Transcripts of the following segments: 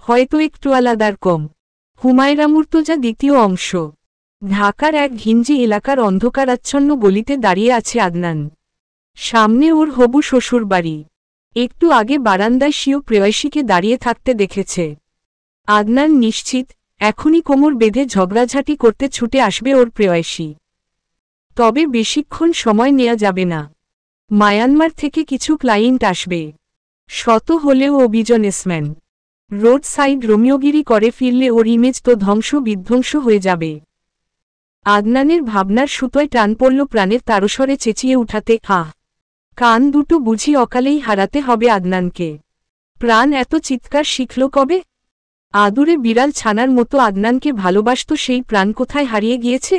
হয়তো একটু আলাদার কম। হুমায়রা মুর্তজা দ্বিতীয় অংশ। ঢাকার এক ঘিঞ্জি এলাকার অন্ধকারাচ্ছন্ন গলিতে দাঁড়িয়ে আছে আদনান। সামনে ওর হবু শ্বশুর বাড়ি। একটু আগে বারান্দায় স্বীয় প্রেয়সীকে দাঁড়িয়ে থাকতে দেখেছে। আদনান নিশ্চিত এখনই কোমর বেঁধে ঝগড়াঝাটি করতে ছুটে আসবে ওর প্রেয়সী। তবে বেশিক্ষণ সময় নেওয়া যাবে না। মায়ানমার থেকে কিছু ক্লায়েন্ট আসবে। শত হলেও ও বিজনেসম্যান। রোড সাইড রোমিওগিরি করে ফিরলে ওর ইমেজ তো ধ্বংস বিধ্বংস হয়ে যাবে। আদনানের ভাবনার সুতোয় টান পড়ল প্রাণের তারস্বরে চেঁচিয়ে উঠাতে, আহ! কান দুটো বুঝি অকালেই হারাতে হবে আদনানকে। প্রাণ এত চিৎকার শিখল কবে? আদুরে বিড়াল ছানার মতো আদনানকে ভালোবাসত সেই প্রাণ কোথায় হারিয়ে গিয়েছে?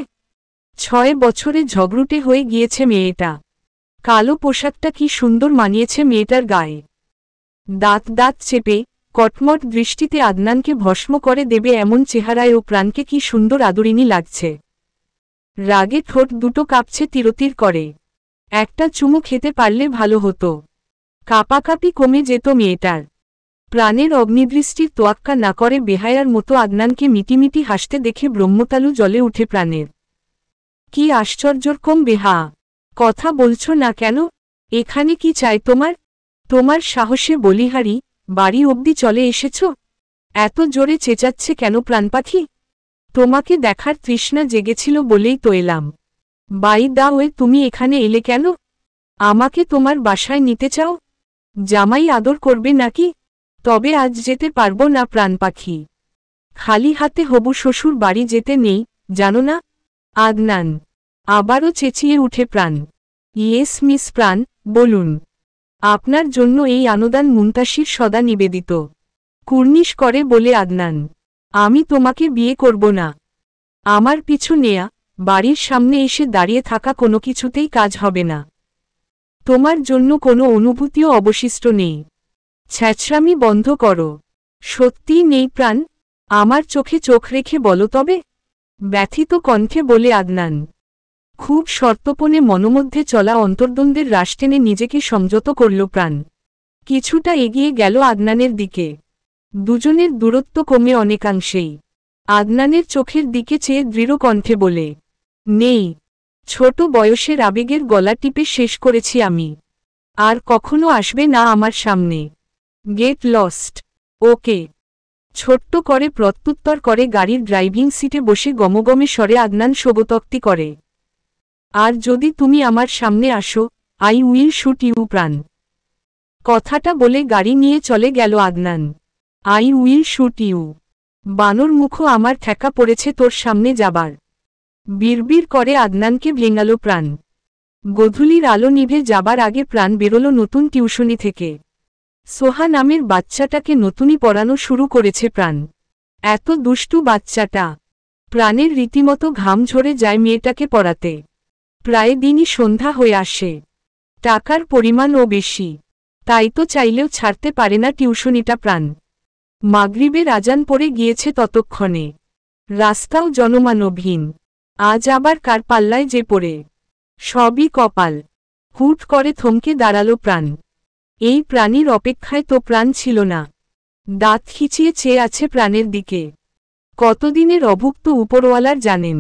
6 বছরে ঝগড়ুটে হয়ে গিয়েছে মেয়েটা। কালো পোশাকটা কি সুন্দর মানিয়েছে মেয়েটার গায়ে। দাঁত দাঁত চেপে কটমট দৃষ্টিতে আদনানকে ভস্ম করে দেবে এমন চেহারায় ও প্রাণকে কি সুন্দর আদরিনী লাগছে। রাগে ঠোঁট দুটো কাঁপছে তিরতির করে। একটা চুমু খেতে পারলে ভালো হতো। কাঁপাকাঁপি কমে যেত মেয়েটার। প্রাণের অগ্নিদৃষ্টির তোয়াক্কা না করে বেহায়ার মতো আদনানকে মিটিমিটি হাসতে দেখে ব্রহ্মতালু জ্বলে উঠে প্রাণের। কি আশ্চর্যরকম বেহা! কথা বলছো না কেন? এখানে কি চাই তোমার? তোমার সাহসে বলিহারি বাড়ি অবধি চলে এসেছ? এত জোরে চেঁচাচ্ছে কেন প্রাণপাখি? তোমাকে দেখার তৃষ্ণা জেগেছিল বলেই তো এলাম। বাই দা ওয়ে, তুমি এখানে এলে কেন? আমাকে তোমার বাসায় নিতে চাও? জামাই আদর করবে নাকি? তবে আজ যেতে পারবো না প্রাণপাখি। খালি হাতে হবু শ্বশুর বাড়ি যেতে নেই, জানো না? আদনান আবারও চেঁচিয়ে উঠে প্রাণ। ইয়েস মিস প্রাণ, বলুন। আপনার জন্য এই আনোদান মুনতাসির সদা নিবেদিত। কুর্নিশ করে বলে আদনান। আমি তোমাকে বিয়ে করব না। আমার পিছু নেয়া বাড়ির সামনে এসে দাঁড়িয়ে থাকা কোনো কিছুতেই কাজ হবে না। তোমার জন্য কোনো অনুভূতিও অবশিষ্ট নেই। ছ্যাঁচড়ামি বন্ধ করো। সত্যিই নেই প্রাণ? আমার চোখে চোখ রেখে বলো তবে। ব্যথিত কণ্ঠে বলে আদনান। খুব শর্তপণে মনোমধ্যে চলা অন্তর্দ্বন্দ্বের রাশ টেনে নিজেকে সংযত করল প্রাণ। কিছুটা এগিয়ে গেল আদনানের দিকে। দুজনের দূরত্ব কমে অনেকাংশেই। আদনানের চোখের দিকে চেয়ে দৃঢ় কণ্ঠে বলে, নেই। ছোট বয়সের আবেগের গলা টিপে শেষ করেছি আমি। আর কখনো আসবে না আমার সামনে। Get lost. ওকে। ছোট্ট করে প্রত্যুত্তর করে গাড়ির ড্রাইভিং সিটে বসে গমগমে স্বরে আদনান শোবতক্তি করে। আর যদি তুমি আমার সামনে আসো, আই উইল শুট ইউ প্রাণ। কথাটা বলে গাড়ি নিয়ে চলে গেল Adnan. I will shoot you. বানর মুখো আমার ঠেকা পড়েছে তোর সামনে যাবার। বিড়বিড় করে আদনানকে ভেঙালো প্রাণ। গধূলির আলো নিভে যাবার আগে প্রাণ বেরোল নতুন টিউশনি থেকে। সোহা নামের বাচ্চাটাকে নতুনই পড়ানো শুরু করেছে প্রাণ। এত দুষ্টু বাচ্চাটা। প্রাণের রীতিমতো ঘাম ঝরে যায় মেয়েটাকে পড়াতে। প্রায় দিনই সন্ধ্যা হয়ে আসে। টাকার পরিমাণও বেশি। তাই তো চাইলেও ছাড়তে পারে না টিউশনিটা প্রাণ। মাগরিবের আজান পড়ে গিয়েছে ততক্ষণে। রাস্তাও জনমানবহীন। আজ আবার কার পাল্লায় যে পড়ে। সবই কপাল। হুট করে থমকে দাঁড়ালো প্রাণ। এই প্রাণীর অপেক্ষায় তো প্রাণ ছিল না। দাঁত খিচিয়ে চেয়ে আছে প্রাণের দিকে। কতদিনের অভুক্ত উপরওয়ালার জানেন।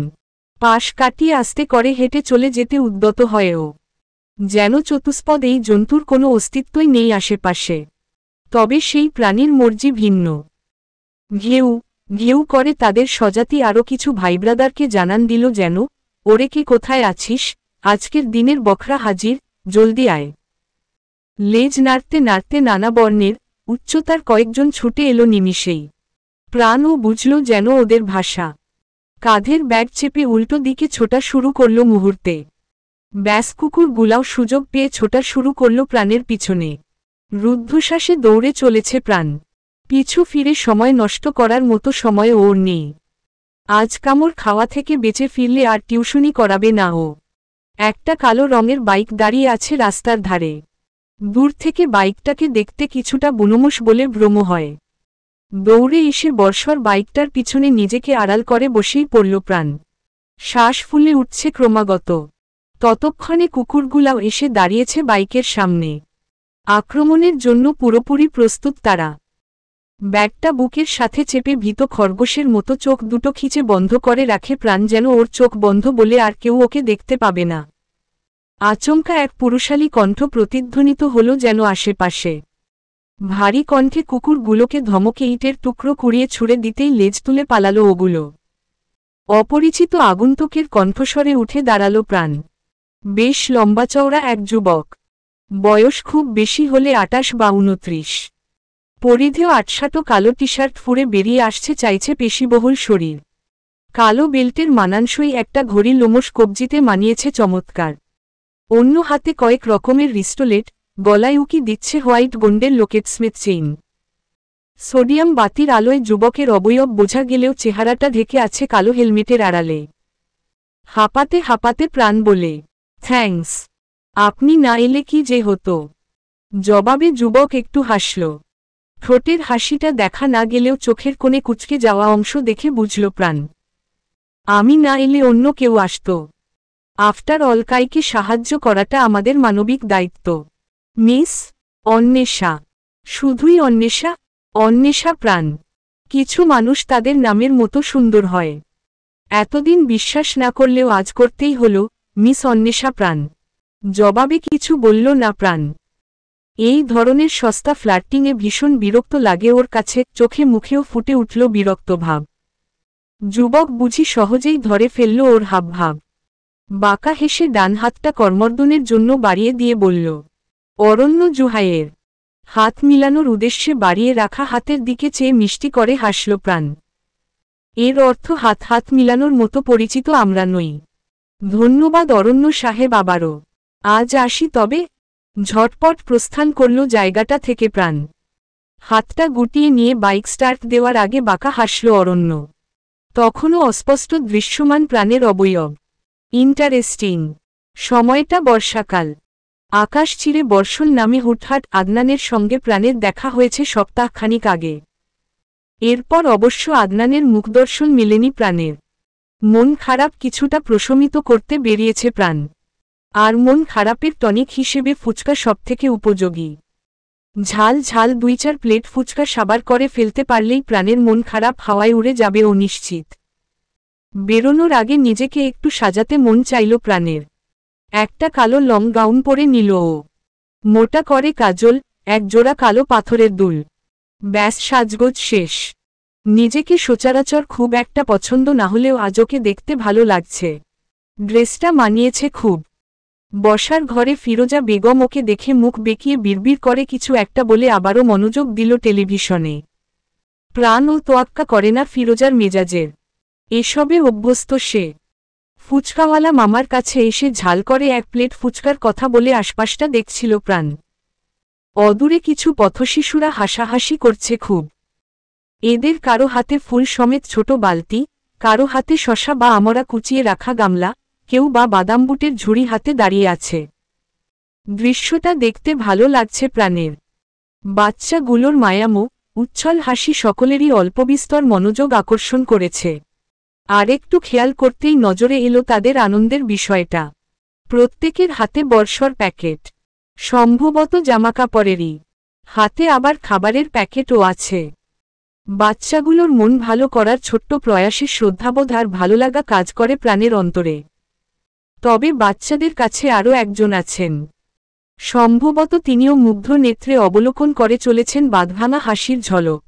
পাশ কাটিয়ে আস্তে করে হেঁটে চলে যেতে উদ্যত হয়েও। যেন চতুষ্পদ এই জন্তুর কোনো অস্তিত্বই নেই আশেপাশে। তবে সেই প্রাণীর মর্জি ভিন্ন। ঘেউ ঘেউ করে তাদের স্বজাতি আরও কিছু ভাইব্রাদারকে জানান দিল যেন, ওরে কে কোথায় আছিস, আজকের দিনের বখরা হাজির, জলদি আয়। লেজ নাড়তে নাড়তে নানা বর্ণের উচ্চতার কয়েকজন ছুটে এলো নিমিষেই। প্রাণও বুঝল যেন ওদের ভাষা। কাঁধের ব্যাগ চেপে উল্টো দিকে ছোটা শুরু করল মুহূর্তে। ব্যাস কুকুরগুলাও সুযোগ পেয়ে ছোটা শুরু করল প্রাণের পিছনে। রুদ্ধশ্বাসে দৌড়ে চলেছে প্রাণ। পিছু ফিরে সময় নষ্ট করার মতো সময় ওর নেই। আজ কামড় খাওয়া থেকে বেঁচে ফিরলে আর টিউশনি করাবে না ও। একটা কালো রঙের বাইক দাঁড়িয়ে আছে রাস্তার ধারে। দূর থেকে বাইকটাকে দেখতে কিছুটা বুনোমুশ বলে ভ্রম হয়। দৌড়ে এসে বর্ষর বাইকটার পিছনে নিজেকে আড়াল করে বসেই পড়ল প্রাণ। শ্বাস ফুলে উঠছে ক্রমাগত। ততক্ষণে কুকুরগুলাও এসে দাঁড়িয়েছে বাইকের সামনে। আক্রমণের জন্য পুরোপুরি প্রস্তুত তারা। ব্যাগটা বুকের সাথে চেপে ভীত খরগোশের মতো চোখ দুটো খিচে বন্ধ করে রাখে প্রাণ, যেন ওর চোখ বন্ধ বলে আর কেউ ওকে দেখতে পাবে না। আচমকা এক পুরুষালী কণ্ঠ প্রতিধ্বনিত হলো যেন আশেপাশে। ভারী কণ্ঠে কুকুরগুলোকে ধমকে ইটের টুকরো কুড়িয়ে ছুঁড়ে দিতেই লেজ তুলে পালালো ওগুলো। অপরিচিত আগন্তুকের কণ্ঠস্বরে উঠে দাঁড়ালো প্রাণ। বেশ লম্বাচওড়া এক যুবক, বয়স খুব বেশি হলে ২৮ বা ২৯। পরিধেয় আটসাটো কালো টি শার্ট ফুঁড়ে বেরিয়ে আসছে চাইছে পেশিবহুল শরীর। কালো বেল্টের মানানসই একটা ঘড়ি লোমশ কবজিতে মানিয়েছে চমৎকার। অন্য হাতে কয়েক রকমের রিস্টোলেট, গলায় উকি দিচ্ছে হোয়াইট গোল্ডের লোকেটস্মিথ চেইন। সোডিয়াম বাতির আলোয় যুবকের অবয়ব বোঝা গেলেও চেহারাটা ঢেকে আছে কালো হেলমেটের আড়ালে। হাঁপাতে হাঁপাতে প্রাণ বলে, থ্যাঙ্কস, আপনি না এলে কি যে হতো। জবাবে যুবক একটু হাসল। ঠোঁটের হাসিটা দেখা না গেলেও চোখের কোণে কুঁচকে যাওয়া অংশ দেখে বুঝল প্রাণ। আমি না এলে অন্য কেউ আসত। আফটার অল কাইকে সাহায্য করাটা আমাদের মানবিক দায়িত্ব। মিস অন্বেষা। শুধুই অন্বেষা? অন্বেষা প্রাণ। কিছু মানুষ তাদের নামের মতো সুন্দর হয়। এতদিন বিশ্বাস না করলেও আজ করতেই হলো, মিস অন্বেষা প্রাণ। জবাবে কিছু বলল না প্রাণ। এই ধরনের সস্তা ফ্লার্টিংয়ে ভীষণ বিরক্ত লাগে ওর কাছে, চোখে মুখেও ফুটে উঠল বিরক্ত ভাব। যুবক বুঝি সহজেই ধরে ফেলল ওর হাবভাব। বাঁকা হেসে ডান হাতটা করমর্দনের জন্য বাড়িয়ে দিয়ে বলল, অরণ্য জুহাইয়ের। হাত মিলানোর উদ্দেশ্যে বাড়িয়ে রাখা হাতের দিকে চেয়ে মিষ্টি করে হাসল প্রাণ। এর অর্থ হাত হাত মিলানোর মতো পরিচিত আমরা নই। ধন্যবাদ অরণ্য সাহেব, আবারও। আজ আসি তবে। ঝটপট প্রস্থান করল জায়গাটা থেকে প্রাণ। হাতটা গুটিয়ে নিয়ে বাইক স্টার্ট দেওয়ার আগে বাঁকা হাসল অরণ্য। তখনও অস্পষ্ট দৃশ্যমান প্রাণের অবয়ব। ইন্টারেস্টিং। সময়টা বর্ষাকাল। আকাশ চিরে বর্ষণ নামে হুটহাট আদনানের সঙ্গে প্রাণের দেখা হয়েছে সপ্তাহখানিক আগে। এরপর অবশ্য আদনানের মুখদর্শন মেলেনি প্রাণের। মন খারাপ কিছুটা প্রশমিত করতে বেরিয়েছে প্রাণ। আর মন খারাপের টনিক হিসেবে ফুচকা সবথেকে উপযোগী। ঝাল ঝাল ২-৪ প্লেট ফুচকা সাবার করে ফেলতে পারলেই প্রাণের মন খারাপ হাওয়ায় উড়ে যাবে ও নিশ্চিত। বেরোনোর আগে নিজেকে একটু সাজাতে মন চাইল প্রাণের। একটা কালো লং গাউন পরে নিল ও। মোটা করে কাজল, এক জোড়া কালো পাথরের দুল। ব্যাস, সাজগোজ শেষ। নিজেকে সচরাচর খুব একটা পছন্দ না হলেও আজ ওকে দেখতে ভালো লাগছে। ড্রেসটা মানিয়েছে খুব। বসার ঘরে ফিরোজা বেগম ওকে দেখে মুখ বেঁকিয়ে বিড়বিড় করে কিছু একটা বলে আবারও মনোযোগ দিল টেলিভিশনে। প্রাণ ও তোয়াক্কা করে না ফিরোজার মেজাজের। এসবে অভ্যস্ত সে। ফুচকাওয়ালা মামার কাছে এসে ঝাল করে ১ প্লেট ফুচকার কথা বলে আশপাশটা দেখছিল প্রাণ। অদূরে কিছু পথশিশুরা হাসাহাসি করছে খুব। এদের কারো হাতে ফুল সমেত ছোট বালতি, কারো হাতে শশা বা আমড়া কুচিয়ে রাখা গামলা, কেউ বা বাদাম বুটের ঝুড়ি হাতে দাঁড়িয়ে আছে। দৃশ্যটা দেখতে ভালো লাগছে প্রাণের। বাচ্চাগুলোর মায়ামো উচ্ছল হাসি সকলেরই অল্পবিস্তর মনোযোগ আকর্ষণ করেছে। আর একটু খেয়াল করতেই নজরে এলো তাদের আনন্দের বিষয়টা। প্রত্যেকের হাতে বর্ষর প্যাকেট, সম্ভবত জামাকাপড়েরই। হাতে আবার খাবারের প্যাকেটও আছে। বাচ্চাগুলোর মন ভালো করার ছোট্ট প্রয়াসে শ্রদ্ধাবোধ আর ভালোলাগা কাজ করে প্রাণের অন্তরে। তবে বাচ্চাদের কাছে আরও একজন আছেন। সম্ভবত তিনিও মুগ্ধ নেত্রে অবলোকন করে চলেছেন বাঁধভাঙা হাসির ঝলক।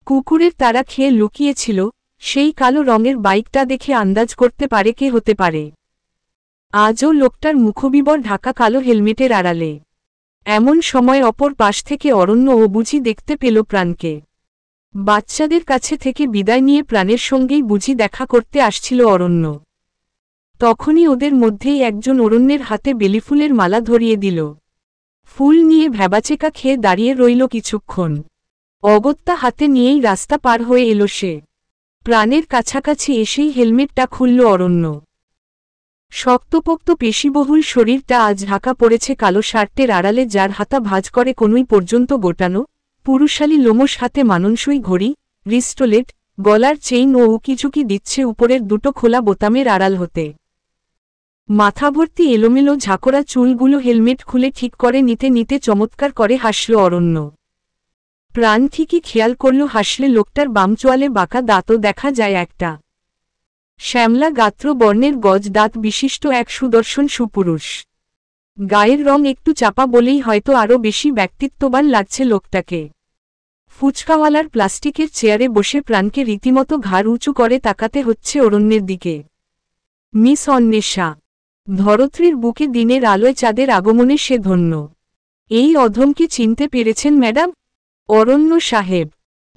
কুকুরের তারা খেয়ে লুকিয়েছিল, সেই কালো রঙের বাইকটা দেখে আন্দাজ করতে পারে কে হতে পারে। আজও লোকটার মুখবিবর ঢাকা কালো হেলমেটের আড়ালে। এমন সময় অপর পাশ থেকে অরণ্য ও বুঝি দেখতে পেল প্রাণকে। বাচ্চাদের কাছে থেকে বিদায় নিয়ে প্রাণের সঙ্গেই বুঝি দেখা করতে আসছিল অরণ্য। তখনই ওদের মধ্যেই একজন অরণ্যের হাতে বেলিফুলের মালা ধরিয়ে দিল। ফুল নিয়ে ভ্যাবাচেকা খেয়ে দাঁড়িয়ে রইল কিছুক্ষণ। অগত্যা হাতে নিয়েই রাস্তা পার হয়ে এলো সে। প্রাণের কাছাকাছি এসেই হেলমেটটা খুলল অরণ্য। শক্তপোক্ত পেশিবহুল শরীরটা আজ ঢাকা পড়েছে কালো শার্টের আড়ালে, যার হাতা ভাঁজ করে কনুই পর্যন্ত গোটানো। পুরুষালী লোমশ হাতে মাননসই ঘড়ি, রিস্টোলেট, গলার চেইন ও উকিঝুঁকি দিচ্ছে উপরের দুটো খোলা বোতামের আড়াল হতে। মাথাভর্তি এলোমেলো ঝাঁকড়া চুলগুলো হেলমেট খুলে ঠিক করে নিতে নিতে চমৎকার করে হাসল অরণ্য। প্রাণ ঠিকই খেয়াল করল হাসলে লোকটার বাম চোয়ালে বাঁকা দাঁতও দেখা যায় একটা। শ্যামলা গাত্র বর্ণের গজ দাঁত বিশিষ্ট এক সুদর্শন সুপুরুষ। গায়ের রং একটু চাপা বলেই হয়তো আরও বেশি ব্যক্তিত্ববান লাগছে লোকটাকে। ফুচকাওয়ালার প্লাস্টিকের চেয়ারে বসে প্রাণকে রীতিমতো ঘাড় উঁচু করে তাকাতে হচ্ছে অরণ্যের দিকে। মিস অন্বেষা। ধরত্রীর বুকে দিনের আলোয় চাঁদের আগমনে সে ধন্য। এই অধমকে চিনতে পেরেছেন ম্যাডাম? অরণ্য সাহেব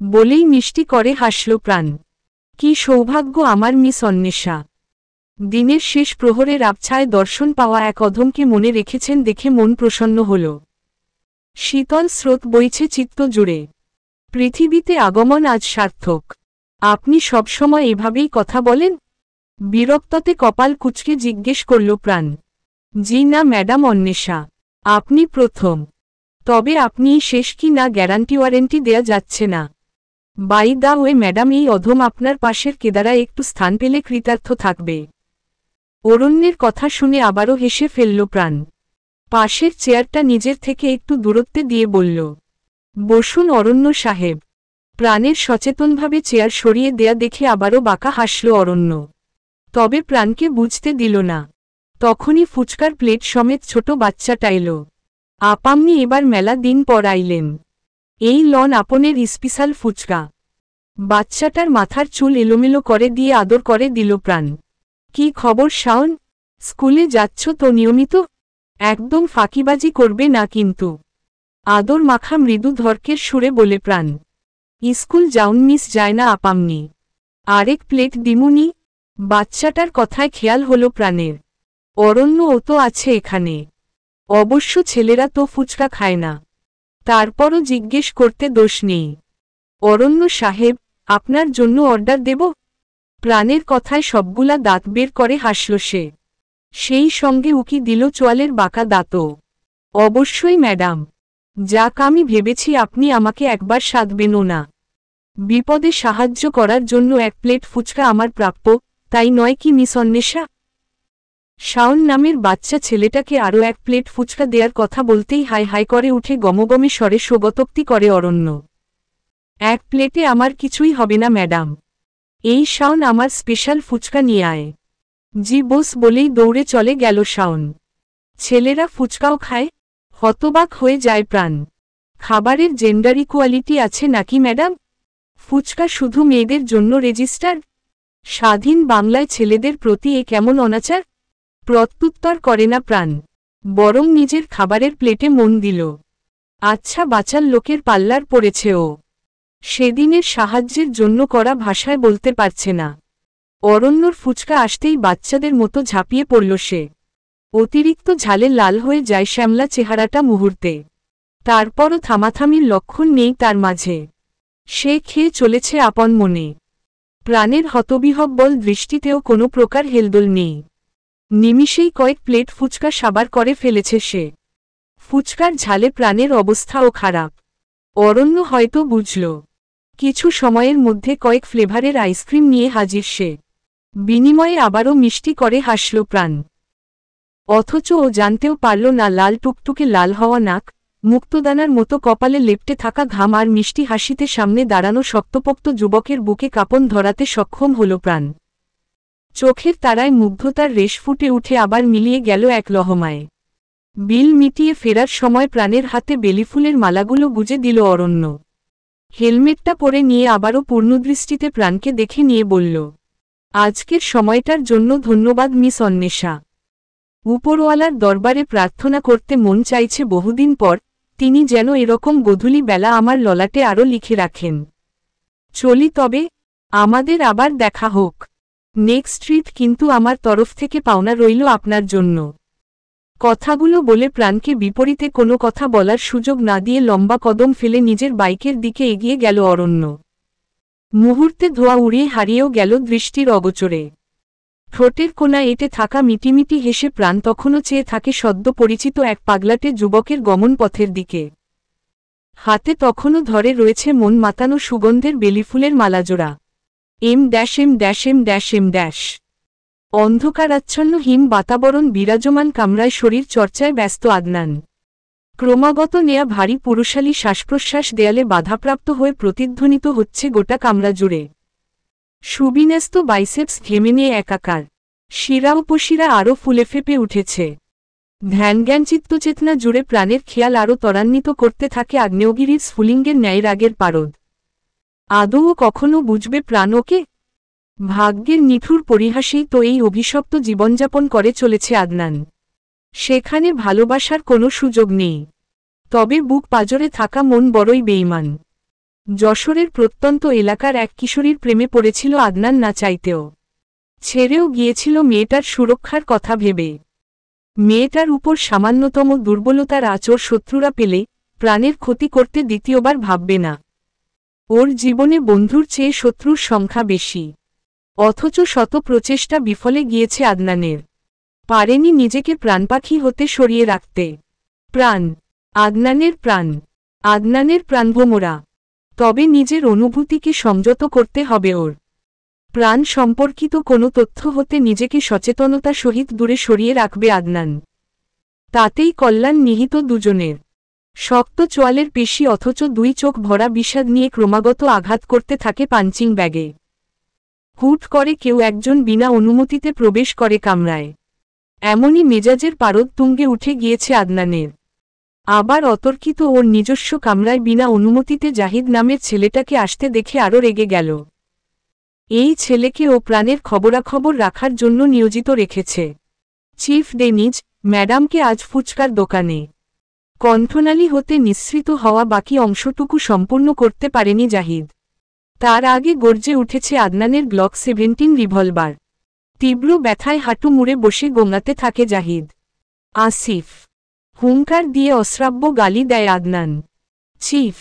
বলেই মিষ্টি করে হাসল প্রাণ। কি সৌভাগ্য আমার মিস অন্বেষা। দিনের শেষ প্রহরের আবছায় দর্শন পাওয়া এক অধমকে মনে রেখেছেন দেখে মন প্রসন্ন হল। শীতল স্রোত বইছে চিত্ত জুড়ে। পৃথিবীতে আগমন আজ সার্থক। আপনি সবসময় এভাবেই কথা বলেন? বিরক্ততে কপাল কুঁচকে জিজ্ঞেস করল প্রাণ। জি না ম্যাডাম অন্বেষা, আপনি প্রথম। তবে আপনিই শেষ কি না গ্যারান্টি ওয়ারেন্টি দেয়া যাচ্ছে না। বাই দা ওয়ে ম্যাডাম, এই অধম আপনার পাশের কেদারায় একটু স্থান পেলে কৃতার্থ থাকবে। অরণ্যের কথা শুনে আবারও হেসে ফেলল প্রাণ। পাশের চেয়ারটা নিজের থেকে একটু দূরত্বে দিয়ে বলল, বসুন অরণ্য সাহেব। প্রাণের সচেতনভাবে চেয়ার সরিয়ে দেয়া দেখে আবারও বাঁকা হাসল অরণ্য। তবে প্রাণকে বুঝতে দিল না। তখনই ফুচকার প্লেট সমেত ছোট বাচ্চাটা এলো। আপামনি এবার মেলা দিন পর আইলেন। এই লন আপনের স্পেশাল ফুচকা। বাচ্চাটার মাথার চুল এলোমেলো করে দিয়ে আদর করে দিল প্রাণ। কি খবর শাওন, স্কুলে যাচ্ছ তো নিয়মিত? একদম ফাঁকিবাজি করবে না কিন্তু। আদর মাখা মৃদু ধর্কের সুরে বলে প্রাণ। স্কুল যাউন মিস যায় না আপামনি। আরেক প্লেট দিমুনি? বাচ্চাটার কথায় খেয়াল হলো প্রাণের। অরণ্য ও তো আছে এখানে। অবশ্য ছেলেরা তো ফুচকা খায় না। তারপরও জিজ্ঞেস করতে দোষ নেই। অরণ্য সাহেব, আপনার জন্য অর্ডার দেব? প্রাণের কথায় সবগুলা দাঁত বের করে হাসল সে। সেই সঙ্গে উকি দিল চোয়ালের বাঁকা দাঁতও। অবশ্যই ম্যাডাম। যাক, আমি ভেবেছি আপনি আমাকে একবার সাধবেনও না। বিপদে সাহায্য করার জন্য এক প্লেট ফুচকা আমার প্রাপ্য, তাই নয় কি মিস অন্বেষা? শাওন নামের বাচ্চা ছেলেটাকে আরও এক প্লেট ফুচকা দেওয়ার কথা বলতেই হাই হাই করে উঠে গমগমে স্বরে স্বগতোক্তি করে অরণ্য। এক প্লেটে আমার কিছুই হবে না ম্যাডাম। এই শাওন, আমার স্পেশাল ফুচকা নিয়ে আয়। জি বস বলেই দৌড়ে চলে গেল শাওন। ছেলেরা ফুচকাও খায়? হতবাক হয়ে যায় প্রাণ। খাবারের জেন্ডার ইকুয়ালিটি আছে নাকি ম্যাডাম? ফুচকা শুধু মেয়েদের জন্য রেজিস্টার্ড? স্বাধীন বাংলায় ছেলেদের প্রতি এ কেমন অনাচার? প্রত্যুত্তর করে না প্রাণ, বরং নিজের খাবারের প্লেটে মন দিল। আচ্ছা, বাচাল লোকের পাল্লার পড়েছে ও। সেদিনের সাহায্যের জন্য করা ভাষায় বলতে পারছে না। অরণ্যর ফুচকা আসতেই বাচ্চাদের মতো ঝাঁপিয়ে পড়ল সে। অতিরিক্ত ঝালে লাল হয়ে যায় শ্যামলা চেহারাটা মুহূর্তে। তারপরও থামাথামির লক্ষণ নেই তার মাঝে। সে খেয়ে চলেছে আপন মনে। প্রাণের হতবিহ্বল দৃষ্টিতেও কোনো প্রকার হেলদোল নেই। নিমিষেই কয়েক প্লেট ফুচকা সাবার করে ফেলেছে সে। ফুচকার ঝালে প্রাণের অবস্থাও খারাপ। অরণ্য হয়তো বুঝল। কিছু সময়ের মধ্যে কয়েক ফ্লেভারের আইসক্রিম নিয়ে হাজির সে। বিনিময়ে আবারও মিষ্টি করে হাসল প্রাণ। অথচ ও জানতেও পারল না লাল টুকটুকে লাল হওয়া নাক, মুক্তদানার মতো কপালে লেপ্টে থাকা ঘাম আর মিষ্টি হাসিতে সামনে দাঁড়ানো শক্তপোক্ত যুবকের বুকে কাঁপন ধরাতে সক্ষম হল প্রাণ। চোখের তারায় মুগ্ধতার রেশ ফুটে উঠে আবার মিলিয়ে গেল এক লহমায়। বিল মিটিয়ে ফেরার সময় প্রাণের হাতে বেলিফুলের মালাগুলো গুজে দিল অরণ্য। হেলমেটটা পরে নিয়ে আবারও পূর্ণদৃষ্টিতে প্রাণকে দেখে নিয়ে বলল, আজকের সময়টার জন্য ধন্যবাদ মিস অন্বেষা। উপরওয়ালার দরবারে প্রার্থনা করতে মন চাইছে বহুদিন পর, তিনি যেন এরকম গোধূলি বেলা আমার ললাটে আরও লিখে রাখেন। চলি তবে, আমাদের আবার দেখা হোক। নেক্সট ট্রিট কিন্তু আমার তরফ থেকে পাওনা রইল আপনার জন্য। কথাগুলো বলে প্রাণকে বিপরীতে কোনো কথা বলার সুযোগ না দিয়ে লম্বা কদম ফেলে নিজের বাইকের দিকে এগিয়ে গেল অরণ্য। মুহূর্তে ধোঁয়া উড়িয়ে হারিয়েও গেল দৃষ্টির অগোচরে। ঠোঁটের কোণা এঁটে থাকা মিটিমিটি হেসে প্রাণ তখনও চেয়ে থাকে সদ্য পরিচিত এক পাগলাটে যুবকের গমন পথের দিকে। হাতে তখনও ধরে রয়েছে মন মাতানো সুগন্ধের বেলিফুলের মালাজোড়া। M-M-M-M-M-। অন্ধকারাচ্ছন্ন হিম বাতাবরণ বিরাজমান কামরায় শরীর চর্চায় ব্যস্ত আদনান। ক্রমাগত নেয়া ভারী পুরুষালী শ্বাসপ্রশ্বাস দেয়ালে বাধাপ্রাপ্ত হয়ে প্রতিধ্বনিত হচ্ছে গোটা কামরা জুড়ে। সুবিন্যস্ত বাইসেপস ঘেমে নিয়ে একাকার, শিরা উপশিরা আরও ফুলে ফেপে উঠেছে। ধ্যানজ্ঞান চিত্তচেতনা জুড়ে প্রাণের খেয়াল আরও ত্বরান্বিত করতে থাকে আগ্নেয়গিরির স্ফুলিঙ্গের ন্যায় রাগের পারদ। আদৌ কখনো বুঝবে প্রাণ ওকে? ভাগ্যের নিঠুর পরিহাসেই তো এই অভিশপ্ত জীবনযাপন করে চলেছে আদনান। সেখানে ভালোবাসার কোনো সুযোগ নেই, তবে বুক পাজরে থাকা মন বড়ই বেঈমান। যশোরের প্রত্যন্ত এলাকার এক কিশোরীর প্রেমে পড়েছিল আদনান না চাইতেও। ছেড়েও গিয়েছিল মেয়েটার সুরক্ষার কথা ভেবে। মেয়েটার উপর সামান্যতম দুর্বলতার আঁচড় শত্রুরা পেলে প্রাণের ক্ষতি করতে দ্বিতীয়বার ভাববে না। ওর জীবনে বন্ধুর চেয়ে শত্রুর সংখ্যা বেশি, অথচ শত প্রচেষ্টা বিফলে গিয়েছে আদনানের। পারেনি নিজেকে প্রাণপাখি হতে সরিয়ে রাখতে। প্রাণ, আদনানের প্রাণ, আদনানের প্রাণভোমরা। তবে নিজের অনুভূতিকে সংযত করতে হবে ওর। প্রাণ সম্পর্কিত কোনো তথ্য হতে নিজেকে সচেতনতা সহিত দূরে সরিয়ে রাখবে আদনান। তাতেই কল্যাণ নিহিত দুজনের। শক্ত চোয়ালের পেশি অথচ দুই চোখ ভরা বিষাদ নিয়ে ক্রমাগত আঘাত করতে থাকে পাঞ্চিং ব্যাগে। হুট করে কেউ একজন বিনা অনুমতিতে প্রবেশ করে কামরায়। এমনই মেজাজের পারদ তুঙ্গে উঠে গিয়েছে আদনানের। আবার অতর্কিত ওর নিজস্ব কামরায় বিনা অনুমতিতে জাহিদ নামের ছেলেটাকে আসতে দেখে আরও রেগে গেল। এই ছেলেকে ও প্রাণের খবরাখবর রাখার জন্য নিয়োজিত রেখেছে। চিফ ডেনিজ, ম্যাডামকে আজ ফুচকার দোকানে। কণ্ঠনালী হতে নিঃসৃত হওয়া বাকি অংশটুকু সম্পূর্ণ করতে পারেনি জাহিদ। তার আগে গর্জে উঠেছে আদনানের গ্লক 17 রিভলভার। তীব্র ব্যথায় হাঁটু মুড়ে বসে গোঙাতে থাকে জাহিদ। আসিফ, হুঙ্কার দিয়ে অশ্রাব্য গালি দেয় আদনান। চিফ,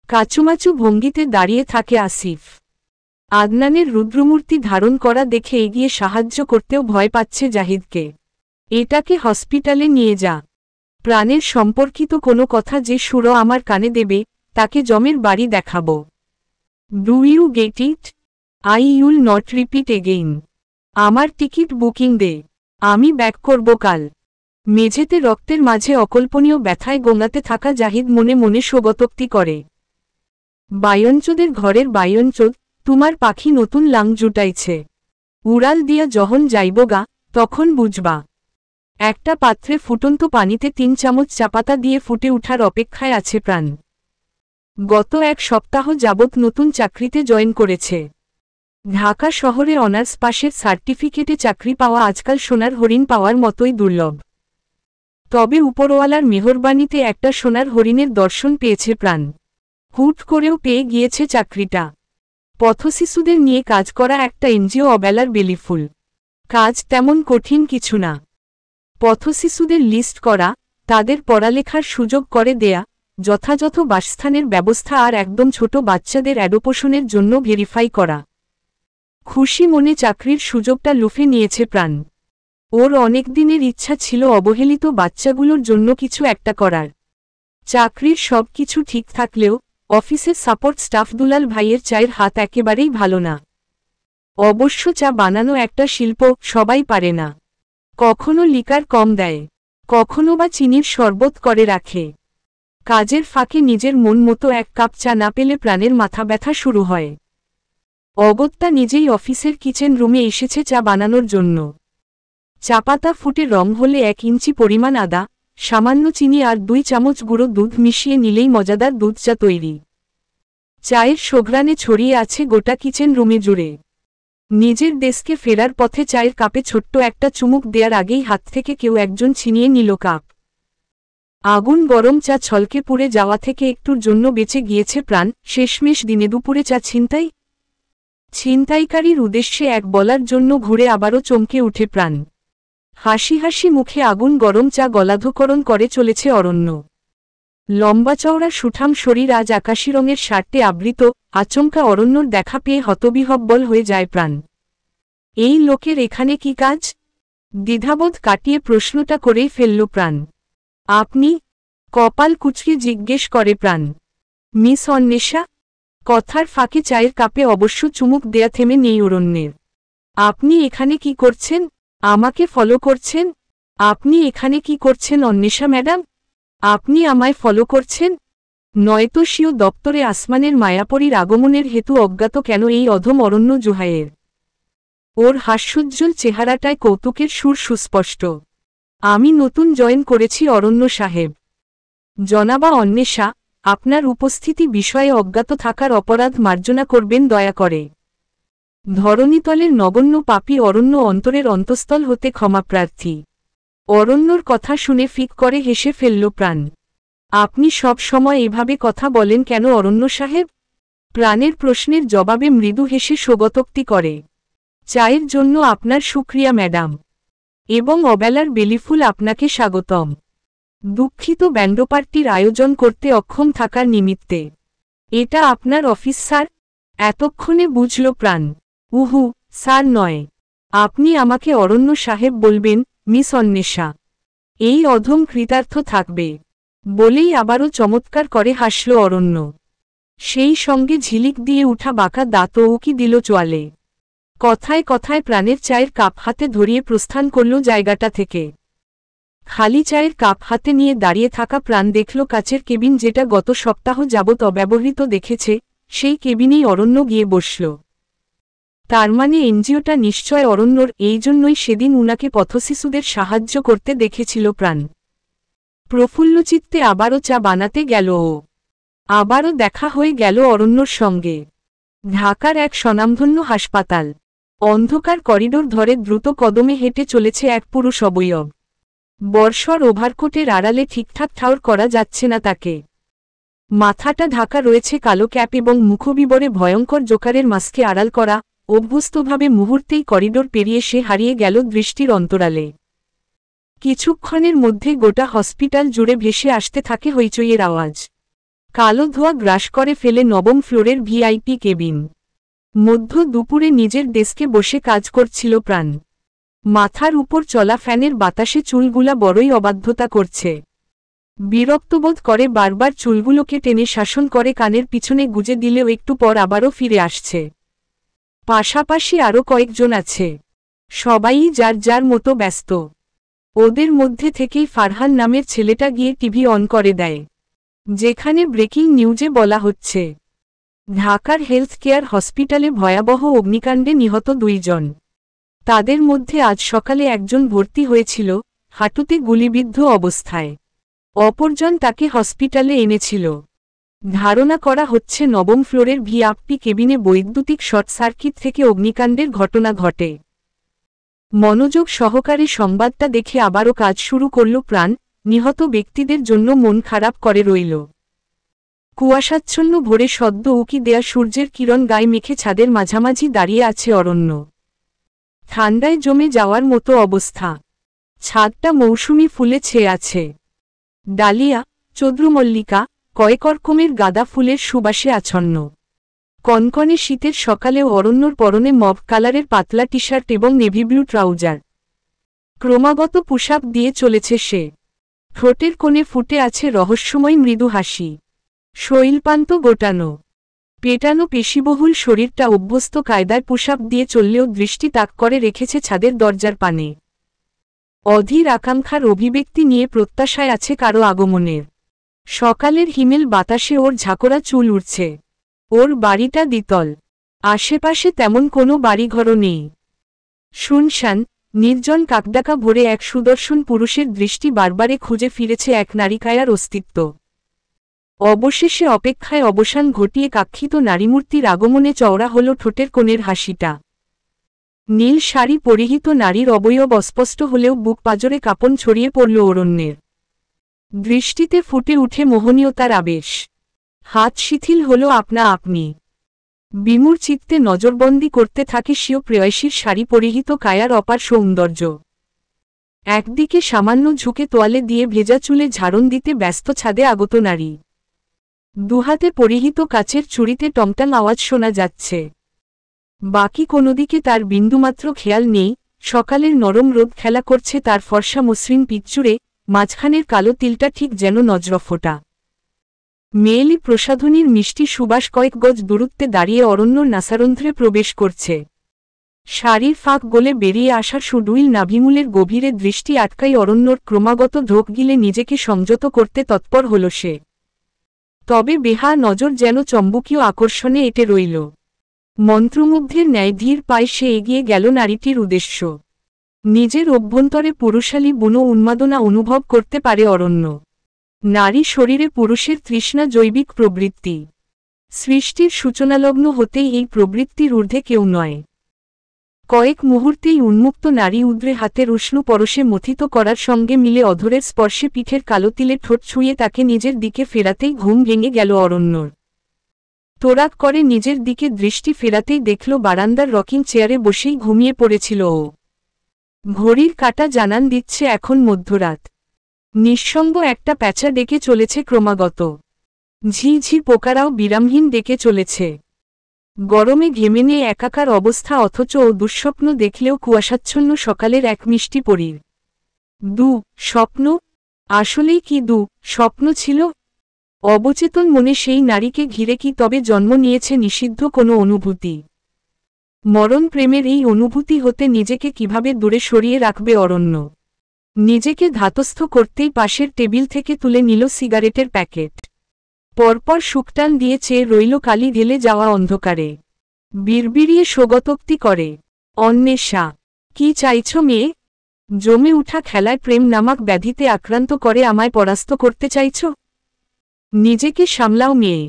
কাচুমাচু ভঙ্গিতে দাঁড়িয়ে থাকে আসিফ। আদনানের রুদ্রমূর্তি ধারণ করা দেখে এগিয়ে সাহায্য করতেও ভয় পাচ্ছে জাহিদকে। এটাকে হসপিটালে নিয়ে যা। প্রাণের সম্পর্কিত কোনো কথা যে সুর আমার কানে দেবে, তাকে জমের বাড়ি দেখাব। Do you get it? I will not repeat again. আমার টিকিট বুকিং দে, আমি ব্যাক করব কাল। মেঝেতে রক্তের মাঝে অকল্পনীয় ব্যথায় গোঙাতে থাকা জাহিদ মনে মনে শোকোক্তি করে। বায়ঞ্চোদের ঘরের বায়ঞ্চোদ, তোমার পাখি নতুন লাং জুটাইছে। উড়াল দিয়া যখন যাইব গা, তখন বুঝবা। একটা পাত্রে ফুটন্ত পানিতে 3 চামচ চাপাতা দিয়ে ফুটে উঠার অপেক্ষায় আছে প্রাণ। গত 1 সপ্তাহ যাবৎ নতুন চাকরিতে জয়েন করেছে। ঢাকা শহরে অনার্স পাশের সার্টিফিকেটে চাকরি পাওয়া আজকাল সোনার হরিণ পাওয়ার মতোই দুর্লভ। তবে উপরওয়ালার মেহরবানিতে একটা সোনার হরিণের দর্শন পেয়েছে প্রাণ। হুট করেও পেয়ে গিয়েছে চাকরিটা। পথশিশুদের নিয়ে কাজ করা একটা এনজিও অবেলার বেলিফুল। কাজ তেমন কঠিন কিছু না। পথশিশুদের লিস্ট করা, তাদের পড়ালেখার সুযোগ করে দেয়া, যথাযথ বাসস্থানের ব্যবস্থা আর একদম ছোট বাচ্চাদের অ্যাডোপশনের জন্য ভেরিফাই করা। খুশি মনে চাকরির সুযোগটা লুফে নিয়েছে প্রাণ। ওর অনেক দিনের ইচ্ছা ছিল অবহেলিত বাচ্চাগুলোর জন্য কিছু একটা করার। চাকরির সব কিছু ঠিক থাকলেও অফিসের সাপোর্ট স্টাফ দুলাল ভাইয়ের চায়ের হাত একেবারেই ভালো না। অবশ্য চা বানানো একটা শিল্প, সবাই পারে না। কখনো লিকার কম দেয়, কখনো বা চিনির শরবত করে রাখে। কাজের ফাঁকে নিজের মন মতো 1 কাপ চা না পেলে প্রাণের মাথা ব্যথা শুরু হয়। অগত্যা নিজেই অফিসের কিচেন রুমে এসেছে চা বানানোর জন্য। চাপাতা ফুটে রং হলে 1 ইঞ্চি পরিমাণ আদা, সামান্য চিনি আর 2 চামচ গুঁড়ো দুধ মিশিয়ে নিলেই মজাদার দুধ চা তৈরি। চায়ের সুঘ্রাণে ছড়িয়ে আছে গোটা কিচেন রুমে জুড়ে। নিজের ডেস্কে ফেরার পথে চায়ের কাপে ছোট্ট একটা চুমুক দেওয়ার আগেই হাত থেকে কেউ একজন ছিনিয়ে নিল কাপ। আগুন গরম চা ছলকে পুড়ে যাওয়া থেকে একটুর জন্য বেঁচে গিয়েছে প্রাণ। শেষমেশ দিনে দুপুরে চা ছিনতাই। ছিনতাইকারীর উদ্দেশ্যে এক বলার জন্য ঘুরে আবারও চমকে উঠে প্রাণ। হাসি হাসি মুখে আগুন গরম চা গলাধকরণ করে চলেছে অরণ্য। লম্বা চওড়া সুঠাম শরীর আজ আকাশি রঙের শার্টে আবৃত। আচমকা অরণ্যর দেখা পেয়ে হতবিহ্বল হয়ে যায় প্রাণ। এই লোকের এখানে কি কাজ? দ্বিধাবোধ কাটিয়ে প্রশ্নটা করেই ফেলল প্রাণ। আপনি? কপাল কুঁচকে জিজ্ঞেস করে প্রাণ। মিস অন্বেষা? কথার ফাঁকে চায়ের কাপে অবশ্য চুমুক দেয়া থেমে নেই অরণ্যের। আপনি এখানে কি করছেন? আমাকে ফলো করছেন? আপনি এখানে কি করছেন অন্বেষা ম্যাডাম? আপনি আমায় ফলো করছেন? নয়তো স্বীয় দপ্তরে আসমানের মায়াপরীর আগমনের হেতু অজ্ঞাত কেন এই অধম অরণ্য জুহাইয়ের? ওর হাস্যোজ্জ্বল চেহারাটায় কৌতুকের সুর সুস্পষ্ট। আমি নতুন জয়েন করেছি অরণ্য সাহেব। জনাবা অন্বেষা, আপনার উপস্থিতি বিষয়ে অজ্ঞাত থাকার অপরাধ মার্জনা করবেন দয়া করে। ধরণীতলের নগণ্য পাপী অরণ্য অন্তরের অন্তঃস্থল হতে ক্ষমাপ্রার্থী। অরণ্যর কথা শুনে ফিক করে হেসে ফেলল প্রাণ। আপনি সব সময় এভাবে কথা বলেন কেন অরণ্য সাহেব? প্রাণের প্রশ্নের জবাবে মৃদু হেসে স্বগতোক্তি করে। চায়ের জন্য আপনার শুক্রিয়া ম্যাডাম, এবং অবেলার বেলিফুল আপনাকে স্বাগতম। দুঃখিত ব্যান্ডপার্টির আয়োজন করতে অক্ষম থাকার নিমিত্তে। এটা আপনার অফিস স্যার? এতক্ষণে বুঝল প্রাণ। উহু, স্যার নয়। আপনি আমাকে অরণ্য সাহেব বলবেন, মিস অন্বেষা। এই অধম কৃতার্থ থাকবে। বলেই আবারও চমৎকার করে হাসল অরণ্য। সেই সঙ্গে ঝিলিক দিয়ে উঠা বাঁকা দাঁত উকি দিল চোয়ালে। কথায় কথায় প্রাণের চায়ের কাপ হাতে ধরিয়ে প্রস্থান করল জায়গাটা থেকে। খালি চায়ের কাপ হাতে নিয়ে দাঁড়িয়ে থাকা প্রাণ দেখল কাচের কেবিন যেটা গত সপ্তাহ যাবৎ অব্যবহৃত দেখেছে, সেই কেবিনেই অরণ্য গিয়ে বসল। তার মানে এনজিওটা নিশ্চয় অরণ্যর, এই জন্যই সেদিন উনাকে পথশিশুদের সাহায্য করতে দেখেছিল প্রাণ। প্রফুল্লচিত্তে আবারও চা বানাতে গেল ও। আবারও দেখা হয়ে গেল অরণ্যর সঙ্গে। ঢাকার এক স্বনামধন্য হাসপাতাল। অন্ধকার করিডোর ধরে দ্রুত কদমে হেঁটে চলেছে এক পুরুষ অবয়ব। বর্ষর ওভারকোটের আড়ালে ঠিকঠাক ঠাউর করা যাচ্ছে না তাকে। মাথাটা ঢাকা রয়েছে কালো ক্যাপ এবং মুখবিবরে ভয়ঙ্কর জোকারের মাস্কে আড়াল করা। অভ্যস্তভাবে মুহূর্তেই করিডোর পেরিয়ে সে হারিয়ে গেল দৃষ্টির অন্তরালে। কিছুক্ষণের মধ্যে গোটা হসপিটাল জুড়ে ভেসে আসতে থাকে হইচইয়ের আওয়াজ। কালো ধোঁয়া গ্রাস করে ফেলে নবম ফ্লোরের ভিআইপি কেবিন। মধ্য দুপুরে নিজের ডেস্কে বসে কাজ করছিল প্রাণ। মাথার উপর চলা ফ্যানের বাতাসে চুলগুলা বড়ই অবাধ্যতা করছে। বিরক্তবোধ করে বারবার চুলগুলোকে টেনে শাসন করে কানের পিছনে গুজে দিলেও একটু পর আবারও ফিরে আসছে। পাশাপাশি আরও কয়েকজন আছে। সবাই যার যার মতো ব্যস্ত। ওদের মধ্যে থেকেই ফারহান নামের ছেলেটা গিয়ে টিভি অন করে দেয়। যেখানে ব্রেকিং নিউজে বলা হচ্ছে, ঢাকার হেলথ কেয়ার হসপিটালে ভয়াবহ অগ্নিকাণ্ডে নিহত 2 জন। তাদের মধ্যে আজ সকালে একজন ভর্তি হয়েছিল, হাঁটুতে গুলিবিদ্ধ অবস্থায়। অপরজন তাকে হসপিটালে এনেছিল। ধারণা করা হচ্ছে নবম ফ্লোরের ভিআইপি কেবিনে বৈদ্যুতিক শর্ট সার্কিট থেকে অগ্নিকাণ্ডের ঘটনা ঘটে। মনোযোগ সহকারে সংবাদটা দেখে আবারও কাজ শুরু করল প্রাণ। নিহত ব্যক্তিদের জন্য মন খারাপ করে রইল। কুয়াশাচ্ছন্ন ভোরে সদ্য উকি দেয়া সূর্যের কিরণ গায়ে মেখে ছাদের মাঝামাঝি দাঁড়িয়ে আছে অরণ্য। ঠান্ডায় জমে যাওয়ার মতো অবস্থা। ছাদটা মৌসুমি ফুলে ছেয়ে আছে। ডালিয়া, চন্দ্রমল্লিকা, কয়েক রকমের গাঁদা ফুলের সুবাসে আচ্ছন্ন। কনকনে শীতের সকালেও অরণ্যর পরনে মভ কালারের পাতলা টি শার্ট এবং নেভি ব্লু ট্রাউজার। ক্রমাগত পুশ আপ দিয়ে চলেছে সে। ঠোঁটের কোণে ফুটে আছে রহস্যময় মৃদু হাসি। শৈলপান্ত গোটানো, পেটানো পেশিবহুল শরীরটা অভ্যস্ত কায়দায় পুশ আপ দিয়ে চললেও দৃষ্টি তাক করে রেখেছে ছাদের দরজার পানে। অধীর আকাঙ্ক্ষার অভিব্যক্তি নিয়ে প্রত্যাশায় আছে কারো আগমনের। সকালের হিমেল বাতাসে ওর ঝাঁকড়া চুল উড়ছে। ওর বাড়িটা দ্বিতল। আশেপাশে তেমন কোনো বাড়িঘরও নেই। শুনশান, নির্জন কাকডাকা ভরে এক সুদর্শন পুরুষের দৃষ্টি বারবারে খুঁজে ফিরেছে এক নারিকায়ার অস্তিত্ব। অবশেষে অপেক্ষায় অবসান ঘটিয়ে কাক্ষিত নারীমূর্তির আগমনে চওড়া হল ঠোঁটের কোণের হাসিটা। নীল শাড়ি পরিহিত নারীর অবয়ব অস্পষ্ট হলেও বুক পাজরে কাঁপন ছড়িয়ে পড়ল অরণ্যের। দৃষ্টিতে ফুটে উঠে মোহনীয়তার আবেশ। হাত শিথিল হল আপনা আপনি। বিমূঢ় চিত্তে নজরবন্দি করতে থাকে স্বীয় প্রেয়সীর শাড়ি পরিহিত কায়ার অপার সৌন্দর্য। একদিকে সামান্য ঝুঁকে তোয়ালে দিয়ে ভেজা চুলে ঝাড়ন দিতে ব্যস্ত ছাদে আগত নারী। দুহাতে পরিহিত কাচের চুড়িতে টমটম আওয়াজ শোনা যাচ্ছে। বাকি কোনোদিকে তার বিন্দুমাত্র খেয়াল নেই। সকালের নরম রোদ খেলা করছে তার ফর্সা মসৃণ পিচ্চুরে, মাঝখানের কালো তিলটা ঠিক যেন নজরফোঁটা। মেয়েলি প্রসাধনীর মিষ্টি সুবাস কয়েক গজ দূরত্বে দাঁড়িয়ে অরণ্যর নাসারন্ধ্রে প্রবেশ করছে। শাড়ির ফাঁক গলে বেরিয়ে আসা সুডুইল নাভিমূলের গভীরে দৃষ্টি আটকাই অরণ্যর ক্রমাগত ঢোক গিলে নিজেকে সংযত করতে তৎপর হল সে। তবে বেহা নজর যেন চম্বকীয় আকর্ষণে এঁটে রইল। মন্ত্রমুগ্ধের ন্যায় ধীর পায়ে সে এগিয়ে গেল নারীটির উদ্দেশ্য। নিজের অভ্যন্তরে পুরুষালী বুনো উন্মাদনা অনুভব করতে পারে অরণ্য। নারী শরীরে পুরুষের তৃষ্ণা জৈবিক প্রবৃত্তি। সৃষ্টির সূচনালগ্ন হতেই এই প্রবৃত্তির ঊর্ধ্বে কেউ নয়। কয়েক মুহূর্তেই উন্মুক্ত নারী উদ্রে হাতের উষ্ণ পরশে মথিত করার সঙ্গে মিলে অধরের স্পর্শে পিঠের কালো তিলে ঠোঁট ছুঁয়ে তাকে নিজের দিকে ফেরাতেই ঘুম ভেঙে গেল অরণ্যর। তোরাক করে নিজের দিকে দৃষ্টি ফেরাতেই দেখল বারান্দার রকিং চেয়ারে বসেই ঘুমিয়ে পড়েছিল ও। ঘড়ির কাঁটা জানান দিচ্ছে এখন মধ্যরাত। নিঃসঙ্গ একটা প্যাঁচা ডেকে চলেছে ক্রমাগত। ঝিঝি পোকারাও বিরামহীন ডেকে চলেছে। গরমে ঘেমে নিয়ে একাকার অবস্থা, অথচ ও দুঃস্বপ্ন দেখলেও কুয়াশাচ্ছন্ন সকালের এক মিষ্টি পরীর স্বপ্ন। আসলেই কি স্বপ্ন ছিল? অবচেতন মনে সেই নারীকে ঘিরে কি তবে জন্ম নিয়েছে নিষিদ্ধ কোনো অনুভূতি? মরণ প্রেমের এই অনুভূতি হতে নিজেকে কিভাবে দূরে সরিয়ে রাখবে অরণ্য? নিজেকে ধাতস্থ করতেই পাশের টেবিল থেকে তুলে নিল সিগারেটের প্যাকেট। পরপর শুকটান দিয়ে চেয়ে রইল কালি ঢেলে যাওয়া অন্ধকারে। বিড়বিড়িয়ে স্বগতোক্তি করে, অন্বেষা, কি চাইছ মেয়ে? জমে উঠা খেলায় প্রেম নামক ব্যাধিতে আক্রান্ত করে আমায় পরাস্ত করতে চাইছ? নিজেকে সামলাও মেয়ে।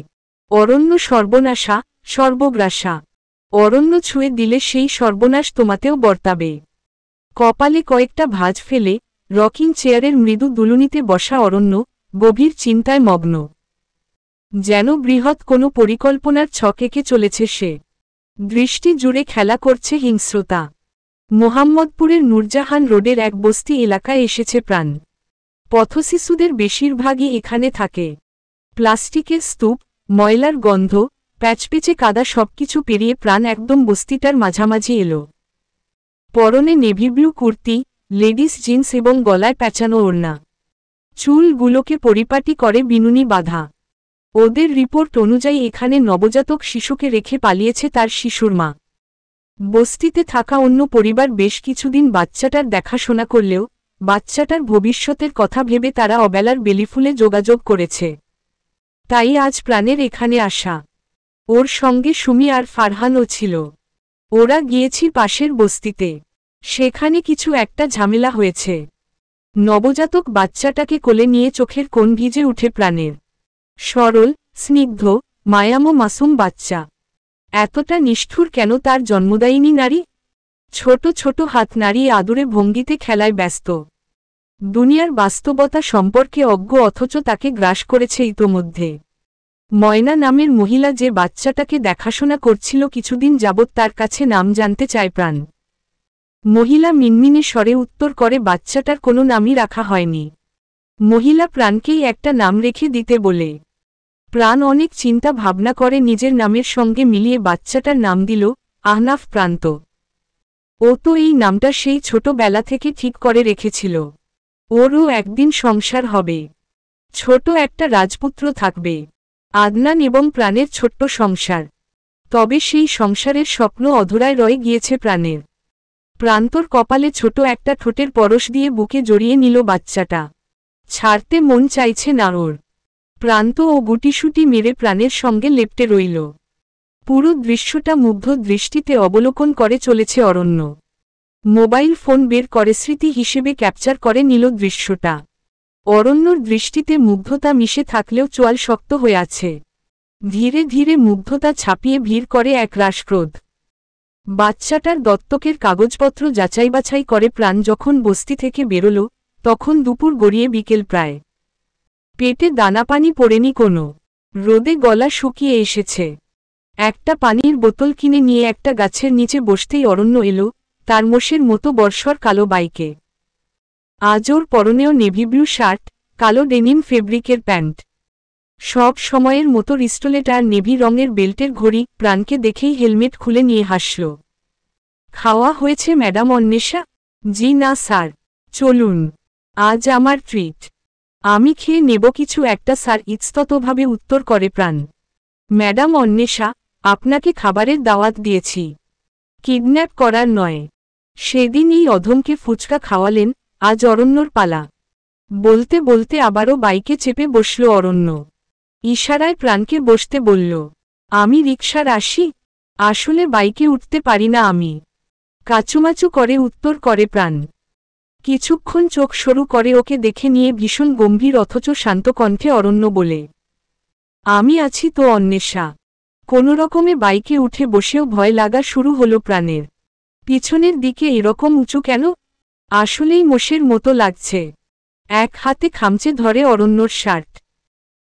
অরণ্য সর্বনাশা, সর্বগ্রাসা। অরণ্য ছুঁয়ে দিলে সেই সর্বনাশ তোমাতেও বর্তাবে। কপালে কয়েকটা ভাঁজ ফেলে রকিং চেয়ারের মৃদু দুলুনিতে বসা অরণ্য গভীর চিন্তায় মগ্ন। যেন বৃহৎ কোনো পরিকল্পনার ছক এঁকে চলেছে সে। দৃষ্টি জুড়ে খেলা করছে হিংস্রতা। মোহাম্মদপুরের নূরজাহান রোডের এক বস্তি এলাকায় এসেছে প্রাণ। পথশিশুদের বেশিরভাগই এখানে থাকে। প্লাস্টিকের স্তূপ, ময়লার গন্ধ, প্যাচপেচে কাদা সবকিছু পেরিয়ে প্রাণ একদম বস্তিটার মাঝামাঝি এলো। পরনে navy blue kurti, ladies jeans এবং গলায় প্যাঁচানো ওড়না। চুলগুলোকে পরিপাটি করে বিনুনি বাঁধা। ওদের রিপোর্ট অনুযায়ী এখানে নবজাতক শিশুকে রেখে পালিয়েছে তার শিশুর মা। বস্তিতে থাকা অন্য পরিবার বেশ কিছুদিন বাচ্চাটার দেখাশোনা করলেও বাচ্চাটার ভবিষ্যতের কথা ভেবে তারা অবেলার বেলিফুলে যোগাযোগ করেছে। তাই আজ প্রাণের এখানে আসা। ওর সঙ্গে সুমি আর ফারহানও ছিল। ওরা গিয়েছি পাশের বস্তিতে। সেখানে কিছু একটা ঝামেলা হয়েছে। নবজাতক বাচ্চাটাকে কোলে নিয়ে চোখের কোণ ভিজে উঠে প্রাণের। সরল, স্নিগ্ধ, মায়ামো মাসুম বাচ্চা। এতটা নিষ্ঠুর কেন তার জন্মদায়িনী নারী? ছোট ছোট হাত নাড়িয়ে আদুরে ভঙ্গিতে খেলায় ব্যস্ত। দুনিয়ার বাস্তবতা সম্পর্কে অজ্ঞ, অথচ তাকে গ্রাস করেছে ইতোমধ্যে। ময়না নামের মহিলা যে বাচ্চাটাকে দেখাশোনা করছিল কিছুদিন যাবৎ, তার কাছে নাম জানতে চায় প্রাণ। মহিলা মিনমিনে স্বরে উত্তর করে বাচ্চাটার কোনো নামই রাখা হয়নি। মহিলা প্রাণকেই একটা নাম রেখে দিতে বলে। প্রাণ অনেক চিন্তা ভাবনা করে নিজের নামের সঙ্গে মিলিয়ে বাচ্চাটার নাম দিল আহনাফ প্রান্ত। ও তো এই নামটা সেই ছোটবেলা থেকে ঠিক করে রেখেছিল। ওরও একদিন সংসার হবে, ছোট একটা রাজপুত্র থাকবে। আদনান এবং প্রাণের ছোট্ট সংসার। তবে সেই সংসারের স্বপ্ন অধরায় রয়ে গিয়েছে প্রাণের। প্রান্তর কপালে ছোট একটা ঠোঁটের পরশ দিয়ে বুকে জড়িয়ে নিল বাচ্চাটা। ছাড়তে মন চাইছে না ওর। প্রান্ত ও গুটিসুটি মেরে প্রাণের সঙ্গে লেপ্টে রইল। পুরো দৃশ্যটা মুগ্ধ দৃষ্টিতে অবলোকন করে চলেছে অরণ্য। মোবাইল ফোন বের করে স্মৃতি হিসেবে ক্যাপচার করে নিল দৃশ্যটা। অরণ্যর দৃষ্টিতে মুগ্ধতা মিশে থাকলেও চোয়াল শক্ত হয়ে আছে। ধীরে ধীরে মুগ্ধতা ছাপিয়ে ভিড় করে এক রাসক্রোধ। বাচ্চাটার দত্তকের কাগজপত্র যাচাই বাছাই করে প্রাণ যখন বস্তি থেকে বেরোল, তখন দুপুর গড়িয়ে বিকেল প্রায়। পেটে দানাপানি পড়েনি কোনো। রোদে গলা শুকিয়ে এসেছে। একটা পানির বোতল কিনে নিয়ে একটা গাছের নিচে বসতেই অরণ্য এলো তার মোষের মতো বর্ষর কালো বাইকে। আজ ওর পরনেও নেভি ব্লু শার্ট, কালো ডেনিম ফেব্রিকের প্যান্ট। সব সময়ের মতো রিস্টোলেট আর নেভি রঙের বেল্টের ঘড়ি। প্রাণকে দেখেই হেলমেট খুলে নিয়ে হাসল। খাওয়া হয়েছে ম্যাডাম অন্বেষা? জি না স্যার। চলুন, আজ আমার ট্রিট। আমি খেয়ে নেব কিছু একটা স্যার, ইতস্ততভাবে উত্তর করে প্রাণ। ম্যাডাম অন্বেষা, আপনাকে খাবারের দাওয়াত দিয়েছি। কিডন্যাপ করার নয়। সেদিন এই অধমকে ফুচকা খাওয়ালেন, আজ অরণ্যর পালা। বলতে বলতে আবারও বাইকে চেপে বসল অরণ্য। ইশারায় প্রাণকে বসতে বলল। আমি রিকশার আসি? আসলে বাইকে উঠতে পারি না আমি। কাচুমাচু করে উত্তর করে প্রাণ। কিছুক্ষণ চোখ সরু করে ওকে দেখে নিয়ে ভীষণ গম্ভীর অথচ শান্ত কণ্ঠে অরণ্য বলে, আমি আছি তো অন্বেষা। কোনোরকমে বাইকে উঠে বসেও ভয় লাগা শুরু হলো প্রাণের। পিছনের দিকে এরকম উঁচু কেন? আসলেই মোষের মতো লাগছে। এক হাতে খামচে ধরে অরণ্যর শার্ট।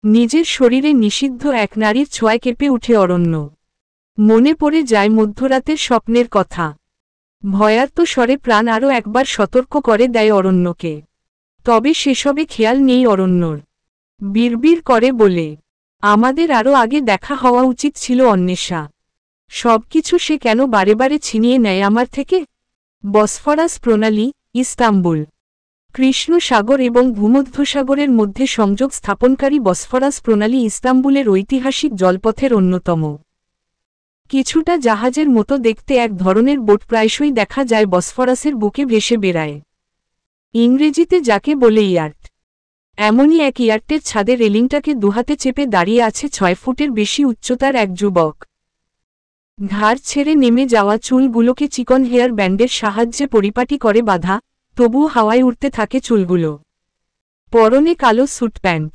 নিজের শরীরে নিষিদ্ধ এক নারীর ছোঁয়ায় কেঁপে উঠে অরণ্য। মনে পড়ে যায় মধ্যরাতের স্বপ্নের কথা। ভয়ার্ত স্বরে প্রাণ আরও একবার সতর্ক করে দেয় অরণ্যকে। তবে সেসবে খেয়াল নেই অরণ্যর। বিড়বিড় করে বলে, আমাদের আরও আগে দেখা হওয়া উচিত ছিল অন্বেষা। সবকিছু সে কেন বারে বারে ছিনিয়ে নেয় আমার থেকে? বসফরাস প্রণালী, ইস্তাম্বুল। কৃষ্ণ সাগর এবং ভূমধ্যসাগরের মধ্যে সংযোগ স্থাপনকারী বসফরাস প্রণালী ইস্তাম্বুলের ঐতিহাসিক জলপথের অন্যতম। কিছুটা জাহাজের মতো দেখতে এক ধরনের বোট প্রায়শই দেখা যায় বসফরাসের বুকে ভেসে বেড়ায়। ইংরেজিতে যাকে বলে ইয়ার্ট। এমনই এক ইয়ার্টের ছাদে রেলিংটাকে দুহাতে চেপে দাঁড়িয়ে আছে 6 ফুটের বেশি উচ্চতার এক যুবক। ঘাড় ছেড়ে নেমে যাওয়া চুলগুলোকে চিকন হেয়ার ব্যান্ডের সাহায্যে পরিপাটি করে বাঁধা, তবুও হাওয়ায় উঠতে থাকে চুলগুলো। পরনে কালো স্যুট প্যান্ট।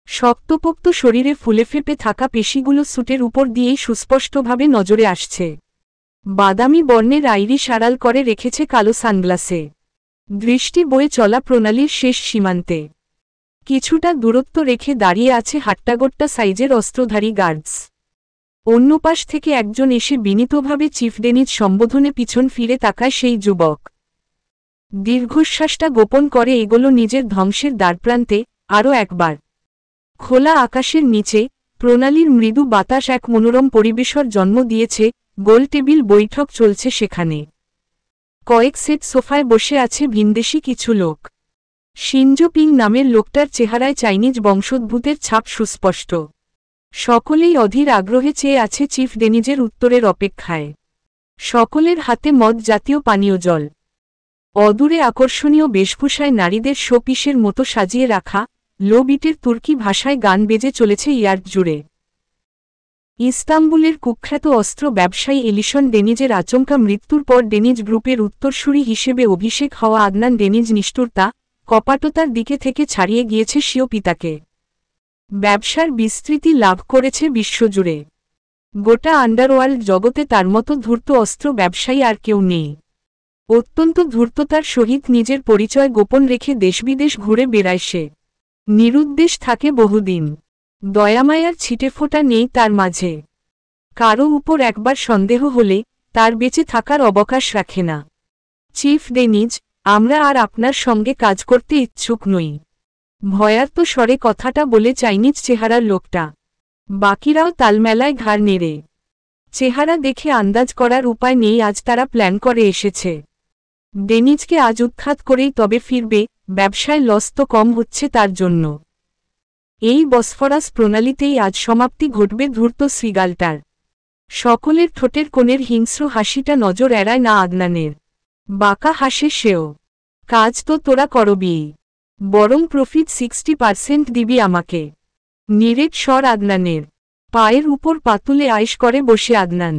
শক্তপোক্ত শরীরে ফুলে ফেপে থাকা পেশিগুলো স্যুটের উপর দিয়েই সুস্পষ্টভাবে নজরে আসছে। বাদামি বর্ণের আইরিশ আড়াল করে রেখেছে কালো সানগ্লাসে। দৃষ্টি বয়ে চলা প্রণালীর শেষ সীমান্তে। কিছুটা দূরত্ব রেখে দাঁড়িয়ে আছে হাট্টাগোট্টা সাইজের অস্ত্রধারী গার্ডস। অন্য পাশ থেকে একজন এসে বিনীতভাবে চিফ ডেনিজ সম্বোধনে পিছন ফিরে তাকায় সেই যুবক। দীর্ঘশ্বাসটা গোপন করে এগোলো নিজের ধ্বংসের দ্বারপ্রান্তে, আরও একবার। খোলা আকাশের নিচে, প্রণালীর মৃদু বাতাস এক মনোরম পরিবেশর জন্ম দিয়েছে, গোল টেবিল বৈঠক চলছে সেখানে। কয়েক সেট সোফায় বসে আছে ভিনদেশি কিছু লোক। শিনজো পিং নামের লোকটার চেহারায় চাইনিজ বংশোদ্ভূতের ছাপ সুস্পষ্ট। সকলেই অধীর আগ্রহে চেয়ে আছে চিফ ডেনিজের উত্তরের অপেক্ষায়। সকলের হাতে মদ জাতীয় পানীয় জল। অদূরে আকর্ষণীয় বেশভূষায় নারীদের শোপিসের মতো সাজিয়ে রাখা, লো বিটের তুর্কি ভাষায় গান বেজে চলেছে ইয়ার্ড জুড়ে। ইস্তাম্বুলের কুখ্যাত অস্ত্র ব্যবসায়ী এলিশন ডেনিজের আচমকা মৃত্যুর পর ডেনিজ গ্রুপের উত্তরসূরি হিসেবে অভিষেক হওয়া আদনান ডেনিজ নিষ্ঠুরতা, কপাটতার দিকে থেকে ছাড়িয়ে গিয়েছে স্বীয় পিতাকে। ব্যবসার বিস্তৃতি লাভ করেছে বিশ্বজুড়ে। গোটা আন্ডারওয়ার্ল্ড জগতে তার মতো ধূর্ত অস্ত্র ব্যবসায়ী আর কেউ নেই। অত্যন্ত ধূর্ততার সহিত নিজের পরিচয় গোপন রেখে দেশবিদেশ ঘুরে বেড়ায় সে। নিরুদ্দেশ থাকে বহুদিন। দয়ামায়ার ছিটেফোঁটা নেই তার মাঝে। কারো উপর একবার সন্দেহ হলে তার বেঁচে থাকার অবকাশ রাখে না। চিফ ডেনিজ, আমরা আর আপনার সঙ্গে কাজ করতে ইচ্ছুক নই। ভয়ার্ত স্বরে কথাটা বলে চাইনিজ চেহারার লোকটা। বাকিরাও তালমেলায় ঘাড় নেড়ে। চেহারা দেখে আন্দাজ করার উপায় নেই আজ তারা প্ল্যান করে এসেছে। ডেনিজকে আজ উৎখাত করেই তবে ফিরবে, ব্যবসায় লস তো কম হচ্ছে তার জন্য। এই বসফরাস প্রণালীতেই আজ সমাপ্তি ঘটবে ধূর্ত শ্রীগালটার। সকলের ঠোঁটের কোণের হিংস্র হাসিটা নজর এড়ায় না আদনানের। বাঁকা হাসে সেও। কাজ তো তোরা করবি, বরং প্রফিট 60% দিবি আমাকে। নিরেট স্বর আদনানের। পায়ের উপর পাতুলে আয়েশ করে বসে আদনান।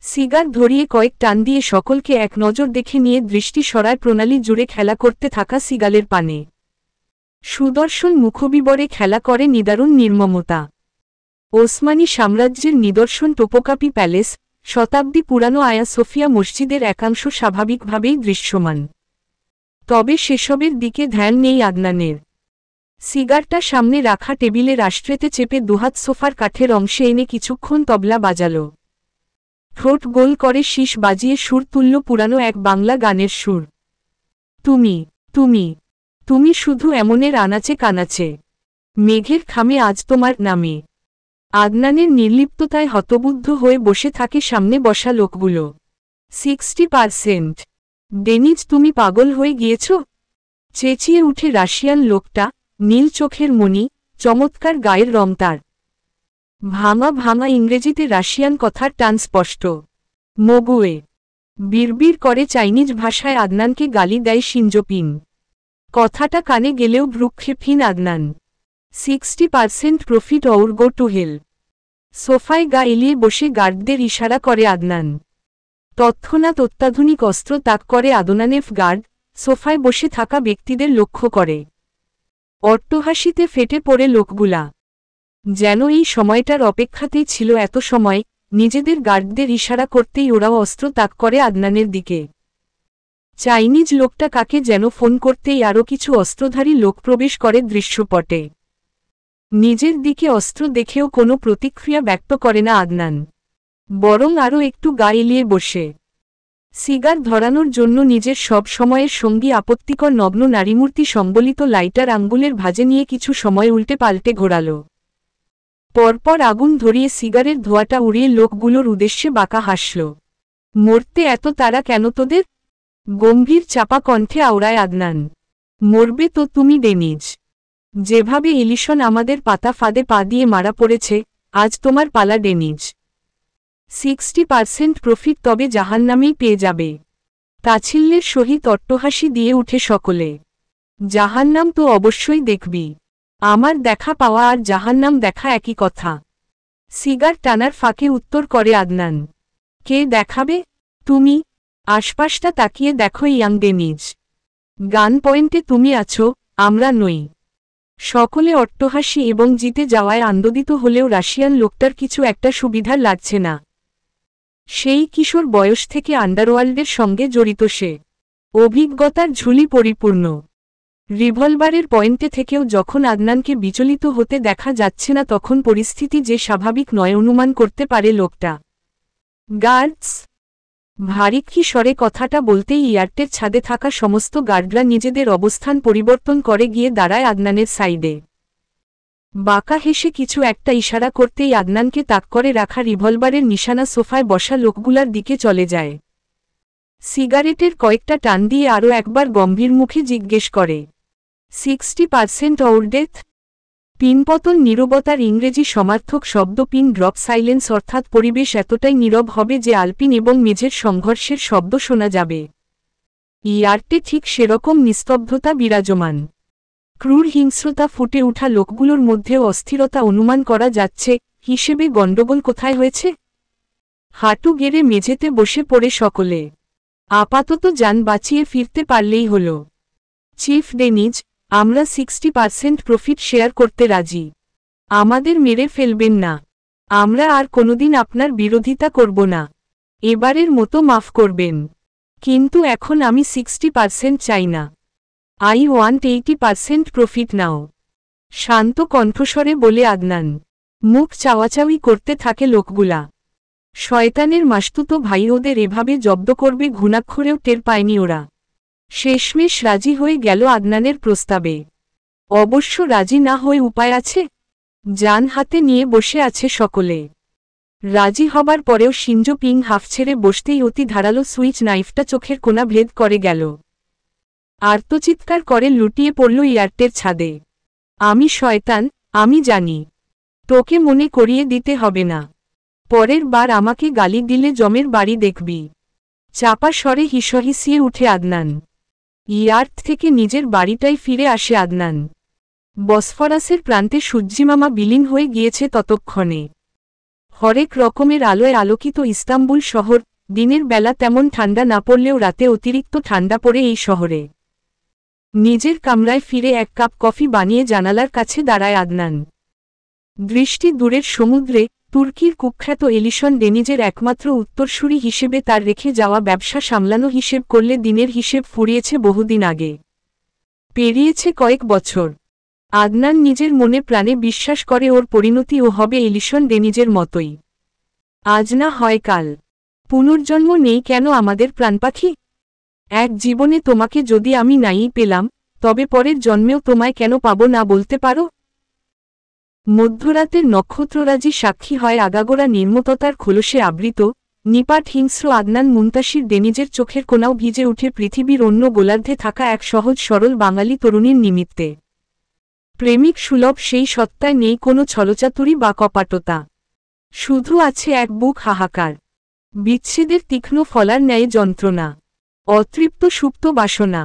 সিগার ধরিয়ে কয়েক টান দিয়ে সকলকে এক নজর দেখে নিয়ে দৃষ্টি সরায় প্রণালী জুড়ে খেলা করতে থাকা সিগালের পানে। সুদর্শন মুখবিবরে খেলা করে নিদারুণ নির্মমতা। ওসমানী সাম্রাজ্যের নিদর্শন টোপোকাপি প্যালেস, শতাব্দী পুরানো আয়া সোফিয়া মসজিদের একাংশ স্বাভাবিকভাবেই দৃশ্যমান। তবে সেসবের দিকে ধ্যান নেই আদনানের। সিগারটা সামনে রাখা টেবিলের আশ্রেতে চেপে দুহাত সোফার কাঠের অংশে এনে কিছুক্ষণ তবলা বাজাল। ঠোঁট গোল করে শীষ বাজিয়ে সুর তুলল পুরানো এক বাংলা গানের সুর। তুমি তুমি তুমি শুধু এমনের আনাচে কানাচে, মেঘের খামে আজ তোমার নামে। আদনানের নির্লিপ্ততায় হতবুদ্ধ হয়ে বসে থাকে সামনে বসা লোকগুলো। 60%? ডেনিজ তুমি পাগল হয়ে গিয়েছ? চেঁচিয়ে উঠে রাশিয়ান লোকটা, নীল চোখের মণি, চমৎকার গায়ের রং তার। ভাঙা ভাঙা ইংরেজিতে রাশিয়ান কথার টান স্পষ্ট। মগুয়ে বিড়বিড় করে চাইনিজ ভাষায় আদনানকে গালি দেয় শিনজোপিং। কথাটা কানে গেলেও ভ্রুক্ষেপহীন আদনান। 60% প্রফিট অউর গো টু হেল। সোফায় গা এলিয়ে বসে গার্ডদের ইশারা করে আদনান। তৎক্ষণাৎ অত্যাধুনিক অস্ত্র তাক করে আদনানেফ গার্ড সোফায় বসে থাকা ব্যক্তিদের লক্ষ্য করে। অট্টহাসিতে ফেটে পড়ে লোকগুলা। যেন এই সময়টার অপেক্ষাতেই ছিল এত সময়, নিজেদের গার্ডদের ইশারা করতেই ওরাও অস্ত্র তাক করে আদনানের দিকে। চাইনিজ লোকটা কাকে যেন ফোন করতেই আরও কিছু অস্ত্রধারী লোক প্রবেশ করে দৃশ্যপটে। নিজের দিকে অস্ত্র দেখেও কোনো প্রতিক্রিয়া ব্যক্ত করে না আদনান, বরং আরও একটু গা এলিয়ে বসে সিগার ধরানোর জন্য নিজের সব সময়ের সঙ্গী আপত্তিকর নগ্ন নারীমূর্তি সম্বলিত লাইটার আঙ্গুলের ভাঁজে নিয়ে কিছু সময় উল্টে পাল্টে ঘোরাল। পরপর আগুন ধরিয়ে সিগারের ধোঁয়াটা উড়িয়ে লোকগুলোর উদ্দেশ্যে বাঁকা হাসল। মরতে এত তারা কেন তোদের? গম্ভীর চাপা কণ্ঠে আওড়ায় আদনান। মরবে তো তুমি ডেনিজ। যেভাবে এলিশন আমাদের পাতা ফাঁদে পা দিয়ে মারা পড়েছে, আজ তোমার পালা ডেনিজ। 60% প্রফিট তবে জাহান্নামেই পেয়ে যাবে। তাচ্ছিল্যের সহিত অট্টহাসি দিয়ে উঠে সকলে। জাহান্নাম তো অবশ্যই দেখবি। আমার দেখা পাওয়া আর জাহান্নাম দেখা একই কথা। সিগার টানার ফাঁকে উত্তর করে আদনান। কে দেখাবে? তুমি। আশপাশটা তাকিয়ে দেখো ইয়াং ডেনিজ। গান পয়েন্টে তুমি আছো, আমরা নই। সকলে অট্টহাসি এবং জিতে যাওয়ায় আনন্দিত হলেও রাশিয়ান লোকটার কিছু একটা সুবিধার লাগছে না। সেই কিশোর বয়স থেকে আন্ডারওয়ার্ল্ডের সঙ্গে জড়িত সে। অভিজ্ঞতার ঝুলি পরিপূর্ণ। রিভলভারের পয়েন্টে থেকেও যখন আদনানকে বিচলিত হতে দেখা যাচ্ছে না তখন পরিস্থিতি যে স্বাভাবিক নয় অনুমান করতে পারে লোকটা। গার্ডস। ভারী স্বরে কথাটা বলতেই ইয়ার্টের ছাদে থাকা সমস্ত গার্ডরা নিজেদের অবস্থান পরিবর্তন করে গিয়ে দাঁড়ায় আদনানের সাইডে। বাঁকা হেসে কিছু একটা ইশারা করতেই আদনানকে তাক করে রাখা রিভলভারের নিশানা সোফায় বসা লোকগুলার দিকে চলে যায়। সিগারেটের কয়েকটা টান দিয়ে আরও একবার গম্ভীর মুখে জিজ্ঞেস করে, 60% অউর ডেথ? পিনপতন নীরবতার ইংরেজি সমার্থক শব্দ পিন ড্রপ সাইলেন্স, অর্থাৎ পরিবেশ এতটাই নীরব হবে যে আলপিন এবং মেঝের সংঘর্ষের শব্দ শোনা যাবে। ইয়ার্টে ঠিক সেরকম নিস্তব্ধতা বিরাজমান। ক্রূর হিংস্রতা ফুটে ওঠা লোকগুলোর মধ্যেও অস্থিরতা অনুমান করা যাচ্ছে। হিসেবে গণ্ডগোল কোথায় হয়েছে? হাঁটু গেড়ে মেঝেতে বসে পড়ে সকলে। আপাতত যান বাঁচিয়ে ফিরতে পারলেই হল। চিফ ডেনিজ, আমরা 60% প্রফিট শেয়ার করতে রাজি। আমাদের মেরে ফেলবেন না। আমরা আর কোনোদিন আপনার বিরোধিতা করব না। এবারের মতো মাফ করবেন। কিন্তু এখন আমি 60% চাই না। আই ওয়ান্ট 80% প্রফিট নাও। শান্ত কণ্ঠস্বরে বলে আদনান। মুখ চাওয়াচাওয়ি করতে থাকে লোকগুলা। শয়তানের মাসতুতো ভাই ওদের এভাবে জব্দ করবে ঘুণাক্ষরেও টের পায়নি ওরা। শেষমেশ রাজি হয়ে গেল আদনানের প্রস্তাবে। অবশ্য রাজি না হয়ে উপায় আছে? জান হাতে নিয়ে বসে আছে সকলে। রাজি হবার পরেও শিনজোপিং হাফ ছেড়ে বসতেই অতি ধারালো সুইচ নাইফটা চোখের কোণা ভেদ করে গেল। আর্তচিৎকার করে লুটিয়ে পড়ল ইয়ার্টের ছাদে। আমি শয়তান, আমি জানি। তোকে মনে করিয়ে দিতে হবে না। পরের বার আমাকে গালি দিলে জমের বাড়ি দেখবি। চাপা স্বরে হিসহিসিয়ে উঠে আদনান। ইয়ার্ট থেকে নিজের বাড়িটাই ফিরে আসে আদনান। বসফরাসের প্রান্তে সূর্যিমামা বিলীন হয়ে গিয়েছে ততক্ষণে। হরেক রকমের আলোয় আলোকিত ইস্তাম্বুল শহর। দিনের বেলা তেমন ঠান্ডা না পড়লেও রাতে অতিরিক্ত ঠান্ডা পড়ে এই শহরে। নিজের কামরায় ফিরে এক কাপ কফি বানিয়ে জানালার কাছে দাঁড়ায় আদনান। দৃষ্টি দূরের সমুদ্রে। তুর্কির কুখ্যাত এলিশন ডেনিজের একমাত্র উত্তরসূরি হিসেবে তার রেখে যাওয়া ব্যবসা সামলানো হিসেব করলে দিনের হিসেব ফুরিয়েছে বহুদিন আগে। পেরিয়েছে কয়েক বছর। আদনান নিজের মনে প্রাণে বিশ্বাস করে ওর পরিণতি ও হবে এলিশন ডেনিজের মতোই। আজ না হয় কাল। পুনর্জন্ম নেই কেন আমাদের প্রাণপাখি? এক জীবনে তোমাকে যদি আমি নাই পেলাম, তবে পরের জন্মেও তোমায় কেন পাবো না বলতে পারো? মধ্যরাতের নক্ষত্ররাজি সাক্ষী হয় আগাগোড়া নির্মমতার খোলসে আবৃত, নিপাট হিংস্র আদনান মুনতাসির ডেনিজের চোখের কোণাও ভিজে উঠে পৃথিবীর অন্য গোলার্ধে থাকা এক সহজ সরল বাঙালি তরুণীর নিমিত্তে। প্রেমিক সুলভ সেই সত্তায় নেই কোনো ছলচাতুরি বা কপাটতা। শুধু আছে এক বুক হাহাকার। বিচ্ছেদের তীক্ষ্ণ ফলার ন্যায় যন্ত্রণা, অতৃপ্ত সুপ্ত বাসনা,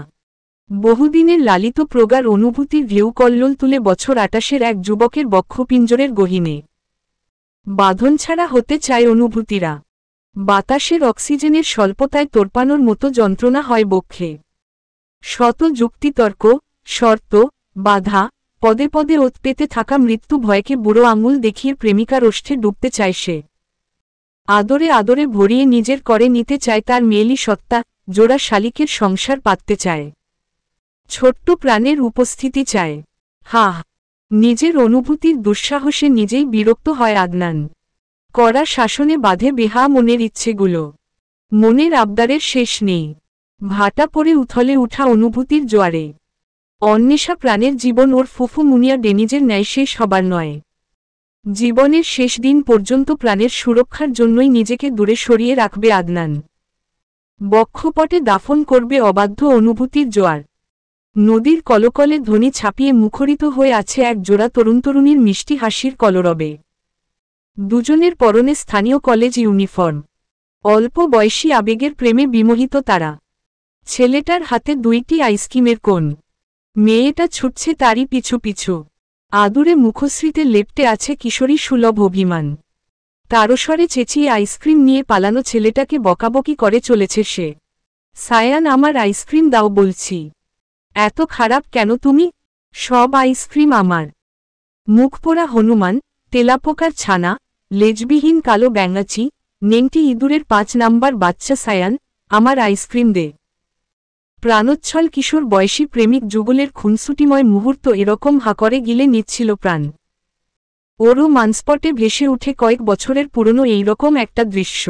বহুদিনের লালিত প্রগাঢ় অনুভূতির ঢেউ কল্লোল তুলে বছর ২৮-এর এক যুবকের বক্ষপিঞ্জরের গহীনে বাঁধন ছাড়া হতে চায় অনুভূতিরা। বাতাসের অক্সিজেনের স্বল্পতায় তোরপানোর মতো যন্ত্রণা হয় বক্ষে। শত যুক্তিতর্ক, শর্ত, বাধা, পদে পদে ওত পেতে থাকা মৃত্যু ভয়কে বুড়ো আঙুল দেখিয়ে প্রেমিকার ওষ্ঠে ডুবতে চায় সে। আদরে আদরে ভরিয়ে নিজের করে নিতে চায় তার মেয়েলি সত্তা, জোড়া শালিকের সংসার পাততে চায়। ছোট্ট প্রাণের উপস্থিতি চায়। হা, নিজের অনুভূতির দুঃসাহসে নিজেই বিরক্ত হয় আদনান। কড়া শাসনে বাঁধে বেহা মনের ইচ্ছেগুলো। মনের আবদারের শেষ নেই। ভাটা পড়ে উথলে উঠা অনুভূতির জোয়ারে। অন্বেষা প্রাণের জীবন ওর ফুফু মুনিয়া ডেনিজের ন্যায় শেষ হবার নয়। জীবনের শেষ দিন পর্যন্ত প্রাণের সুরক্ষার জন্যই নিজেকে দূরে সরিয়ে রাখবে আদনান। বক্ষপটে দাফন করবে অবাধ্য অনুভূতির জোয়ার। নদীর কলকলে ধ্বনি ছাপিয়ে মুখরিত হয়ে আছে এক জোড়া তরুণতরুণীর মিষ্টি হাসির কলরবে। দুজনের পরনে স্থানীয় কলেজ ইউনিফর্ম। অল্প বয়সী আবেগের প্রেমে বিমোহিত তারা। ছেলেটার হাতে 2টি আইসক্রিমের কোণ। মেয়েটা ছুটছে তারই পিছু পিছু। আদুরে মুখশ্রীতে লেপ্টে আছে কিশোরী সুলভ অভিমান। তারস্বরে চেঁচিয়ে আইসক্রিম নিয়ে পালানো ছেলেটাকে বকাবকি করে চলেছে সে। সায়ান, আমার আইসক্রিম দাও বলছি। এত খারাপ কেন তুমি? সব আইসক্রিম আমার। মুখপোড়া হনুমান, তেলাপোকার ছানা, লেজবিহীন কালো ব্যাঙাচি, নেংটি ইঁদুরের 5 নাম্বার বাচ্চা সায়ান, আমার আইসক্রিম দে। প্রাণোচ্ছল কিশোর বয়সী প্রেমিক যুগলের খুনসুটিময় মুহূর্ত এরকম হাকরে গিলে নিচ্ছিল প্রাণ। ওরও মানস্পটে ভেসে উঠে কয়েক বছরের পুরনো এইরকম একটা দৃশ্য।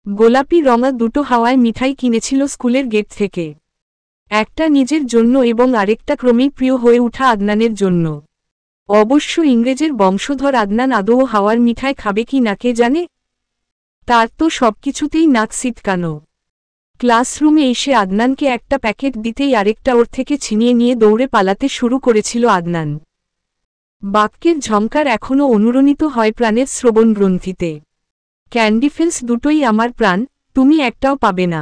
গোলাপি রঙা 2টো হাওয়ায় মিঠাই কিনেছিল স্কুলের গেট থেকে। একটা নিজের জন্য এবং আরেকটা ক্রমেই প্রিয় হয়ে উঠা আদনানের জন্য। অবশ্য ইংরেজের বংশধর আদনান আদৌ হাওয়ার মিঠাই খাবে কি না কে জানে। তার তো সবকিছুতেই নাক সিটকানো। ক্লাসরুমে এসে আদনানকে একটা প্যাকেট দিতেই আরেকটা ওর থেকে ছিনিয়ে নিয়ে দৌড়ে পালাতে শুরু করেছিল আদনান। বাক্যের ঝংকার এখনও অনুরণিত হয় প্রাণের শ্রবণগ্রন্থিতে। ক্যান্ডিফেলস দুটোই আমার প্রাণ, তুমি একটাও পাবে না।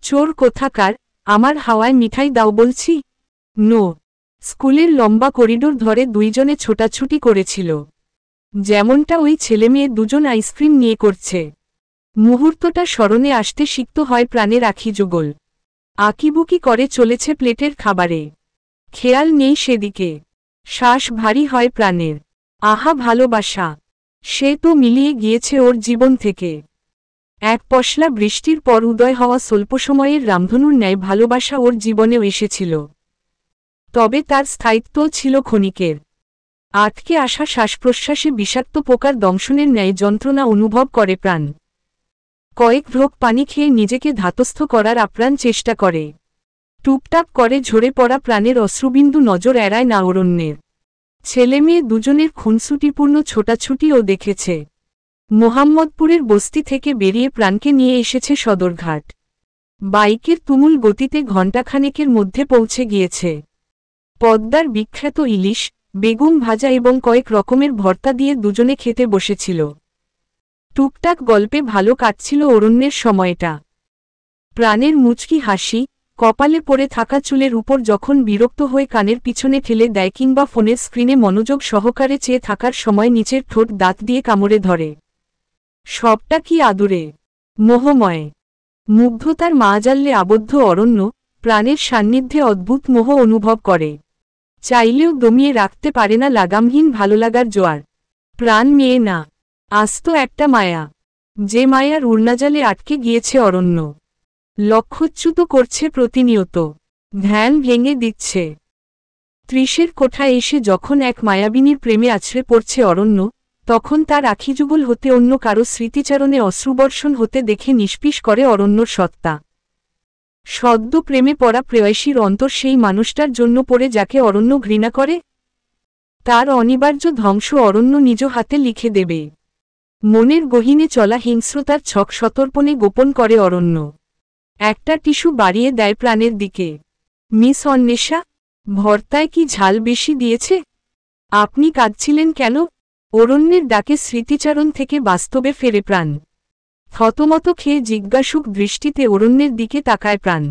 চোর কোথাকার, আমার হাওয়ায় মিঠাই দাও বলছি। নো। স্কুলের লম্বা করিডোর ধরে দুইজনে ছোটাছুটি করেছিল, যেমনটা ওই ছেলেমেয়ে দুজন আইসক্রিম নিয়ে করছে। মুহূর্তটা স্মরণে আসতে সিক্ত হয় প্রাণের আখি যুগল। আঁকিবুকি করে চলেছে প্লেটের খাবারে। খেয়াল নেই সেদিকে। শ্বাস ভারী হয় প্রাণের। আহা ভালোবাসা! সে তো মিলিয়ে গিয়েছে ওর জীবন থেকে। এক পশলা বৃষ্টির পর উদয় হওয়া স্বল্প সময়ের রামধনুর ন্যায় ভালোবাসা ওর জীবনেও এসেছিল। তবে তার স্থায়িত্বও ছিল ক্ষণিকের। আটকে আসা শ্বাসপ্রশ্বাসে বিষাক্ত পোকার দংশনের ন্যায় যন্ত্রণা অনুভব করে প্রাণ। কয়েক ঢোক পানি খেয়ে নিজেকে ধাতস্থ করার আপ্রাণ চেষ্টা করে। টুপটাপ করে ঝরে পড়া প্রাণের অশ্রুবিন্দু নজর এড়ায় না অরণ্যের। ছেলেমেয়ে দুজনের খুনসুটিপূর্ণ ছোটাছুটিও দেখেছে। মোহাম্মদপুরের বস্তি থেকে বেরিয়ে প্রাণকে নিয়ে এসেছে সদরঘাট। বাইকের তুমুল গতিতে ঘণ্টাখানেকের মধ্যে পৌঁছে গিয়েছে। পদ্মার বিখ্যাত ইলিশ, বেগুন ভাজা এবং কয়েক রকমের ভর্তা দিয়ে দুজনে খেতে বসেছিল। টুকটাক গল্পে ভালো কাটছিল অরণ্যের সময়টা। প্রাণের মুচকি হাসি, কপালে পড়ে থাকা চুলের উপর যখন বিরক্ত হয়ে কানের পিছনে ঠেলে দেয় কিংবা ফোনের স্ক্রিনে মনোযোগ সহকারে চেয়ে থাকার সময় নিচের ঠোঁট দাঁত দিয়ে কামড়ে ধরে। সবটা কি আদুরে, মোহময়। মুগ্ধতার মায়াজালে আবদ্ধ অরণ্য প্রাণের সান্নিধ্যে অদ্ভুত মোহ অনুভব করে। চাইলেও দমিয়ে রাখতে পারে না লাগামহীন ভালোলাগার জোয়ার। প্রাণ মেয়ে না, আস্ত একটা মায়া, যে মায়ার উড়নাজালে আটকে গিয়েছে অরণ্য। লক্ষ্যচ্যুত করছে প্রতিনিয়ত, ধ্যান ভেঙে দিচ্ছে। 30-এর কোঠায় এসে যখন এক মায়াবিনীর প্রেমে আছড়ে পড়ছে অরণ্য, তখন তার আখিযুগল হতে অন্য কারো স্মৃতিচারণে অশ্রুবর্ষণ হতে দেখে নিষ্পিস করে অরণ্যর সত্তা। সদ্য প্রেমে পড়া প্রেয়সীর অন্তর সেই মানুষটার জন্য পড়ে যাকে অরণ্য ঘৃণা করে। তার অনিবার্য ধ্বংস অরণ্য নিজ হাতে লিখে দেবে। মনের গহীনে চলা হিংস্রতার ছক সতর্পণে গোপন করে অরণ্য। একটা টিস্যু বাড়িয়ে দেয় প্রাণের দিকে। মিস অন্বেষা, ভর্তায় কি ঝাল বেশি দিয়েছে? আপনি কাঁদছিলেন কেন? অরণ্যের ডাকে স্মৃতিচারণ থেকে বাস্তবে ফেরে প্রাণ। থতমত খেয়ে জিজ্ঞাসুক দৃষ্টিতে অরণ্যের দিকে তাকায় প্রাণ।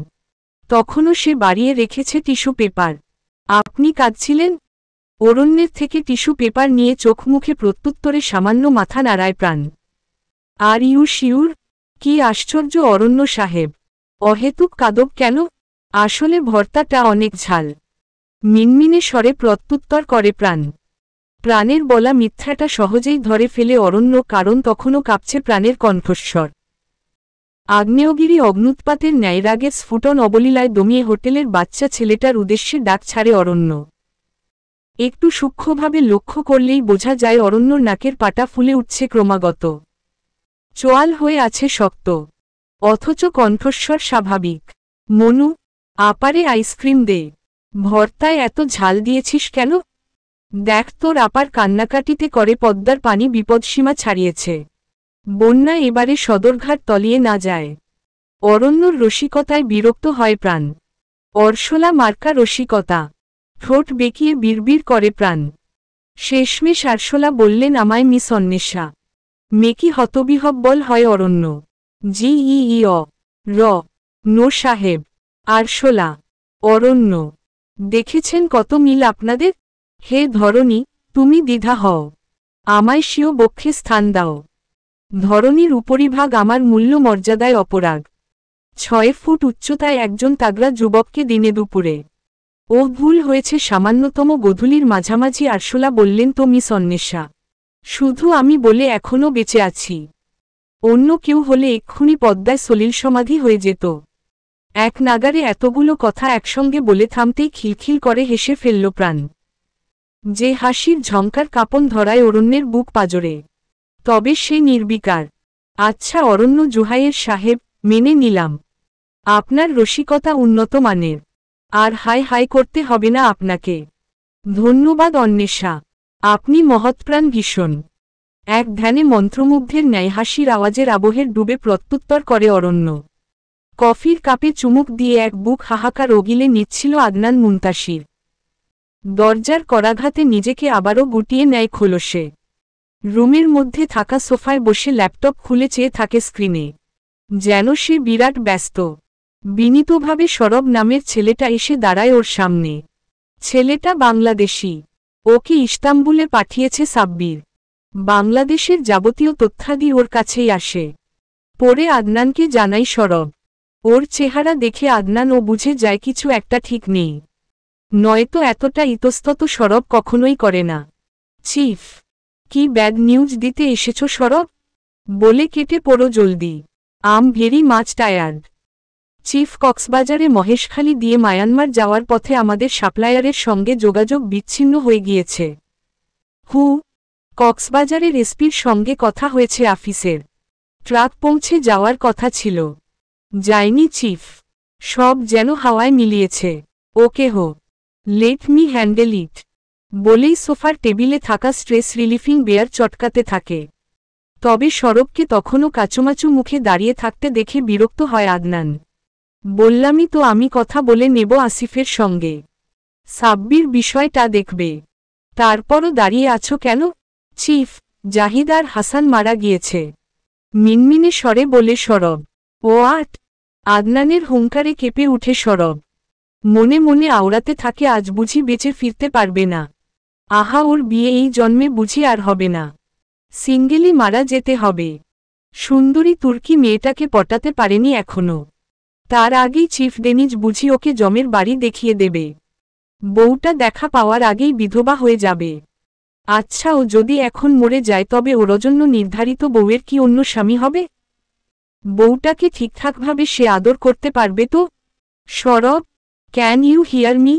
তখনও সে বাড়িয়ে রেখেছে টিস্যু পেপার। আপনি কাঁদছিলেন? অরণ্যের থেকে টিস্যু পেপার নিয়ে চোখ মুখে প্রত্যুত্তরে সামান্য মাথা নাড়ায় প্রাণ। Are you sure? কি আশ্চর্য অরণ্য সাহেব, অহেতুক কাঁদব কেন? আসলে ভর্তাটা অনেক ঝাল, মিনমিনে স্বরে প্রত্যুত্তর করে প্রাণ। প্রাণের বলা মিথ্যাটা সহজেই ধরে ফেলে অরণ্য, কারণ তখনও কাঁপছে প্রাণের কণ্ঠস্বর। আগ্নেয়গিরি অগ্নুৎপাতের ন্যায় রাগের স্ফুটন অবলীলায় দমিয়ে হোটেলের বাচ্চা ছেলেটার উদ্দেশ্যে ডাক ছাড়ে অরণ্য। একটু সূক্ষ্মভাবে লক্ষ্য করলেই বোঝা যায় অরণ্যর নাকের পাটা ফুলে উঠছে ক্রমাগত। চোয়াল হয়ে আছে শক্ত, অথচ কণ্ঠস্বর স্বাভাবিক। মনু, আপারে আইসক্রিম দে। ভর্তায় এত ঝাল দিয়েছিস কেন? দেখ তোর আপার কান্নাকাটিতে করে পদ্মার পানি বিপদসীমা ছাড়িয়েছে। বন্যা এবারে সদরঘাট তলিয়ে না যায়। অরণ্যর রসিকতায় বিরক্ত হয় প্রাণ। অর্শলা মার্কা রসিকতা। ঠোঁট বেঁকিয়ে বিড়বিড় করে প্রাণ। শেষমেশ আরশোলা বললেন, আমায় মিস অন্বেষা। মেকি হতবিহব্বল হয় অরণ্য। জিইও র নো সাহেব। আরশোলা। অরণ্য, দেখেছেন কত মিল আপনাদের? হে ধরণী, তুমি দ্বিধা হও, আমায় স্বীয় বক্ষে স্থান দাও। ধরণীর উপরিভাগ আমার মূল্য মর্যাদায় অপরাগ। 6 ফুট উচ্চতায় একজন তাগড়া যুবককে দিনে দুপুরে। ও ভুল হয়েছে সামান্যতম। গোধূলির মাঝামাঝি আরশোলা বললেন, তো মিস অন্বেষা, শুধু আমি বলে এখনও বেঁচে আছি। অন্য কেউ হলে এক্ষুনি পদ্মায় সলিল সমাধি হয়ে যেত। এক নাগারে এতগুলো কথা একসঙ্গে বলে থামতেই খিলখিল করে হেসে ফেলল প্রাণ। যে হাসির ঝঙ্কার কাঁপন ধরায় অরণ্যের বুক পাজরে। তবে সে নির্বিকার। আচ্ছা অরণ্য জুহাইয়ের সাহেব, মেনে নিলাম আপনার রসিকতা উন্নত মানের। আর হাই হাই করতে হবে না আপনাকে। ধন্যবাদ অন্বেষা, আপনি মহৎপ্রাণ ভীষণ। এক ধ্যানে মন্ত্রমুগ্ধের ন্যায় হাসির আওয়াজের আবহের ডুবে প্রত্যুত্তর করে অরণ্য। কফির কাপে চুমুক দিয়ে এক বুক হাহাকার ওগিলে নিচ্ছিল আদনান মুনতাসির। দরজার করাঘাতে নিজেকে আবারও গুটিয়ে নেয় খোলসে। রুমের মধ্যে থাকা সোফায় বসে ল্যাপটপ খুলে চেয়ে থাকে স্ক্রিনে। যেন সে বিরাট ব্যস্ত। বিনীতভাবে সরব নামের ছেলেটা এসে দাঁড়ায় ওর সামনে। ছেলেটা বাংলাদেশি। ওকে ইস্তাম্বুলে পাঠিয়েছে সাব্বির। বাংলাদেশের যাবতীয় তথ্যাদি ওর কাছেই আসে। পরে আদনানকে জানাই সরব। ওর চেহারা দেখে আদনান ও বুঝে যায় কিছু একটা ঠিক নেই। নয়তো এতটা ইতস্তত সরব কখনোই করে না। চিফ, কি ব্যাড নিউজ দিতে এসেছ সরব? বলে কেটে পড়ো জলদি। আম ভেরি মাচ টায়ার্ড। চিফ, কক্সবাজারে মহেশখালী দিয়ে মায়ানমার যাওয়ার পথে আমাদের সাপ্লায়ারের সঙ্গে যোগাযোগ বিচ্ছিন্ন হয়ে গিয়েছে। হু? কক্সবাজারের এসপির সঙ্গে কথা হয়েছে আফিসের। ট্রাক পৌঁছে যাওয়ার কথা ছিল, যায়নি চিফ। সব যেন হাওয়ায় মিলিয়েছে। ওকে হো, লেট মি হ্যান্ডেল ইট। বলেই সোফার টেবিলে থাকা স্ট্রেস রিলিফিং বেয়ার চটকাতে থাকে। তবে সরবকে তখনও কাচুমাচু মুখে দাঁড়িয়ে থাকতে দেখে বিরক্ত হয় আদনান। বললামই তো আমি কথা বলে নেব আসিফের সঙ্গে। সাব্বির বিষয়টা দেখবে। তারপরও দাঁড়িয়ে আছো কেন? চিফ, জাহিদ আর হাসান মারা গিয়েছে, মিনমিনে স্বরে বলে সরব। ওয়াট? আদনানের হুঙ্কারে কেঁপে উঠে সরব। মনে মনে আওড়াতে থাকে, আজ বুঝি বেঁচে ফিরতে পারবে না। আহা, ওর বিয়ে এই জন্মে বুঝি আর হবে না। সিঙ্গেলি মারা যেতে হবে। সুন্দরী তুর্কি মেয়েটাকে পটাতে পারেনি এখনো। তার আগেই চিফ ডেনিজ বুঝি ওকে জমের বাড়ি দেখিয়ে দেবে। বউটা দেখা পাওয়ার আগেই বিধবা হয়ে যাবে। আচ্ছা, ও যদি এখন মরে যায় তবে ওর জন্য নির্ধারিত বউয়ের কি অন্য স্বামী হবে? বউটাকে ঠিকঠাকভাবে সে আদর করতে পারবে তো? সরব, ক্যান ইউ হিয়ার মি?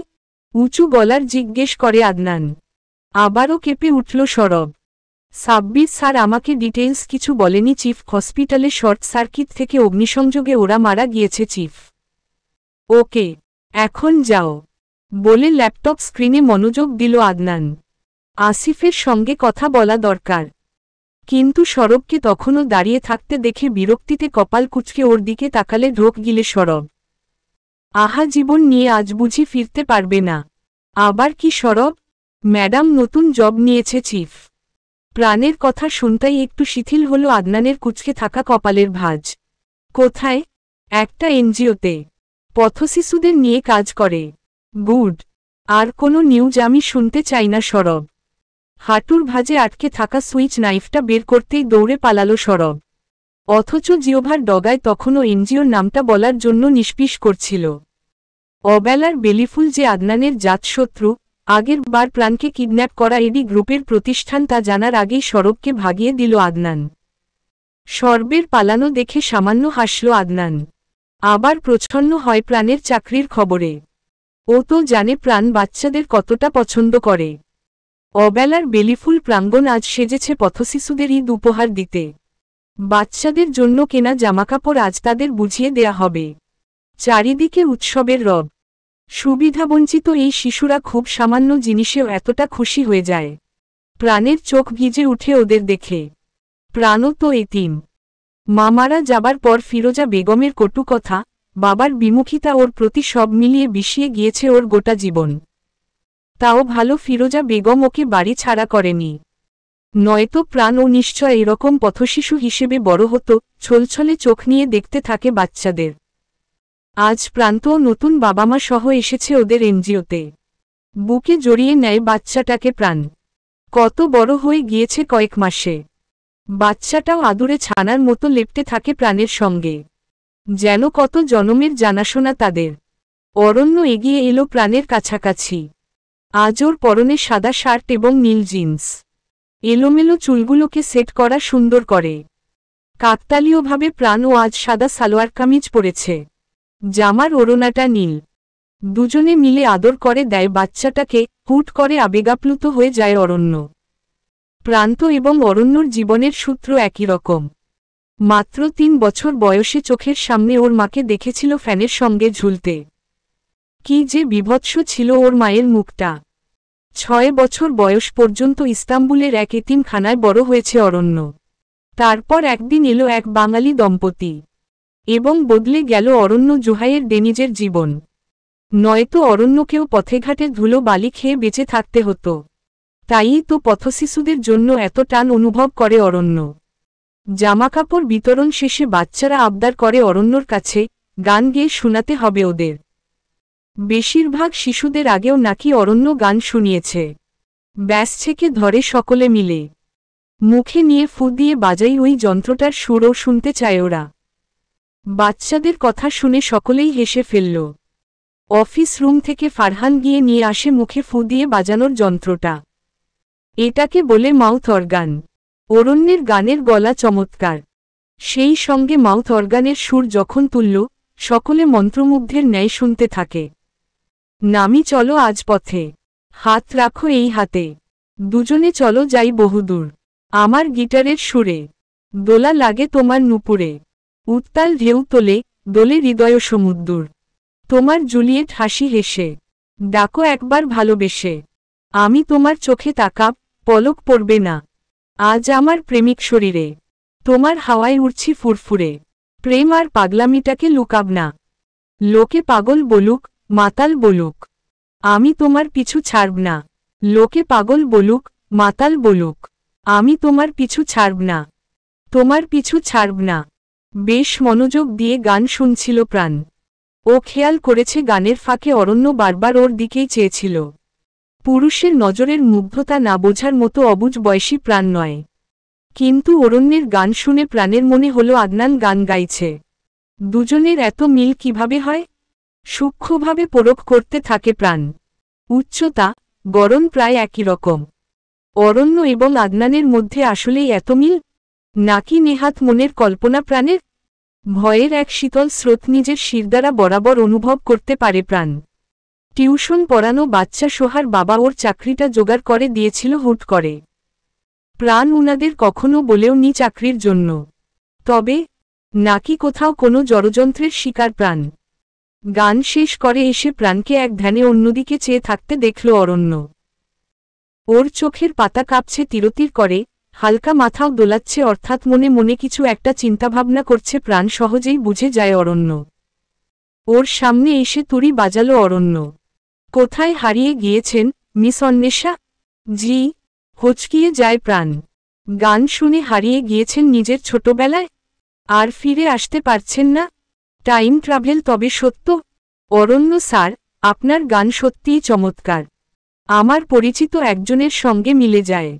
উঁচু গলার জিজ্ঞেস করে আদনান। আবারও কেঁপে উঠল সরব। সাব্বির স্যার আমাকে ডিটেইলস কিছু বলেনি চিফ। হসপিটালে শর্ট সার্কিট থেকে অগ্নিসংযোগে ওরা মারা গিয়েছে চিফ। ওকে, এখন যাও, বলে ল্যাপটপ স্ক্রিনে মনোযোগ দিল আদনান। আসিফের সঙ্গে কথা বলা দরকার। কিন্তু সরবকে তখনও দাঁড়িয়ে থাকতে দেখে বিরক্তিতে কপাল কুঁচকে ওর দিকে তাকালে ঢোক গিলে সরব। আহা, জীবন নিয়ে আজ বুঝি ফিরতে পারবে না। আবার কি সরব? ম্যাডাম নতুন জব নিয়েছে চিফ। প্রাণের কথা শুনতেই একটু শিথিল হলো আদনানের কুঁচকে থাকা কপালের ভাঁজ। কোথায়? একটা এনজিওতে। পথশিশুদের নিয়ে কাজ করে। গুড। আর কোনো নিউজ আমি শুনতে চাই না সরব। হাঁটুর ভাঁজে আটকে থাকা সুইচ নাইফটা বের করতেই দৌড়ে পালালো সরব। অথচ জিওভার ডগায় তখনও এনজিওর নামটা বলার জন্য নিষ্পিস করছিল। অবেলার বেলিফুল যে আদনানের জাতশত্রু, আগের বার প্রাণকে কিডন্যাপ করা এডি গ্রুপের প্রতিষ্ঠান তা জানার আগেই সরবকে ভাগিয়ে দিল আদনান। সরবের পালানো দেখে সামান্য হাসল আদনান। আবার প্রচ্ছন্ন হয় প্রাণের চাকরির খবরে। ও তো জানে প্রাণ বাচ্চাদের কতটা পছন্দ করে। অবেলার বেলিফুল প্রাঙ্গণ আজ সেজেছে পথশিশুদের ঈদ উপহার দিতে। বাচ্চাদের জন্য কেনা জামাকাপড় আজ তাদের বুঝিয়ে দেয়া হবে। চারিদিকে উৎসবের রব। সুবিধাবঞ্চিত এই শিশুরা খুব সামান্য জিনিসেও এতটা খুশি হয়ে যায়। প্রাণের চোখ ভিজে উঠে ওদের দেখে। প্রাণও তো এতিম। মামারা যাবার পর ফিরোজা বেগমের কটু কথা, বাবার বিমুখিতা ওর প্রতি সব মিলিয়ে বিষিয়ে গিয়েছে ওর গোটা জীবন। তাও ভালো ফিরোজা বেগম ওকে বাড়ি ছাড়া করেনি। নয়তো প্রাণ ও নিশ্চয় এরকম পথশিশু হিসেবে বড় হতো, ছলছলে চোখ নিয়ে দেখতে থাকে বাচ্চাদের। আজ প্রান্তও নতুন বাবামা সহ এসেছে ওদের এনজিওতে। বুকে জড়িয়ে নেয় বাচ্চাটাকে প্রাণ। কত বড় হয়ে গিয়েছে কয়েক মাসে। বাচ্চাটাও আদুরে ছানার মতো লেপ্টে থাকে প্রাণের সঙ্গে। যেন কত জনমের জানাশোনা তাদের। অরণ্য এগিয়ে এলো প্রাণের কাছাকাছি। আজ ওর পরনে সাদা শার্ট এবং নীল জিন্স। এলোমেলো চুলগুলোকে সেট করা সুন্দর করে। কাকতালীয়ভাবে প্রাণও আজ সাদা সালোয়ার কামিজ পরেছে। জামার ওড়নাটা নীল। দুজনে মিলে আদর করে দেয় বাচ্চাটাকে। হুট করে আবেগাপ্লুত হয়ে যায় অরণ্য। প্রান্ত এবং অরণ্যর জীবনের সূত্র একই রকম। মাত্র ৩ বছর বয়সে চোখের সামনে ওর মাকে দেখেছিল ফ্যানের সঙ্গে ঝুলতে। কি যে বিভৎস ছিল ওর মায়ের মুখটা। ৬ বছর বয়স পর্যন্ত ইস্তাম্বুলের এক এতিমখানায় বড় হয়েছে অরণ্য। তারপর একদিন এলো এক বাঙালি দম্পতি। এবং বদলে গেল অরণ্য জুহাইয়ের ডেনিজের জীবন। নয়তো অরণ্যকেও পথেঘাটে ধুলো বালি খেয়ে বেঁচে থাকতে হতো। তাই তো পথশিশুদের জন্য এত টান অনুভব করে অরণ্য। জামাকাপড় বিতরণ শেষে বাচ্চারা আবদার করে অরণ্যর কাছে, গান গেয়ে শোনাতে হবে ওদের। বেশিরভাগ শিশুদের আগেও নাকি অরণ্য গান শুনিয়েছে। ব্যাস ছেকে ধরে সকলে মিলে। মুখে নিয়ে ফু দিয়ে বাজাই ওই যন্ত্রটার সুরও শুনতে চায় ওরা। বাচ্চাদের কথা শুনে সকলেই হেসে ফেলল। অফিস রুম থেকে ফারহান গিয়ে নিয়ে আসে মুখে ফু দিয়ে বাজানোর যন্ত্রটা। এটাকে বলে মাউথ অর্গান। অরণ্যের গানের গলা চমৎকার। সেই সঙ্গে মাউথ অর্গানের সুর যখন তুলল, সকলে মন্ত্রমুগ্ধের ন্যায় শুনতে থাকে। নামি চলো আজ পথে, হাত রাখো এই হাতে, দুজনে চলো যাই বহুদূর, আমার গিটারের সুরে, দোলা লাগে তোমার নুপুরে, উত্তাল ঢেউ তোলে, দোলে হৃদয় সমুদ্র, তোমার জুলিয়েট হাসি হেসে, ডাকো একবার ভালোবেসে, আমি তোমার চোখে তাকাব, পলক পড়বে না, আজ আমার প্রেমিক শরীরে, তোমার হাওয়ায় উড়ছি ফুরফুরে, প্রেম আর পাগলামিটাকে লুকাব না, লোকে পাগল বলুক, মাতাল বলুক, আমি তোমার পিছু ছাড়ব না, লোকে পাগল বলুক, মাতাল বলুক, আমি তোমার পিছু ছাড়ব না, তোমার পিছু ছাড়ব না। বেশ মনোযোগ দিয়ে গান শুনছিল প্রাণ। ও খেয়াল করেছে গানের ফাঁকে অরণ্য বারবার ওর দিকেই চেয়েছিল। পুরুষের নজরের মুগ্ধতা না বোঝার মতো অবুঝ বয়সী প্রাণ নয়। কিন্তু অরণ্যের গান শুনে প্রাণের মনে হলো আদনান গান গাইছে। দুজনের এত মিল কিভাবে হয়? সূক্ষ্মভাবে পরখ করতে থাকে প্রাণ। উচ্চতা, গড়ন প্রায় একই রকম। অরণ্য এবং আদনানের মধ্যে আসলেই এত মিল? নাকি নেহাত মনের কল্পনা প্রাণের? ভয়ের এক শীতল স্রোত নিজের শিরদাঁড়া বরাবর অনুভব করতে পারে প্রাণ। টিউশন পড়ানো বাচ্চা সোহার বাবা ওর চাকরিটা জোগাড় করে দিয়েছিল হুট করে। প্রাণ উনাদের কখনো বলেও নি চাকরির জন্য। তবে নাকি কোথাও কোনো জড়যন্ত্রের শিকার প্রাণ। গান শেষ করে এসে প্রাণকে এক ধ্যানে অন্যদিকে চেয়ে থাকতে দেখল অরণ্য। ওর চোখের পাতা কাঁপছে তিরতির করে, হালকা মাথাও দোলাচ্ছে, অর্থাৎ মনে মনে কিছু একটা চিন্তাভাবনা করছে প্রাণ সহজেই বুঝে যায় অরণ্য। ওর সামনে এসে তুড়ি বাজালো অরণ্য। কোথায় হারিয়ে গিয়েছেন, মিস অন্বেষা? জি। হচকিয়ে যায় প্রাণ। গান শুনে হারিয়ে গিয়েছেন নিজের ছোটবেলায়, আর ফিরে আসতে পারছেন না? টাইম ট্রাভেল তবে সত্য? অরণ্য স্যার, আপনার গান সত্যিই চমৎকার। আমার পরিচিত একজনের সঙ্গে মিলে যায়।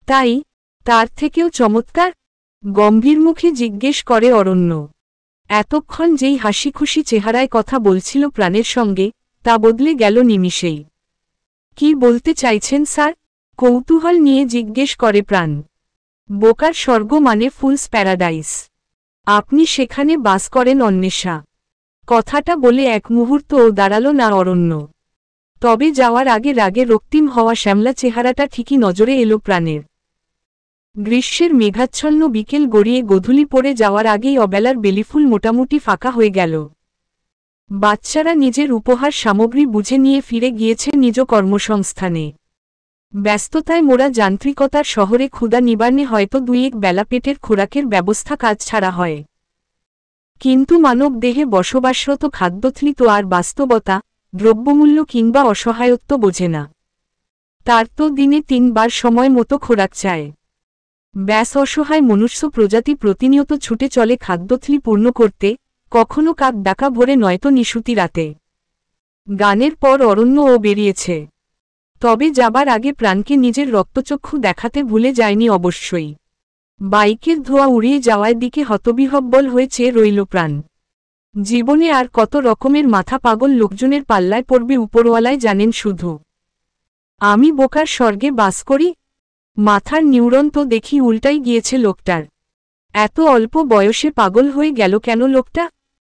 তাই? তার থেকেও চমৎকার? গম্ভীর মুখে জিজ্ঞেস করে অরণ্য। এতক্ষণ যেই হাসিখুশি চেহারায় কথা বলছিল প্রাণের সঙ্গে, তা বদলে গেল নিমিষেই। কি বলতে চাইছেন স্যার? কৌতূহল নিয়ে জিজ্ঞেস করে প্রাণ। বোকার স্বর্গ মানে ফুলস প্যারাডাইস। আপনি সেখানে বাস করেন অন্বেষা। কথাটা বলে এক মুহূর্তও দাঁড়াল না অরণ্য। তবে যাওয়ার আগে রাগে রক্তিম হওয়া শ্যামলা চেহারাটা ঠিকই নজরে এলো প্রাণের। গ্রীষ্মের মেঘাচ্ছন্ন বিকেল গড়িয়ে গোধূলি পড়ে যাওয়ার আগেই অবেলার বেলিফুল মোটামুটি ফাঁকা হয়ে গেল। বাচ্চারা নিজের উপহার সামগ্রী বুঝে নিয়ে ফিরে গিয়েছে নিজ কর্মসংস্থানে। ব্যস্ততায় মোড়া যান্ত্রিকতার শহরে ক্ষুধা নিবারণে হয়তো দুই এক বেলা পেটের খোরাকের ব্যবস্থা কাজ ছাড়া হয়। কিন্তু মানব দেহে বসবাসরত খাদ্যথলি তো আর বাস্তবতা, দ্রব্যমূল্য কিংবা অসহায়ত্ব বোঝে না। তার তো দিনে 3 বার সময় মতো খোরাক চায়। ব্যাস অসহায় মনুষ্য প্রজাতি প্রতিনিয়ত ছুটে চলে খাদ্যথলি পূর্ণ করতে, কখনো কাক ডাকা ভোরে নয়তো নিশুতি রাতে। গানের পর অরণ্যও বেরিয়েছে। তবে যাবার আগে প্রাণকে নিজের রক্তচক্ষু দেখাতে ভুলে যায়নি অবশ্যই। বাইকের ধোঁয়া উড়িয়ে যাওয়ার দিকে হতবিহ্বল হয়ে চেয়ে রইল প্রাণ। জীবনে আর কত রকমের মাথা পাগল লোকজনের পাল্লায় পড়বে উপরওয়ালায় জানেন শুধু। আমি বোকার স্বর্গে বাস করি? মাথার নিউরন তো দেখি উল্টাই গিয়েছে লোকটার। এত অল্প বয়সে পাগল হয়ে গেল কেন লোকটা?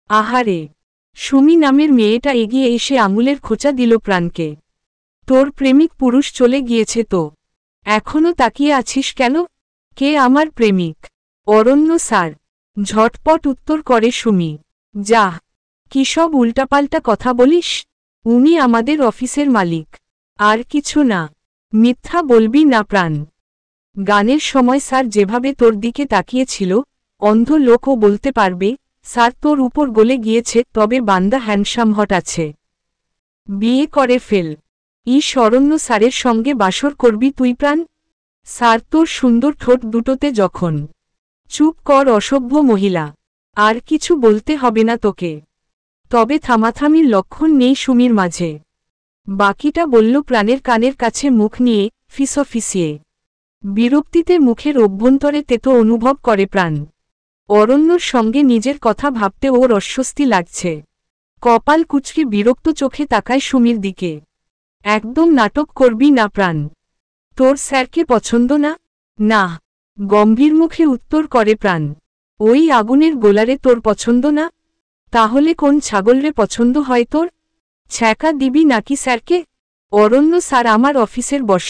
আহারে! সুমি নামের মেয়েটা এগিয়ে এসে আঙুলের খোঁচা দিল প্রাণকে। তোর প্রেমিক পুরুষ চলে গিয়েছে তো? এখনো তাকিয়ে আছিস কেন? কে আমার প্রেমিক? অরণ্য স্যার। ঝটপট উত্তর করে সুমি। যাহ, কি সব উল্টাপাল্টা কথা বলিস? উনি আমাদের অফিসের মালিক, আর কিছু না। মিথ্যা বলবি না প্রাণ। গানের সময় স্যার যেভাবে তোর দিকে তাকিয়েছিল, অন্ধ লোকও বলতে পারবে স্যার তোর উপর গলে গিয়েছে। তবে বান্দা হ্যান্ডসাম হট আছে। বিয়ে করে ফেল। অরণ্য স্যারের সঙ্গে বাসর করবি তুই প্রাণ? স্যার তোর সুন্দর ঠোঁট দুটোতে যখন। চুপ কর অসভ্য মহিলা। আর কিছু বলতে হবে না তোকে। তবে থামাথামির লক্ষণ নেই সুমির মাঝে। বাকিটা বলল প্রাণের কানের কাছে মুখ নিয়ে, ফিসফিসিয়ে। বিরক্তিতে মুখের অভ্যন্তরে তেতো অনুভব করে প্রাণ। অরণ্যর সঙ্গে নিজের কথা ভাবতে ওর অস্বস্তি লাগছে। কপাল কুঁচকে বিরক্ত চোখে তাকায় সুমির দিকে। একদম নাটক করবি না প্রাণ। তোর স্যারকে পছন্দ না? না। গম্ভীর মুখে উত্তর করে প্রাণ। ওই আগুনের গোলারে তোর পছন্দ না? তাহলে কোন ছাগলরে পছন্দ হয় তোর? ছ্যাঁকা দিবি নাকি স্যারকে? অরণ্য স্যার আমার অফিসের বস।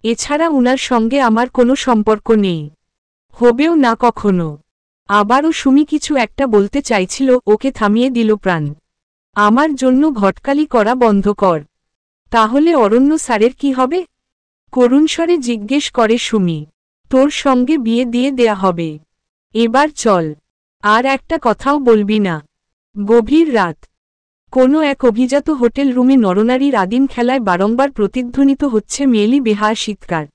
এছাড়া উনার সঙ্গে আমার কোনো সম্পর্ক নেই, হবেও না কখনো। আবারও সুমি কিছু একটা বলতে চাইছিল, ওকে থামিয়ে দিল প্রাণ। আমার জন্য ঘটকালি করা বন্ধ কর। তাহলে অরণ্য স্যারের কি হবে? করুণস্বরে জিজ্ঞেস করে সুমি। তোর সঙ্গে বিয়ে দিয়ে দেয়া হবে। এবার চল। আর একটা কথাও বলবি না। গভীর রাত। কোনো এক অভিজাত হোটেল রুমে নরনারীর আদিম খেলায় বারংবার প্রতিধ্বনিত হচ্ছে মেয়েলি বেহায়া শীতকার।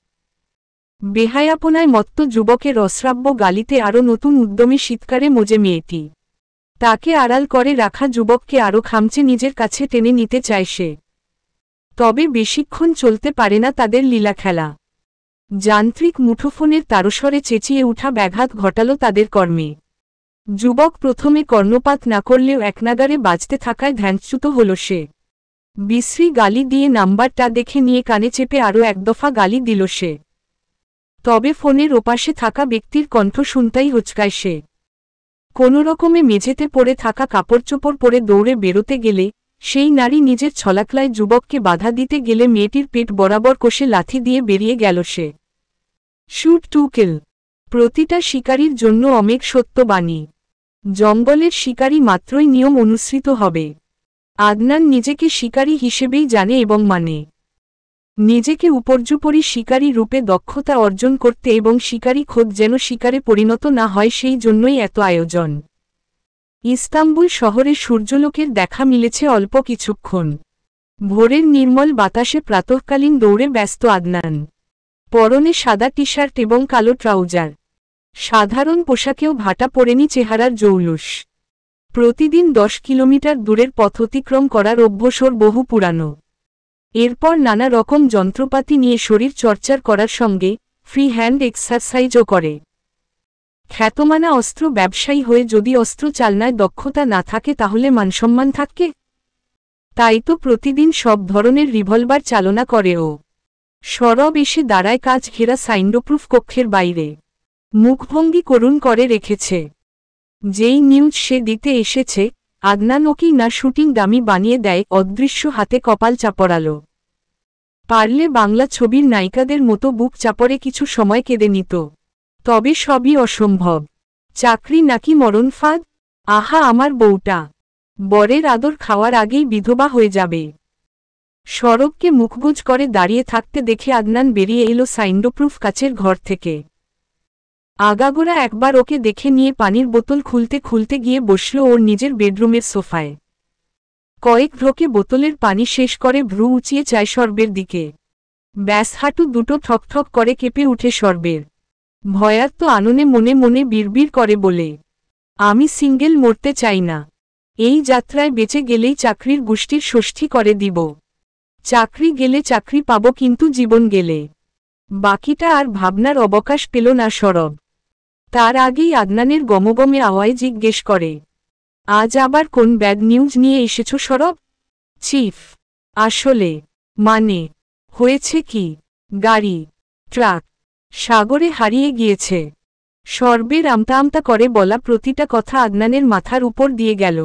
বেহায়াপনায় মত্ত যুবকের অশ্রাব্য গালিতে আরও নতুন উদ্যমী শীতকারে মজে মেয়েটি। তাকে আড়াল করে রাখা যুবককে আরও খামচে নিজের কাছে টেনে নিতে চায় সে। তবে বেশিক্ষণ চলতে পারে না তাদের লীলা খেলা। যান্ত্রিক মুঠোফোনের তারস্বরে চেঁচিয়ে উঠা ব্যাঘাত ঘটাল তাদের কর্মে। যুবক প্রথমে কর্ণপাত না করলেও একনাগারে বাজতে থাকায় ধ্যানচ্যুত হল সে। বিশ্রী গালি দিয়ে নাম্বারটা দেখে নিয়ে কানে চেপে আরও এক দফা গালি দিল সে। তবে ফোনের ওপাশে থাকা ব্যক্তির কণ্ঠ শুনতেই হচকায় সে। কোনোরকমে মেঝেতে পড়ে থাকা কাপড়চোপড় পরে দৌড়ে বেরোতে গেলে, সেই নারী নিজের ছলাকলায় যুবককে বাধা দিতে গেলে মেয়েটির পেট বরাবর কষে লাথি দিয়ে বেরিয়ে গেল সে। Shoot to kill. প্রতিটা শিকারীর জন্য অমেক সত্যবাণী। জঙ্গলের শিকারী মাত্রই নিয়ম অনুসৃত হবে। আদনান নিজেকে শিকারী হিসেবেই জানে এবং মানে। নিজেকে উপর্যুপরি শিকারী রূপে দক্ষতা অর্জন করতে এবং শিকারী খোদ যেন শিকারে পরিণত না হয় সেই জন্যই এত আয়োজন। ইস্তাম্বুল শহরে সূর্যলোকের দেখা মিলেছে অল্প কিছুক্ষণ। ভোরের নির্মল বাতাসে প্রাতঃকালীন দৌড়ে ব্যস্ত আদনান। পরনে সাদা টি শার্ট এবং কালো ট্রাউজার। সাধারণ পোশাকেও ভাটা পড়েনি চেহারার জৌলুস। প্রতিদিন 10 কিলোমিটার দূরের পথ অতিক্রম করার অভ্যাস ওর বহু পুরানো। এরপর নানা রকম যন্ত্রপাতি নিয়ে শরীর চর্চার করার সঙ্গে ফ্রি হ্যান্ড এক্সারসাইজও করে। খ্যাতমানা অস্ত্র ব্যবসায়ী হয়ে যদি অস্ত্র চালনায় দক্ষতা না থাকে তাহলে মানসম্মান থাকে? তাই তো প্রতিদিন সব ধরনের রিভলভার চালনা করে ও। সরব এসে দাঁড়ায় কাচ ঘেরা সাইন্ডোপ্রুফ কক্ষের বাইরে। মুখভঙ্গি করুণ করে রেখেছে। যেই নিউজ সে দিতে এসেছে, আদনান ওকেই না শুটিং ডামি বানিয়ে দেয়, অদৃশ্য হাতে কপাল চাপড়ালো। পারলে বাংলা ছবির নায়িকাদের মতো বুক চাপড়ে কিছু সময় কেঁদে নিত। তবে সবই অসম্ভব। চাকরি নাকি মরণ ফাঁদ? আহা আমার বউটা বরের আদর খাওয়ার আগেই বিধবা হয়ে যাবে। সরবকে মুখগুজ করে দাঁড়িয়ে থাকতে দেখে আদনান বেরিয়ে এলো সাইন্ডোপ্রুফ কাচের ঘর থেকে। আগাগোড়া একবার ওকে দেখে নিয়ে পানির বোতল খুলতে খুলতে গিয়ে বসল ওর নিজের বেডরুমের সোফায়। কয়েক ঢোকে বোতলের পানি শেষ করে ভ্রু উঁচিয়ে চায় সর্বের দিকে। ব্যাস হাঁটু দুটো ঠকঠক করে কেঁপে উঠে সর্বের। ভয়ার্ত আননে মনে মনে বিড়বিড় করে বলে, আমি সিঙ্গেল মরতে চাই না। এই যাত্রায় বেঁচে গেলেই চাকরির গুষ্টির ষষ্ঠী করে দিব। চাকরি গেলে চাকরি পাব, কিন্তু জীবন গেলে। বাকিটা আর ভাবনার অবকাশ পেল না সরব। তার আগেই আদনানের গমগমে আওয়ায় জিজ্ঞেস করে, আজ আবার কোন ব্যাড নিউজ নিয়ে এসেছ সরব? চিফ, আসলে মানে হয়েছে কি, গাড়ি ট্রাক সাগরে হারিয়ে গিয়েছে। সর্বের আমতা আমতা করে বলা প্রতিটা কথা আদনানের মাথার উপর দিয়ে গেল।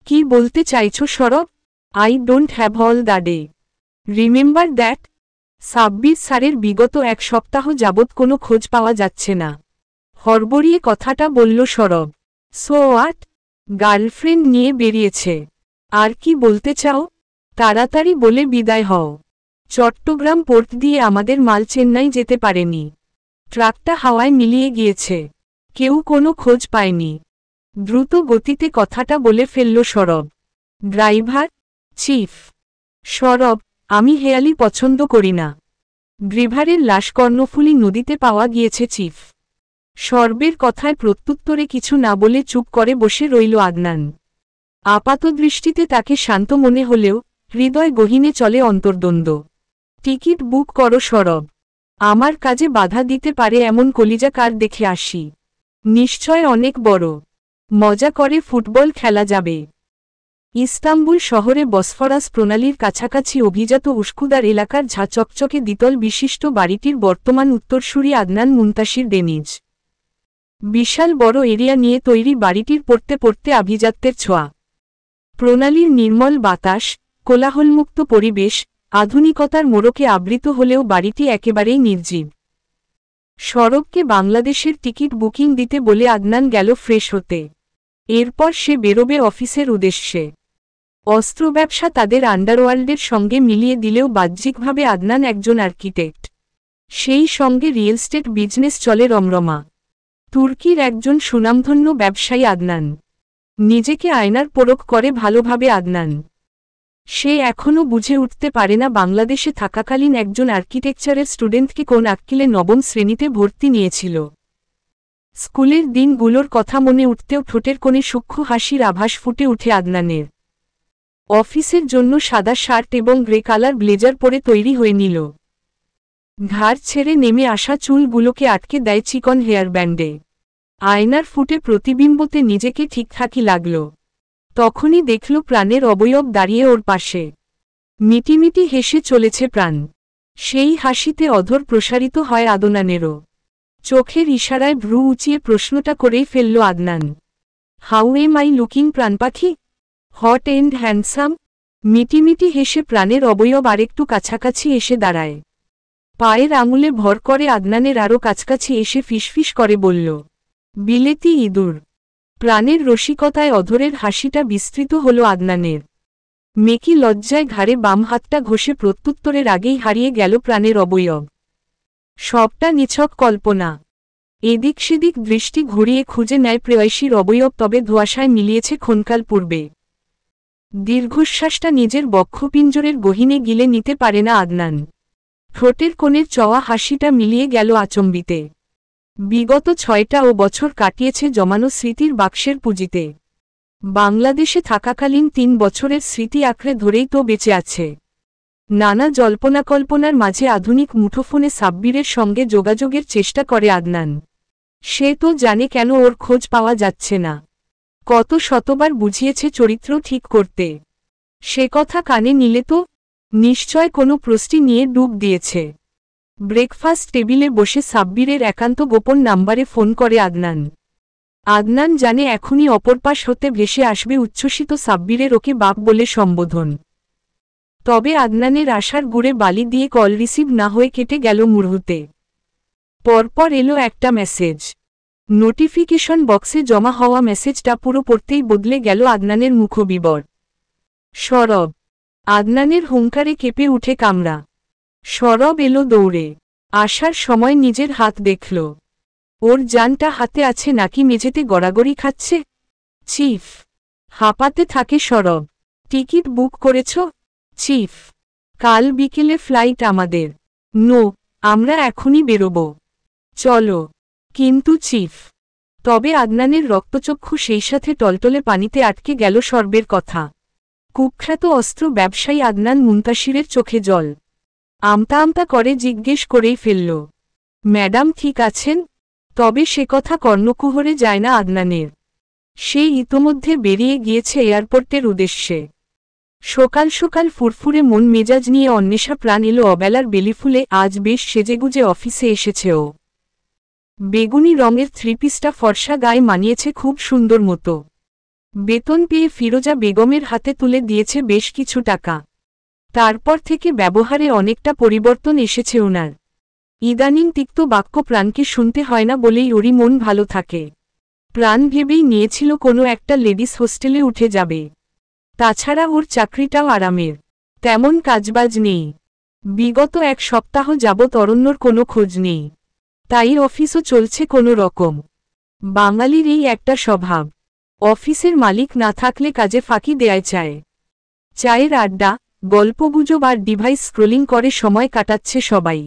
কি বলতে চাইছো সরব? I don't have all the day. Remember that? Sabbir স্যারের বিগত এক সপ্তাহ যাবৎ কোনো খোঁজ পাওয়া যাচ্ছে না। হড়বড়িয়ে কথাটা বলল সরব। So what? গার্লফ্রেন্ড নিয়ে বেরিয়েছে। আর কি বলতে চাও? তাড়াতাড়ি বলে বিদায় হও। চট্টগ্রাম পোর্ট দিয়ে আমাদের মাল চেন্নাই যেতে পারেনি। ট্রাকটা হাওয়ায় মিলিয়ে গিয়েছে। কেউ কোনো খোঁজ পায়নি। দ্রুত গতিতে কথাটা বলে ফেলল সরব। ড্রাইভার? চিফ। সরব, আমি হেয়ালি পছন্দ করি না। ড্রাইভারের লাশ কর্ণফুলী নদীতে পাওয়া গিয়েছে চিফ। সর্বের কথায় প্রত্যুত্তরে কিছু না বলে চুপ করে বসে রইল আদনান। আপাতদৃষ্টিতে তাকে শান্ত মনে হলেও হৃদয় গহীনে চলে অন্তর্দ্বন্দ্ব। টিকিট বুক করো সরব। আমার কাজে বাধা দিতে পারে এমন কলিজা কার দেখে আসি। নিশ্চয় অনেক বড় মজা করে ফুটবল খেলা যাবে। ইস্তাম্বুল শহরে বসফরাস প্রণালীর কাছাকাছি অভিজাত উস্কুদার এলাকার ঝা চকচকে দ্বিতল বিশিষ্ট বাড়িটির বর্তমান উত্তরসূরি আদনান মুনতাসির ডেনিজ। বিশাল বড় এরিয়া নিয়ে তৈরি বাড়িটির পড়তে পড়তে আভিজাত্যের ছোঁয়া। প্রণালীর নির্মল বাতাস, কোলাহলমুক্ত পরিবেশ, আধুনিকতার মোড়কে আবৃত হলেও বাড়িটি একেবারেই নির্জীব। সরবকে বাংলাদেশের টিকিট বুকিং দিতে বলে আদনান গেল ফ্রেশ হতে। এরপর সে বেরোবে অফিসের উদ্দেশ্যে। অস্ত্র ব্যবসা তাদের আন্ডারওয়ার্ল্ডের সঙ্গে মিলিয়ে দিলেও বাহ্যিকভাবে আদনান একজন আর্কিটেক্ট। সেই সঙ্গে রিয়েল এস্টেট বিজনেস চলে রমরমা। তুর্কির একজন সুনামধন্য ব্যবসায়ী আদনান। নিজেকে আয়নার পরখ করে ভালোভাবে আদনান। সে এখনও বুঝে উঠতে পারে না বাংলাদেশে থাকাকালীন একজন আর্কিটেকচারের স্টুডেন্টকে কোন আক্কিলে নবম শ্রেণীতে ভর্তি নিয়েছিল। স্কুলের দিনগুলোর কথা মনে উঠতেও ঠোঁটের কোণে সূক্ষ্ম হাসির আভাস ফুটে উঠে আদনানের। অফিসের জন্য সাদা শার্ট এবং গ্রে কালার ব্লেজার পরে তৈরি হয়ে নিল। ঘাড় ছেড়ে নেমে আসা চুলগুলোকে আটকে দেয় চিকন হেয়ার ব্যান্ডে। আয়নার ফুটে প্রতিবিম্বতে নিজেকে ঠিকঠাকই লাগল। তখনই দেখল প্রাণের অবয়ব দাঁড়িয়ে ওর পাশে। মিটিমিটি হেসে চলেছে প্রাণ। সেই হাসিতে অধর প্রসারিত হয় আদনানেরও। চোখের ইশারায় ভ্রু উঁচিয়ে প্রশ্নটা করেই ফেলল Adnan. How am I looking প্রাণপাখি? Hot and handsome? মিটিমিটি হেসে প্রাণের অবয়ব আরেকটু কাছাকাছি এসে দাঁড়ায়। পায়ের আঙুলে ভর করে আদনানের আরও কাছাকাছি এসে ফিসফিস করে বলল, বিলেতি ইঁদুর। প্রাণের রসিকতায় অধরের হাসিটা বিস্তৃত হল আদনানের। মেকি লজ্জায় ঘাড়ে বাম হাতটা ঘষে প্রত্যুত্তরের আগেই হারিয়ে গেল প্রাণের অবয়ব। সবটা নিছক কল্পনা। এদিক সেদিক দৃষ্টি ঘুরিয়ে খুঁজে নেয় প্রেয়সীর অবয়ব, তবে ধোঁয়াশায় মিলিয়েছে ক্ষণকাল পূর্বে। দীর্ঘশ্বাসটা নিজের বক্ষপিঞ্জরের গহীনে গিলে নিতে পারে না আদনান। ঠোঁটের কোণের চওয়া হাসিটা মিলিয়ে গেল আচম্বিতে। বিগত 6টা বছর কাটিয়েছে জমানো স্মৃতির বাক্সের পুঁজিতে। বাংলাদেশে থাকাকালীন 3 বছরের স্মৃতি আঁকড়ে ধরেই তো বেঁচে আছে। নানা জল্পনাকল্পনার মাঝে আধুনিক মুঠোফোনে সাব্বিরের সঙ্গে যোগাযোগের চেষ্টা করে আদনান। সে তো জানে কেন ওর খোঁজ পাওয়া যাচ্ছে না। কত শতবার বুঝিয়েছে চরিত্র ঠিক করতে। সে কথা কানে নিলে তো নিশ্চয় কোনো প্রশ্নি নিয়ে ডুব দিয়েছে। ব্রেকফাস্ট টেবিলে বসে সাব্বিরের একান্ত গোপন নাম্বারে ফোন করে আদনান। আদনান জানে এখনই অপরপাশ হতে ভেসে আসবে উচ্ছ্বসিত সাব্বিরের ওকে বাপ বলে সম্বোধন। তবে আদনানের আশার গুড়ে বালি দিয়ে কল রিসিভ না হয়ে কেটে গেল মুহূর্তে। পরপর এলো একটা মেসেজ। নোটিফিকেশন বক্সে জমা হওয়া মেসেজটা পুরো পড়তেই বদলে গেল আদনানের মুখবিবর। সরব। আদনানের হুঙ্কারে কেঁপে উঠে কামরা। সরব এলো দৌড়ে। আসার সময় নিজের হাত দেখল। ওর জানটা হাতে আছে নাকি মেঝেতে গড়াগড়ি খাচ্ছে। চিফ। হাঁপাতে থাকে সরব। টিকিট বুক করেছ? চিফ। কাল বিকেলে ফ্লাইট আমাদের। নো, আমরা এখনই বেরোব। চলো। কিন্তু চিফ। তবে আদনানের রক্তচক্ষু সেই সাথে টলটলে পানিতে আটকে গেল সর্বের কথা। কুখ্যাত অস্ত্র ব্যবসায়ী আদনান মুনতাসিরের চোখে জল। আমতা আমতা করে জিজ্ঞেস করেই ফেলল, ম্যাডাম ঠিক আছেন? তবে সে কথা কর্ণকুহরে যায় না আদনানের। সে ইতোমধ্যে বেরিয়ে গিয়েছে এয়ারপোর্টের উদ্দেশ্যে। সকাল সকাল ফুরফুরে মন মেজাজ নিয়ে অন্বেষা প্রাণ এলো অবেলার বেলিফুলে। আজ বেশ সেজেগুজে অফিসে এসেছে ও। বেগুনি রঙের থ্রিপিসটা ফর্সা গায়ে মানিয়েছে খুব সুন্দর মতো। বেতন পেয়ে ফিরোজা বেগমের হাতে তুলে দিয়েছে বেশ কিছু টাকা। তারপর থেকে ব্যবহারে অনেকটা পরিবর্তন এসেছে ওনার। ইদানিং তিক্ত বাক্য প্রাণকে শুনতে হয় না বলেই ওরই মন ভালো থাকে। প্রাণ ভেবেই নিয়েছিল কোনো একটা লেডিস হোস্টেলে উঠে যাবে। তাছাড়া ওর চাকরিটাও আরামের, তেমন কাজবাজ নেই। বিগত 1 সপ্তাহ যাবৎ অরণ্যর কোনো খোঁজ নেই। তাই অফিসও চলছে কোনো রকম। বাঙালির এই একটা স্বভাব, অফিসের মালিক না থাকলে কাজে ফাঁকি দেয় চায়। চায়ের আড্ডা, গল্পগুজব আর ডিভাইস স্ক্রোলিং করে সময় কাটাচ্ছে সবাই।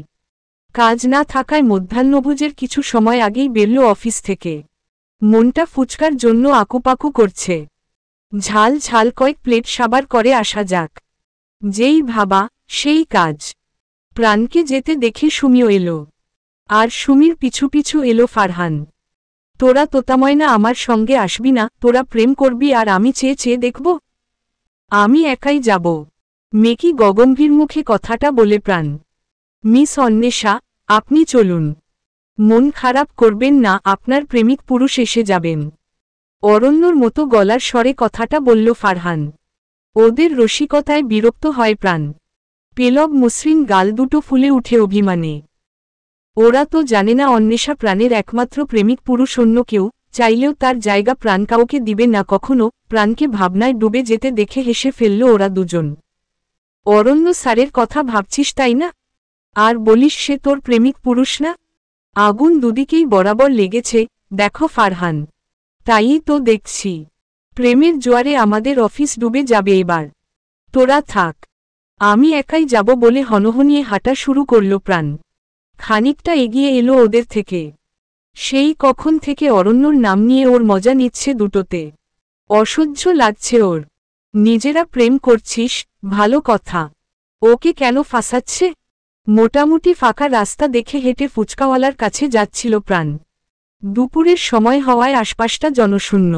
কাজ না থাকায় মধ্যাহ্নভোজের কিছু সময় আগেই বেরল অফিস থেকে। মনটা ফুচকার জন্য আকুপাকু করছে। ঝাল ঝাল কয়েক প্লেট সাবার করে আসা যাক। যেই ভাবা সেই কাজ। প্রাণকে যেতে দেখে সুমিও এলো। আর সুমির পিছু পিছু এলো ফারহান। তোরা তোতাময়না আমার সঙ্গে আসবি না? তোরা প্রেম করবি আর আমি চেয়ে চেয়ে দেখব? আমি একাই যাব। মেকি গগম্ভীর মুখে কথাটা বলে প্রাণ। মিস অন্বেষা, আপনি চলুন। মন খারাপ করবেন না, আপনার প্রেমিক পুরুষ এসে যাবেন। অরণ্যর মতো গলার স্বরে কথাটা বলল ফারহান। ওদের রসিকতায় বিরক্ত হয় প্রাণ। পেলব মসৃণ গাল দুটো ফুলে উঠে অভিমানে। ওরা তো জানে না অন্বেষা প্রাণের একমাত্র প্রেমিক পুরুষ অন্য কেউ চাইলেও তার জায়গা প্রাণ কাউকে দিবে না কখনো। প্রাণকে ভাবনায় ডুবে যেতে দেখে হেসে ফেলল ওরা দুজন। অরণ্য স্যারের কথা ভাবছিস তাই না? আর বলিস সে তোর প্রেমিক পুরুষ না? আগুন দুদিকেই বরাবর লেগেছে, দেখো ফারহান। তাই তো দেখছি। প্রেমের জোয়ারে আমাদের অফিস ডুবে যাবে এবার। তোরা থাক, আমি একাই যাব বলে হনহনিয়ে হাঁটা শুরু করল প্রাণ। খানিকটা এগিয়ে এলো ওদের থেকে। সেই কখন থেকে অরণ্যর নাম নিয়ে ওর মজা নিচ্ছে দুটোতে। অসহ্য লাগছে ওর। নিজেরা প্রেম করছিস, ভালো কথা। ওকে কেন ফাঁসাচ্ছে? মোটামুটি ফাঁকা রাস্তা দেখে হেঁটে ফুচকাওয়ালার কাছে যাচ্ছিল প্রাণ। দুপুরের সময় হওয়ায় আশপাশটা জনশূন্য।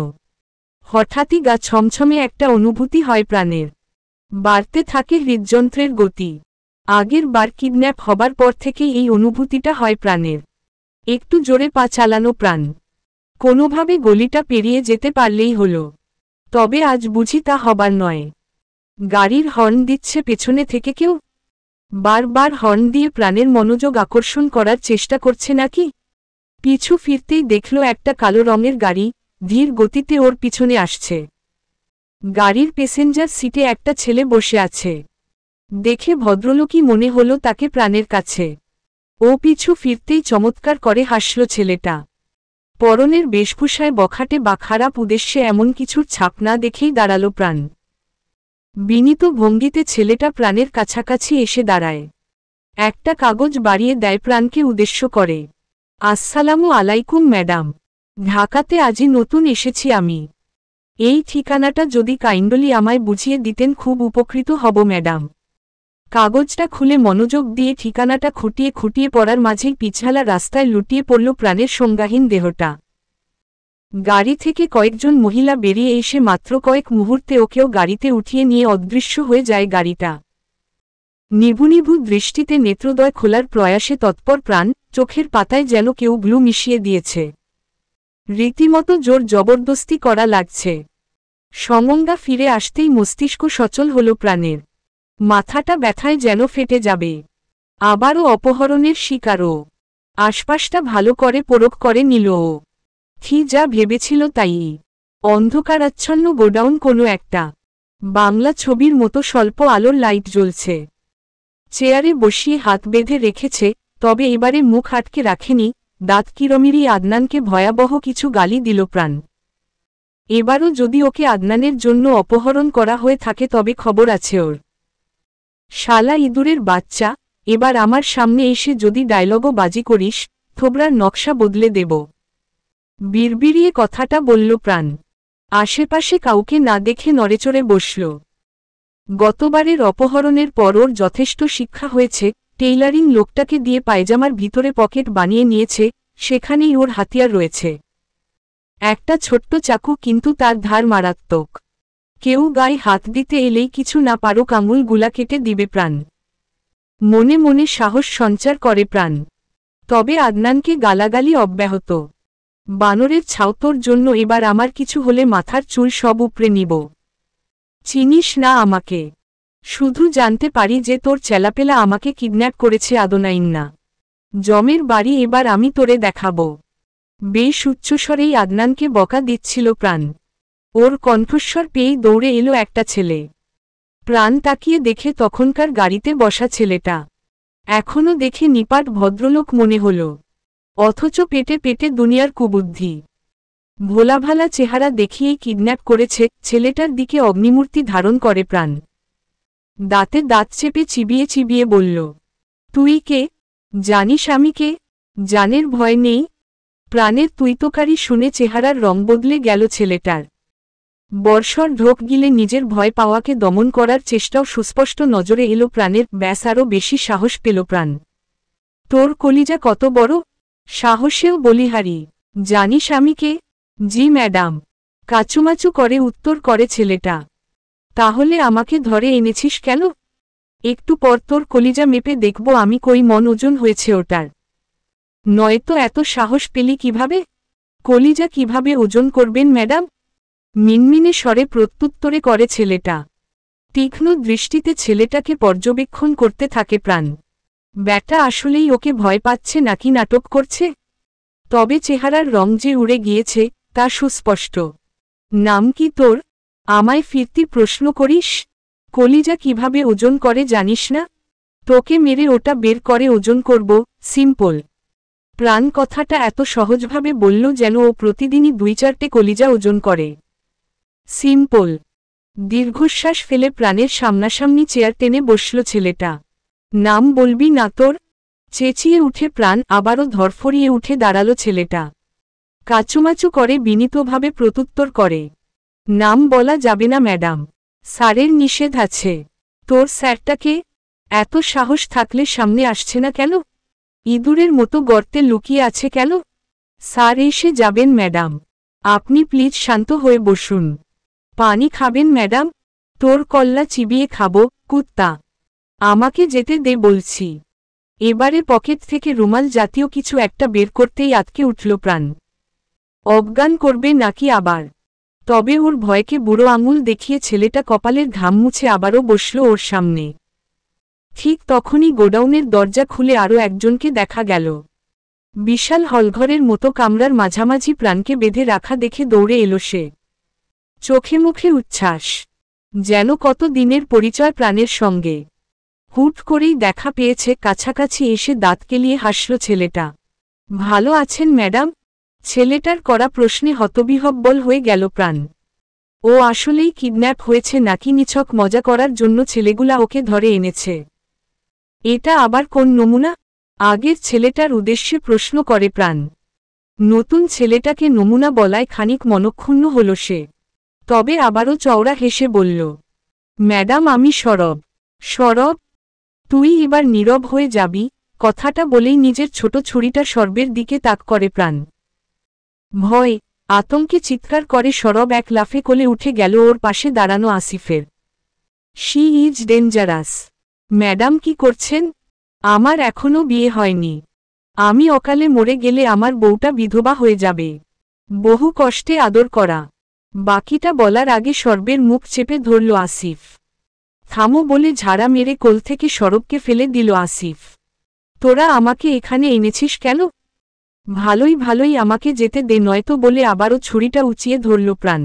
হঠাৎই গা ছমছমে একটা অনুভূতি হয় প্রাণের। বাড়তে থাকে হৃদযন্ত্রের গতি। আগের বার কিডন্যাপ হবার পর থেকেই এই অনুভূতিটা হয় প্রাণের। একটু জোরে পা চালানো প্রাণ। কোনোভাবে গলিটা পেরিয়ে যেতে পারলেই হলো। তবে আজ বুঝি তা হবার নয়। গাড়ির হর্ন দিচ্ছে পেছনে থেকে কেউ। বারবার হর্ন দিয়ে প্রাণের মনোযোগ আকর্ষণ করার চেষ্টা করছে নাকি? পিছু ফিরতেই দেখল একটা কালো রঙের গাড়ি ধীর গতিতে ওর পিছনে আসছে। গাড়ির প্যাসেঞ্জার সিটে একটা ছেলে বসে আছে। দেখে ভদ্রলোকই মনে হলো তাকে প্রাণের কাছে। ও পিছু ফিরতেই চমৎকার করে হাসল ছেলেটা। পরনের বেশভূষায় বখাটে বা খারাপ উদ্দেশ্যে এমন কিছুর ছাপ না দেখেই দাঁড়ালো প্রাণ। বিনীত ভঙ্গিতে ছেলেটা প্রাণের কাছাকাছি এসে দাঁড়ায়। একটা কাগজ বাড়িয়ে দেয় প্রাণকে উদ্দেশ্য করে। আসসালামু আলাইকুম ম্যাডাম, ঢাকাতে আজই নতুন এসেছি আমি। এই ঠিকানাটা যদি কাইন্ডলি আমায় বুঝিয়ে দিতেন খুব উপকৃত হব ম্যাডাম। কাগজটা খুলে মনোযোগ দিয়ে ঠিকানাটা খুঁটিয়ে খুঁটিয়ে পড়ার মাঝেই পিছালা রাস্তায় লুটিয়ে পড়ল প্রাণের সংজ্ঞাহীন দেহটা। গাড়ি থেকে কয়েকজন মহিলা বেরিয়ে এসে মাত্র কয়েক মুহূর্তে ওকেও গাড়িতে উঠিয়ে নিয়ে অদৃশ্য হয়ে যায় গাড়িটা। নিভু নিভু দৃষ্টিতে নেত্রোদয় খোলার প্রয়াসে তৎপর প্রাণ, চোখের পাতায় যেন কেউ গ্লু মিশিয়ে দিয়েছে। রীতিমতো জোর জবরদস্তি করা লাগছে। সমঙ্গা ফিরে আসতেই মস্তিষ্ক সচল হল প্রাণের। মাথাটা ব্যথায় যেন ফেটে যাবে। আবারও অপহরণের শিকারও। আশপাশটা ভালো করে পরখ করে নিল ও। যা ভেবেছিল তাই। অন্ধকারাচ্ছন্ন গোডাউন কোনো একটা। বাংলা ছবির মতো স্বল্প আলোর লাইট জ্বলছে। চেয়ারে বসিয়ে হাত বেঁধে রেখেছে, তবে এবারে মুখ আটকে রাখেনি। দাঁত কিরমিরি আদনানকে ভয়াবহ কিছু গালি দিল প্রাণ। এবারও যদি ওকে আদনানের জন্য অপহরণ করা হয়ে থাকে তবে খবর আছে ওর। শালা ইঁদুরের বাচ্চা, এবার আমার সামনে এসে যদি ডায়লগও বাজি করিস, থোবরার নকশা বদলে দেব। বিড়বিড়িয়ে কথাটা বলল প্রাণ। আশেপাশে কাউকে না দেখে নড়েচড়ে বসল। গতবারের অপহরণের পর ওর যথেষ্ট শিক্ষা হয়েছে। টেইলারিং লোকটাকে দিয়ে পায়জামার ভিতরে পকেট বানিয়ে নিয়েছে, সেখানেই ওর হাতিয়ার রয়েছে। একটা ছোট্ট চাকু, কিন্তু তার ধার মারাত্মক। কেউ গায়ে হাত দিতে এলেই কিছু না পারুক আঙুলগুলা কেটে দিবে প্রাণ। মনে মনে সাহস সঞ্চার করে প্রাণ। তবে আদনানকে গালাগালি অব্যাহত। বানরের ছাউতোর জন্য এবার আমার কিছু হলে মাথার চুল সব উপড়ে নিব। চিনিস না আমাকে, শুধু জানতে পারি যে তোর চেলাপেলা আমাকে কিডন্যাপ করেছে আদনাইন না। জমের বাড়ি এবার আমি তোরে দেখাব। বেশ উচ্চস্বরেই আদনানকে বকা দিচ্ছিল প্রাণ। ওর কণ্ঠস্বর পেয়েই দৌড়ে এলো একটা ছেলে। প্রাণ তাকিয়ে দেখে তখনকার গাড়িতে বসা ছেলেটা। এখনও দেখে নিপাট ভদ্রলোক মনে হল, অথচ পেটে পেটে দুনিয়ার কুবুদ্ধি। ভোলাভালা চেহারা দেখিয়েই কিডন্যাপ করেছে। ছেলেটার দিকে অগ্নিমূর্তি ধারণ করে প্রাণ। দাঁতে দাঁত চেপে চিবিয়ে চিবিয়ে বলল, তুই কে? জানিস আমি কে? জানের ভয় নেই? প্রাণের তুইতোকারি শুনে চেহারার রং বদলে গেল ছেলেটার। বর্ষর ঢোক গিলে নিজের ভয় পাওয়াকে দমন করার চেষ্টাও সুস্পষ্ট নজরে এলো প্রাণের। ব্যাস আরও বেশি সাহস পেল প্রাণ। তোর কলিজা কত বড়, সাহসেও বলিহারি। জানিস আমি কে? জি ম্যাডাম, কাচুমাচু করে উত্তর করে ছেলেটা। তাহলে আমাকে ধরে এনেছিস কেন? একটু পর তোর কলিজা মেপে দেখব আমি কই মন ওজন হয়েছে ওটার। নয়তো এত সাহস পেলি কিভাবে? কলিজা কিভাবে ওজন করবেন ম্যাডাম? মিনমিনে স্বরে প্রত্যুত্তরে করে ছেলেটা। তীক্ষ্ণ দৃষ্টিতে ছেলেটাকে পর্যবেক্ষণ করতে থাকে প্রাণ। ব্যাটা আসলেই ওকে ভয় পাচ্ছে নাকি নাটক করছে? তবে চেহারার রং যে উড়ে গিয়েছে তা সুস্পষ্ট। নাম কি তোর? আমায় ফিরতি প্রশ্ন করিস? কলিজা কিভাবে ওজন করে জানিস না? তোকে মেরে ওটা বের করে ওজন করব, সিম্পল। প্রাণ কথাটা এত সহজভাবে বলল যেন ও প্রতিদিনই 2-4টে কলিজা ওজন করে। সিম্পল। দীর্ঘশ্বাস ফেলে প্রাণের সামনাসামনি চেয়ার টেনে বসল ছেলেটা। নাম বলবি না তোর? চেঁচিয়ে উঠে প্রাণ আবারও ধরফরিয়ে উঠে দাঁড়ালো ছেলেটা। কাচুমাচু করে বিনীতভাবে প্রত্যুত্তর করে, নাম বলা যাবে না ম্যাডাম, স্যারের নিষেধ আছে। তোর স্যারটাকে? এত সাহস থাকলে সামনে আসছে না কেন? ইঁদুরের মতো গর্তে লুকিয়ে আছে কেন? স্যার এসে যাবেন ম্যাডাম, আপনি প্লিজ শান্ত হয়ে বসুন। পানি খাবেন ম্যাডাম? তোর কল্লা চিবিয়ে খাবো, কুত্তা। আমাকে যেতে দে বলছি। এবারে পকেট থেকে রুমাল জাতীয় কিছু একটা বের করতেই আটকে উঠল প্রাণ। অজ্ঞান করবে নাকি আবার? তবে ওর ভয়কে বুড়ো আঙুল দেখিয়ে ছেলেটা কপালের ঘাম মুছে আবারও বসল ওর সামনে। ঠিক তখনই গোডাউনের দরজা খুলে আরও একজনকে দেখা গেল। বিশাল হলঘরের মতো কামরার মাঝামাঝি প্রাণকে বেঁধে রাখা দেখে দৌড়ে এলো সে। চোখে মুখে উচ্ছ্বাস, যেন কত দিনের পরিচয় প্রাণের সঙ্গে। হুট করেই দেখা পেয়েছে। কাছাকাছি এসে দাঁত কেলিয়ে হাসল ছেলেটা। ভালো আছেন ম্যাডাম? ছেলেটার করা প্রশ্নে হতবিহ্বল হয়ে গেল প্রাণ। ও আসলেই কিডন্যাপ হয়েছে নাকি নিছক মজা করার জন্য ছেলেগুলা ওকে ধরে এনেছে? এটা আবার কোন নমুনা? আগের ছেলেটার উদ্দেশ্যে প্রশ্ন করে প্রাণ। নতুন ছেলেটাকে নমুনা বলায় খানিক মনক্ষুণ্ণ হল সে। তবে আবারও চওড়া হেসে বলল, ম্যাডাম আমি সরব। সরব? তুই এবার নীরব হয়ে যাবি? কথাটা বলেই নিজের ছোট ছুরিটা সরবের দিকে তাক করে প্রাণ। ভয়, আতঙ্কে চিৎকার করে সরব এক লাফে কোলে উঠে গেল ওর পাশে দাঁড়ানো আসিফের। She is dangerous. ম্যাডাম কি করছেন? আমার এখনও বিয়ে হয়নি। আমি অকালে মরে গেলে আমার বউটা বিধবা হয়ে যাবে। বহু কষ্টে আদর করা। বাকিটা বলার আগে সরবের মুখ চেপে ধরল আসিফ। থামো বলে ঝাড়া মেরে কোল থেকে সরবকে ফেলে দিল আসিফ। তোরা আমাকে এখানে এনেছিস কেন? ভালোই ভালোই আমাকে যেতে দে, নয়তো বলে আবারও ছুরিটা উঁচিয়ে ধরল প্রাণ।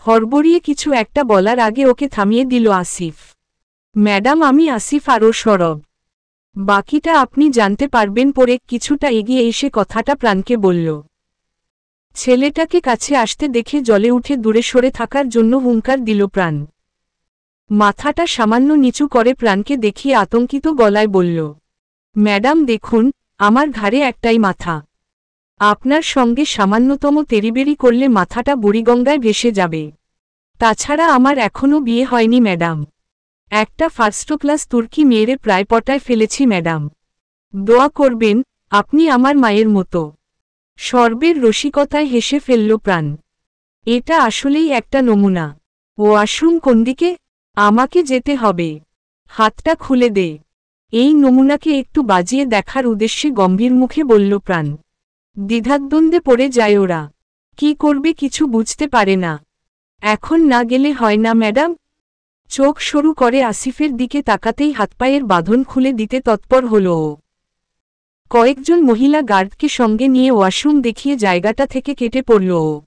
হড়বড়িয়ে কিছু একটা বলার আগে ওকে থামিয়ে দিল আসিফ। ম্যাডাম আমি আসিফ আর ও সরব। বাকিটা আপনি জানতে পারবেন পরে। কিছুটা এগিয়ে এসে কথাটা প্রাণকে বলল। ছেলেটাকে কাছে আসতে দেখে জলে উঠে দূরে সরে থাকার জন্য হুঙ্কার দিল প্রাণ। মাথাটা সামান্য নিচু করে প্রাণকে দেখিয়ে আতঙ্কিত গলায় বলল, ম্যাডাম দেখুন, আমার ঘাড়ে একটাই মাথা। আপনার সঙ্গে সামান্যতম তেরিবেরি করলে মাথাটা বুড়িগঙ্গায় ভেসে যাবে। তাছাড়া আমার এখনও বিয়ে হয়নি ম্যাডাম। একটা ফার্স্ট ক্লাস তুর্কি মেয়েরে প্রায় পটায় ফেলেছি ম্যাডাম। দোয়া করবেন, আপনি আমার মায়ের মতো। সর্বের রসিকতায় হেসে ফেলল প্রাণ। এটা আসলেই একটা নমুনা। ওয়াশরুম কোনদিকে? আমাকে যেতে হবে। হাতটা খুলে দে। এই নমুনাকে একটু বাজিয়ে দেখার উদ্দেশ্যে গম্ভীর মুখে বলল প্রাণ। দ্বিধাদ্বন্দ্বে পড়ে যায় ওরা। কি করবে কিছু বুঝতে পারে না। এখন না গেলে হয় না ম্যাডাম? চোখ সরু করে আসিফের দিকে তাকাতেই হাতপায়ের বাঁধন খুলে দিতে তৎপর হল ও। কয়েকজন মহিলা গার্ডকে সঙ্গে নিয়ে ওয়াশরুম দেখিয়ে জায়গাটা থেকে কেটে পড়ল ও।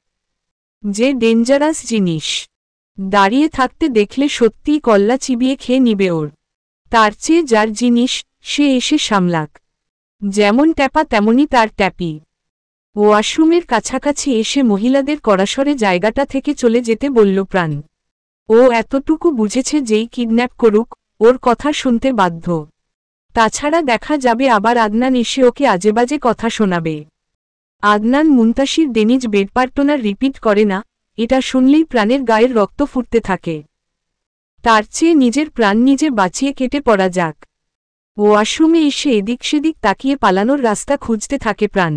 যে ডেঞ্জারাস জিনিস। দাঁড়িয়ে থাকতে দেখলে সত্যিই কল্লা চিবিয়ে খেয়ে নিবে ওর। তার চেয়ে যার জিনিস, সে এসে সামলাক। যেমন ট্যাপা তেমনি তার ট্যাপি। ওয়াশরুমের কাছাকাছি এসে মহিলাদের কড়াসরে জায়গাটা থেকে চলে যেতে বলল প্রাণ। ও এতটুকু বুঝেছে যেই কিডন্যাপ করুক, ওর কথা শুনতে বাধ্য। তাছাড়া দেখা যাবে আবার আদনান এসে ওকে আজেবাজে কথা শোনাবে। আদনান মুনতাসির ডেনিজ বেডপার্টনার রিপিট করে না, এটা শুনলেই প্রাণের গায়ের রক্ত ফুটতে থাকে। তার চেয়ে নিজের প্রাণ নিজে বাঁচিয়ে কেটে পড়া যাক। ওয়াশরুমে এসে এদিক সেদিক তাকিয়ে পালানোর রাস্তা খুঁজতে থাকে প্রাণ।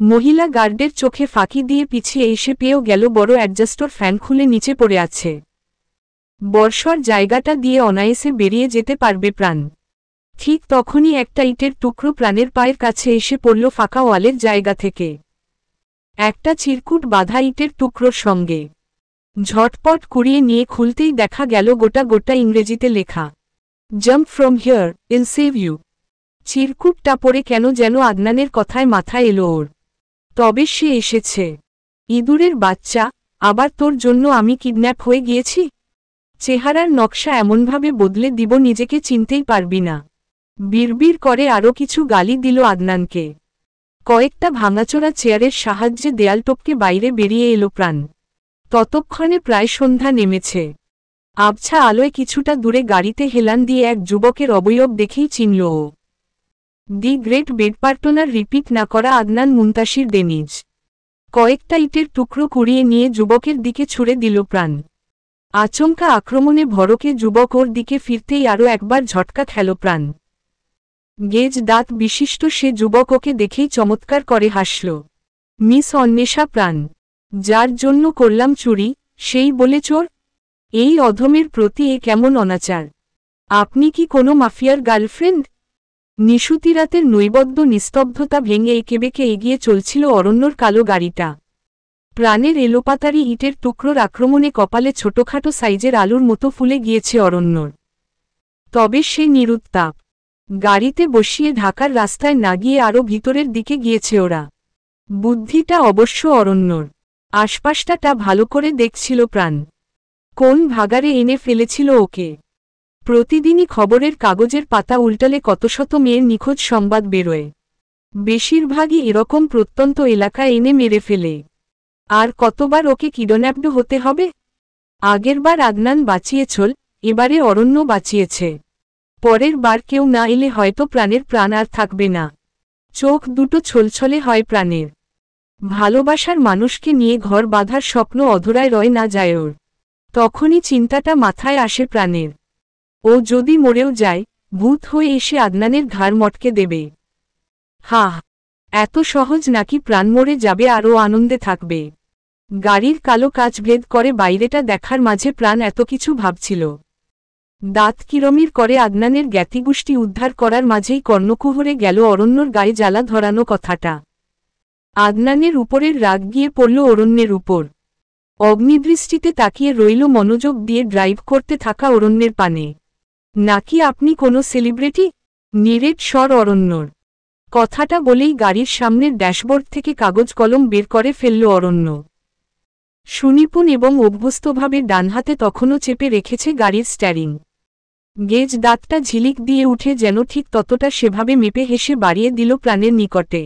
মহিলা গার্ডের চোখে ফাঁকি দিয়ে পিছিয়ে এসে পেয়েও গেল বড় অ্যাডজাস্টর ফ্যান খুলে নিচে পড়ে আছে। বর্ষার জায়গাটা দিয়ে অনায়াসে বেরিয়ে যেতে পারবে প্রাণ। ঠিক তখনই একটা ইটের টুকরো প্রাণের পায়ের কাছে এসে পড়ল ফাঁকা ওয়ালের জায়গা থেকে। একটা চিরকুট বাঁধা ইটের টুকরোর সঙ্গে। ঝটপট কুড়িয়ে নিয়ে খুলতেই দেখা গেল গোটা গোটা ইংরেজিতে লেখা, jump from here, I'll save you. চিরকুটটা পড়ে কেন যেন আদনানের কথায় মাথা এলো ওর। তবে সে এসেছে। ইঁদুরের বাচ্চা, আবার তোর জন্য আমি কিডন্যাপ হয়ে গিয়েছি? চেহারার নকশা এমনভাবে বদলে দিব নিজেকে চিনতেই পারবি না। বিড়বিড় করে আরও কিছু গালি দিল আদনানকে। কয়েকটা ভাঙাচোরা চেয়ারের সাহায্যে দেয়াল টপকে বাইরে বেরিয়ে এলো প্রাণ। ততক্ষণে প্রায় সন্ধ্যা নেমেছে। আবছা আলোয় কিছুটা দূরে গাড়িতে হেলান দিয়ে এক যুবকের অবয়ব দেখেই চিনল ও। দি গ্রেট বেডপার্টনার রিপিট না করা আদনান মুনতাসির ডেনিজ। কয়েকটা ইটের টুকরো কুড়িয়ে নিয়ে যুবকের দিকে ছুড়ে দিল প্রাণ। আচমকা আক্রমণে ভড়কে যুবক ওর দিকে ফিরতেই আরও একবার ঝটকা খেল প্রাণ। গেজ দাঁত বিশিষ্ট সে যুবক ওকে দেখেই চমৎকার করে হাসল। মিস অন্বেষা প্রাণ। যার জন্য করলাম চুরি, সেই বলে চোর? এই অধমের প্রতি এ কেমন অনাচার! আপনি কি কোনো মাফিয়ার গার্লফ্রেন্ড? নিশুতিরাতের নৈবদ্য নিস্তব্ধতা ভেঙে একেবেঁকে এগিয়ে চলছিল অরণ্যর কালো গাড়িটা। প্রাণের এলোপাতারি ইটের টুকরোর আক্রমণে কপালে ছোটখাটো সাইজের আলুর মতো ফুলে গিয়েছে অরণ্যর। তবে সে নিরুত্তাপ। গাড়িতে বসিয়ে ঢাকার রাস্তায় না গিয়ে আরও ভিতরের দিকে গিয়েছে ওরা। বুদ্ধিটা অবশ্য অরণ্যর। আশপাশটা ভালো করে দেখছিল প্রাণ। কোন ভাগারে এনে ফেলেছিল ওকে। প্রতিদিনই খবরের কাগজের পাতা উল্টালে কত শত মেয়ের নিখোঁজ সংবাদ বেরোয়। বেশিরভাগই এরকম প্রত্যন্ত এলাকায় এনে মেরে ফেলে। আর কতবার ওকে কিডন্যাপড হতে হবে? আগেরবার আদনান বাঁচিয়েছিল, এবারে অরণ্য বাঁচিয়েছে। পরের বার কেউ না এলে হয়তো প্রাণের প্রাণ আর থাকবে না। চোখ দুটো ছলছলে হয় প্রাণের। ভালোবাসার মানুষকে নিয়ে ঘর বাঁধার স্বপ্ন অধরায় রয় না যায় ওর। তখনই চিন্তাটা মাথায় আসে প্রাণের, ও যদি মরেও যায়, ভূত হয়ে এসে আদনানের ঘাড় মটকে দেবে। হা, এত সহজ নাকি প্রাণ মরে যাবে আর ও আনন্দে থাকবে? গাড়ির কালো কাচ ভেদ করে বাইরেটা দেখার মাঝে প্রাণ এত কিছু ভাবছিল। দাঁত কিরমির করে আদনানের জ্ঞাতিগোষ্ঠী উদ্ধার করার মাঝেই কর্ণকুহরে গেল অরণ্যর গায়ে জ্বালা ধরানো কথাটা। আদনানের উপরের রাগ গিয়ে পড়ল অরণ্যের উপর। অগ্নিদৃষ্টিতে তাকিয়ে রইল মনোযোগ দিয়ে ড্রাইভ করতে থাকা অরণ্যের পানে। নাকি আপনি কোনো সেলিব্রিটি? নিরেট স্বর অরণ্যর। কথাটা বলেই গাড়ির সামনের ড্যাশবোর্ড থেকে কাগজ কলম বের করে ফেলল অরণ্য। সুনিপুণ এবং অভ্যস্তভাবে ডান হাতে তখনও চেপে রেখেছে গাড়ির স্ট্যারিং। গেজ দাঁতটা ঝিলিক দিয়ে উঠে যেন ঠিক ততটা সেভাবে মেপে হেসে বাড়িয়ে দিল প্রাণের নিকটে।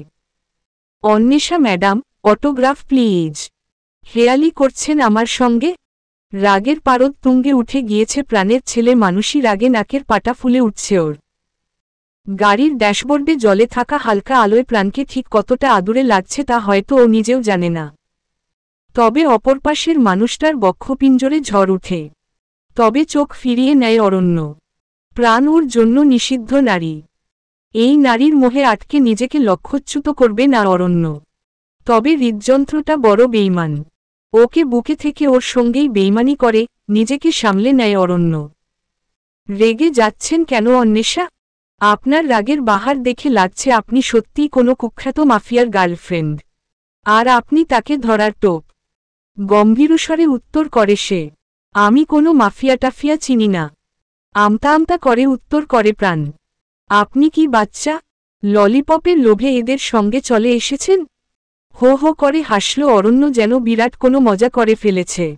Anwesha madam, autograph please. হেয়ালি করছেন আমার সঙ্গে? রাগের পারদ তুঙ্গে উঠে গিয়েছে প্রাণের ছেলে মানুষই রাগে নাকের পাটা ফুলে উঠছে ওর। গাড়ির ড্যাশবোর্ডে জ্বলে থাকা হালকা আলোয় প্রাণকে ঠিক কতটা আদুরে লাগছে তা হয়তো ও নিজেও জানে না। তবে অপর পাশের মানুষটার বক্ষপিঞ্জরে ঝড় উঠে। তবে চোখ ফিরিয়ে নেয় অরণ্য। প্রাণ ওর জন্য নিষিদ্ধ নারী। এই নারীর মোহে আটকে নিজেকে লক্ষ্যচ্যুত করবে না অরণ্য। তবে হৃদযন্ত্রটা বড় বেইমান। ওকে বুকে থেকে ওর সঙ্গেই বেইমানি করে, নিজেকে সামলে নেয় অরণ্য। রেগে যাচ্ছেন কেন অন্বেষা? আপনার রাগের বাহার দেখে লাগছে আপনি সত্যিই কোনো কুখ্যাত মাফিয়ার গার্লফ্রেন্ড। আর আপনি তাকে ধরার টোপ। গম্ভীরস্বরে উত্তর করে সে। আমি কোনো মাফিয়া টাফিয়া চিনি না। আমতা আমতা করে উত্তর করে প্রাণ। আপনি কি বাচ্চা? ললিপপের লোভে এদের সঙ্গে চলে এসেছেন? হো হো করে হাসল অরণ্য যেন বিরাট কোনো মজা করে ফেলেছে।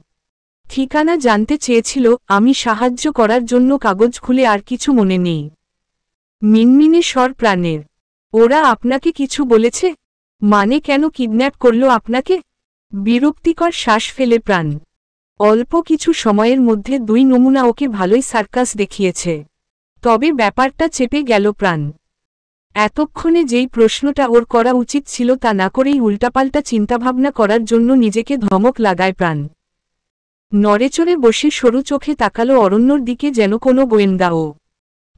ঠিকানা জানতে চেয়েছিল, আমি সাহায্য করার জন্য কাগজ খুলে আর কিছু মনে নেই। মিনমিনে স্বর প্রাণের। ওরা আপনাকে কিছু বলেছে? মানে কেন কিডন্যাপ করল আপনাকে? বিরক্তিকর শ্বাস ফেলে প্রাণ। অল্প কিছু সময়ের মধ্যে দুই নমুনা ওকে ভালোই সার্কাস দেখিয়েছে। তবে ব্যাপারটা চেপে গেল প্রাণ। এতক্ষণে যেই প্রশ্নটা ওর করা উচিত ছিল তা না করেই উল্টাপাল্টা চিন্তাভাবনা করার জন্য নিজেকে ধমক লাগায় প্রাণ। নড়েচড়ে বসে সরু চোখে তাকালো অরণ্যর দিকে যেন কোনো গোয়েন্দাও।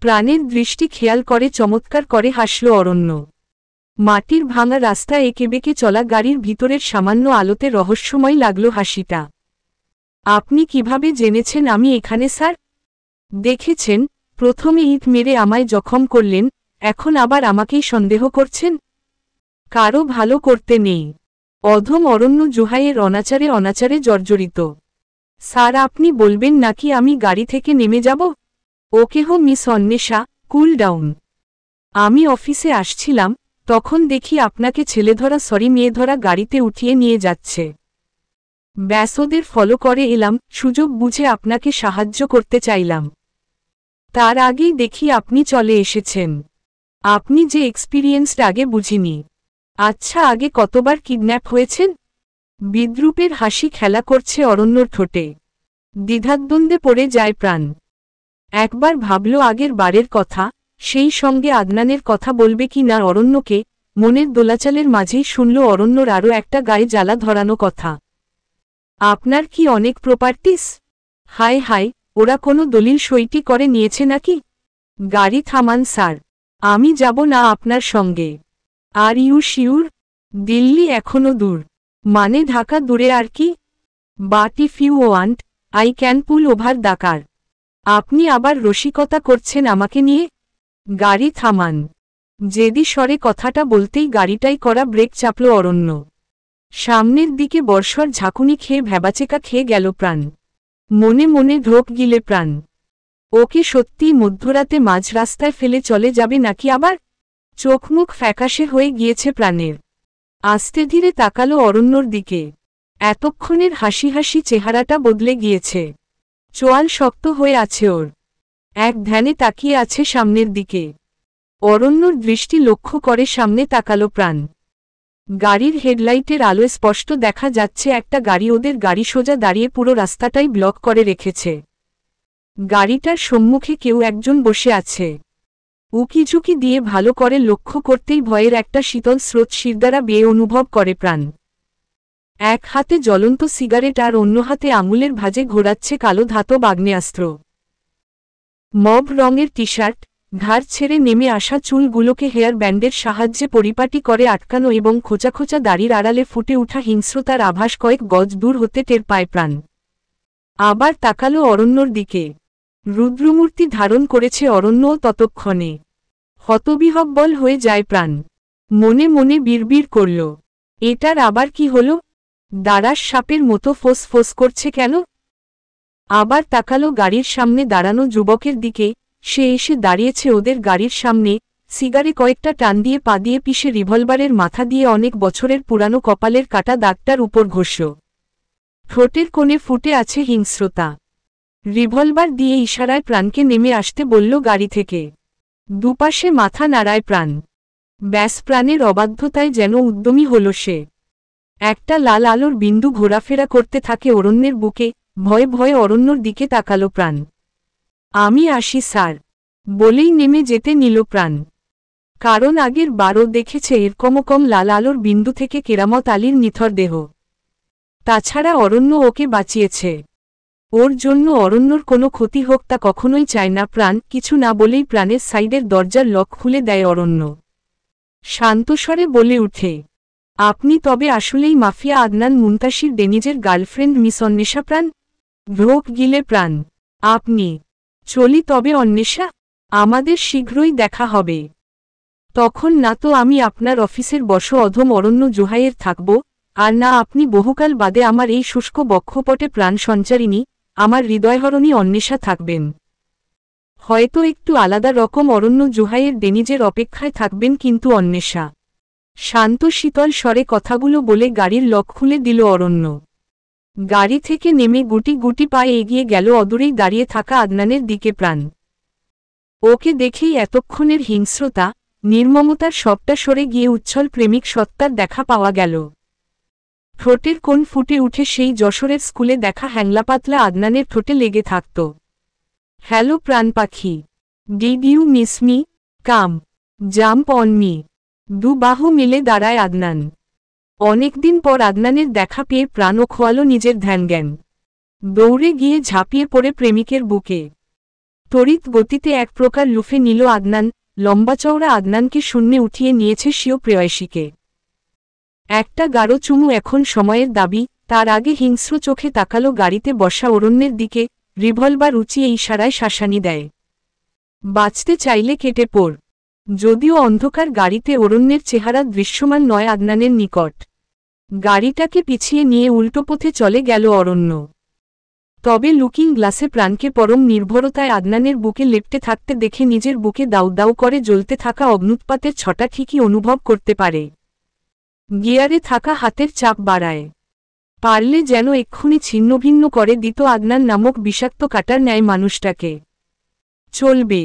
প্রাণের দৃষ্টি খেয়াল করে চমৎকার করে হাসল অরণ্য। মাটির ভাঙা রাস্তা এঁকেবেঁকে চলা গাড়ির ভিতরের সামান্য আলোতে রহস্যময় লাগল হাসিটা। আপনি কিভাবে জেনেছেন আমি এখানে স্যার? দেখেছেন, প্রথমে ইট মেরে আমায় জখম করলেন, এখন আবার আমাকেই সন্দেহ করছেন? কারো ভালো করতে নেই। অধম অরণ্য জোহাইয়ের অনাচারে অনাচারে জর্জরিত। স্যার আপনি বলবেন নাকি আমি গাড়ি থেকে নেমে যাব? ওকেহ মিস অন্বেষা, কুল ডাউন। আমি অফিসে আসছিলাম, তখন দেখি আপনাকে ছেলেধরা মেয়েধরা গাড়িতে উঠিয়ে নিয়ে যাচ্ছে। ব্যাস ওদের ফলো করে এলাম, সুযোগ বুঝে আপনাকে সাহায্য করতে চাইলাম। তার আগেই দেখি আপনি চলে এসেছেন। আপনি যে এক্সপিরিয়েন্সড আগে বুঝিনি। আচ্ছা আগে কতবার কিডন্যাপ হয়েছেন? বিদ্রূপের হাসি খেলা করছে অরণ্যর ঠোঁটে। দ্বিধাদ্বন্দ্বে পড়ে যায় প্রাণ। একবার ভাবল আগের বারের কথা, সেই সঙ্গে আদনানের কথা বলবে কি না অরণ্যকে। মনের দোলাচালের মাঝেই শুনল অরণ্যর আরও একটা গায়ে জ্বালা ধরানো কথা। আপনার কি অনেক প্রপার্টিস? হায় হায়, ওরা কোনো দলিল সইটি করে নিয়েছে নাকি? গাড়ি থামান স্যার, আমি যাব না আপনার সঙ্গে। আর ইউ শিউর? দিল্লি এখনো দূর। মানে ঢাকা দূরে আর কি? But if you want, I can pull over the car. আপনি আবার রসিকতা করছেন আমাকে নিয়ে? গাড়ি থামান। জেদি স্বরে কথাটা বলতেই গাড়িটাই করা ব্রেক চাপল অরণ্য। সামনের দিকে বর্ষার ঝাঁকুনি খেয়ে ভ্যাবাচেকা খেয়ে গেল প্রাণ। মনে মনে ঢোক গিলে প্রাণ। ওকে সত্যিই মধ্যরাতে মাঝ রাস্তায় ফেলে চলে যাবে নাকি আবার? চোখমুখ ফ্যাকাশে হয়ে গিয়েছে প্রাণের। আস্তে ধীরে তাকালো অরণ্যর দিকে। এতক্ষণের হাসি হাসি চেহারাটা বদলে গিয়েছে। চোয়াল শক্ত হয়ে আছে ওর। এক ধ্যানে তাকিয়ে আছে সামনের দিকে। অরণ্যর দৃষ্টি লক্ষ্য করে সামনে তাকালো প্রাণ। গাড়ির হেডলাইটের আলোয় স্পষ্ট দেখা যাচ্ছে একটা গাড়ি ওদের গাড়ি সোজা দাঁড়িয়ে পুরো রাস্তাটাই ব্লক করে রেখেছে। গাড়িটার সম্মুখে কেউ একজন বসে আছে। উকিঝুঁকি দিয়ে ভালো করে লক্ষ্য করতেই ভয়ের একটা শীতল স্রোত শিরদাঁড়া বেয়ে অনুভব করে প্রাণ। এক হাতে জ্বলন্ত সিগারেট আর অন্য হাতে আঙুলের ভাঁজে ঘোরাচ্ছে কালো ধাতব আগ্নেয়াস্ত্র। মব রঙের টি শার্ট, ঘাড় ছেড়ে নেমে আসা চুলগুলোকে হেয়ার ব্যান্ডের সাহায্যে পরিপাটি করে আটকানো এবং খোঁচা খোঁচা দাড়ির আড়ালে ফুটে ওঠা হিংস্রতার আভাস কয়েক গজ দূর হতে টের পায় প্রাণ। আবার তাকালো অরণ্যর দিকে। রুদ্রমূর্তি ধারণ করেছে অরণ্যও ততক্ষণে। হতবিহ্বল হয়ে যায় প্রাণ। মনে মনে বিড়বিড় করল, এটার আবার কি হল? দাঁড়াস সাপের মতো ফোঁস ফোঁস করছে কেন? আবার তাকালো গাড়ির সামনে দাঁড়ানো যুবকের দিকে। সে এসে দাঁড়িয়েছে ওদের গাড়ির সামনে, সিগারে কয়েকটা টান দিয়ে পা দিয়ে পিষে রিভলভারের মাথা দিয়ে অনেক বছরের পুরানো কপালের কাটা দাগটার উপর ঘষল। ঠোঁটের কোণে ফুটে আছে হিংস্রতা। রিভলভার দিয়ে ইশারায় প্রাণকে নেমে আসতে বলল গাড়ি থেকে। দুপাশে মাথা নাড়ায় প্রাণ। ব্যাস, প্রাণের অবাধ্যতায় যেন উদ্যমী হল সে। একটা লাল আলোর বিন্দু ঘোরাফেরা করতে থাকে অরণ্যের বুকে। ভয়ে ভয়ে অরণ্যর দিকে তাকালো প্রাণ। আমি আসি স্যার, বলেই নেমে যেতে নিল প্রাণ। কারণ আগের বারও দেখেছে এরকম লাল আলোর বিন্দু থেকে কেরামত আলীর নিথর দেহ। তাছাড়া অরণ্য ওকে বাঁচিয়েছে। ওর জন্য অরণ্যর কোনো ক্ষতি হোক তা কখনোই চায় না প্রাণ। কিছু না বলেই প্রাণের সাইডের দরজার লক খুলে দেয় অরণ্য। শান্তস্বরে বলে উঠে, আপনি তবে আসলেই মাফিয়া আদনান মুনতাসির ডেনিজের গার্লফ্রেন্ড মিস অন্বেষা প্রাণ? ঢোক গিলে প্রাণ। আপনি? চলি তবে অন্বেষা, আমাদের শীঘ্রই দেখা হবে। তখন না তো আমি আপনার অফিসের বশ অধম অরণ্য জোহাইয়ের থাকব, আর না আপনি বহুকাল বাদে আমার এই শুষ্ক বক্ষপটে প্রাণ সঞ্চারিণী, আমার হৃদয়হরণী অন্বেষা থাকবেন। হয়তো একটু আলাদা রকম অরণ্য জোহাইয়ের ডেনিজের অপেক্ষায় থাকবেন, কিন্তু অন্বেষা। শান্ত শীতল স্বরে কথাগুলো বলে গাড়ির লক খুলে দিল অরণ্য। গাড়ি থেকে নেমে গুটি গুটি পায়ে এগিয়ে গেল অদূরেই দাঁড়িয়ে থাকা আদনানের দিকে প্রাণ। ওকে দেখেই এতক্ষণের হিংস্রতা, নির্মমতার সবটা সরে গিয়ে উচ্ছল প্রেমিক সত্তার দেখা পাওয়া গেল। ঠোঁটের কোণ ফুটে উঠে সেই যশোরের স্কুলে দেখা হ্যাংলাপাতলা আদনানের ঠোঁটে লেগে থাকত। হ্যালো প্রাণ পাখি, did you miss me? Come, jump on me. দু বাহু মিলে দাঁড়ায় আদনান। অনেকদিন পর আদনানের দেখা পেয়ে প্রাণও খোয়ালো নিজের ধ্যানজ্ঞান। দৌড়ে গিয়ে ঝাঁপিয়ে পড়ে প্রেমিকের বুকে। তড়িৎ গতিতে এক প্রকার লুফে নিল আদনান। লম্বাচওড়া আদনানকে শূন্যে উঠিয়ে নিয়েছে স্বীয় প্রেয়সীকে। একটা গাঢ় চুমু এখন সময়ের দাবি। তার আগে হিংস্র চোখে তাকালো গাড়িতে বসা অরণ্যের দিকে। রিভলভার উঁচিয়ে ইশারায় শাসানি দেয়, বাঁচতে চাইলে কেটে পড়। যদিও অন্ধকার গাড়িতে অরণ্যের চেহারা দৃশ্যমান নয় আদনানের নিকট। গাড়িটাকে পিছিয়ে নিয়ে উল্টো পথে চলে গেল অরণ্য। তবে লুকিং গ্লাসে প্রাণকে পরম নির্ভরতায় আদনানের বুকে লেপ্টে থাকতে দেখে নিজের বুকে দাউ দাউ করে জ্বলতে থাকা অগ্নুৎপাতের ছটা ঠিকই অনুভব করতে পারে। গিয়ারে থাকা হাতের চাপ বাড়ায়। পারলে যেন এক্ষুনি ছিন্নভিন্ন করে দিত আদনান নামক বিষাক্ত কাটার ন্যায় মানুষটাকে। চলবে।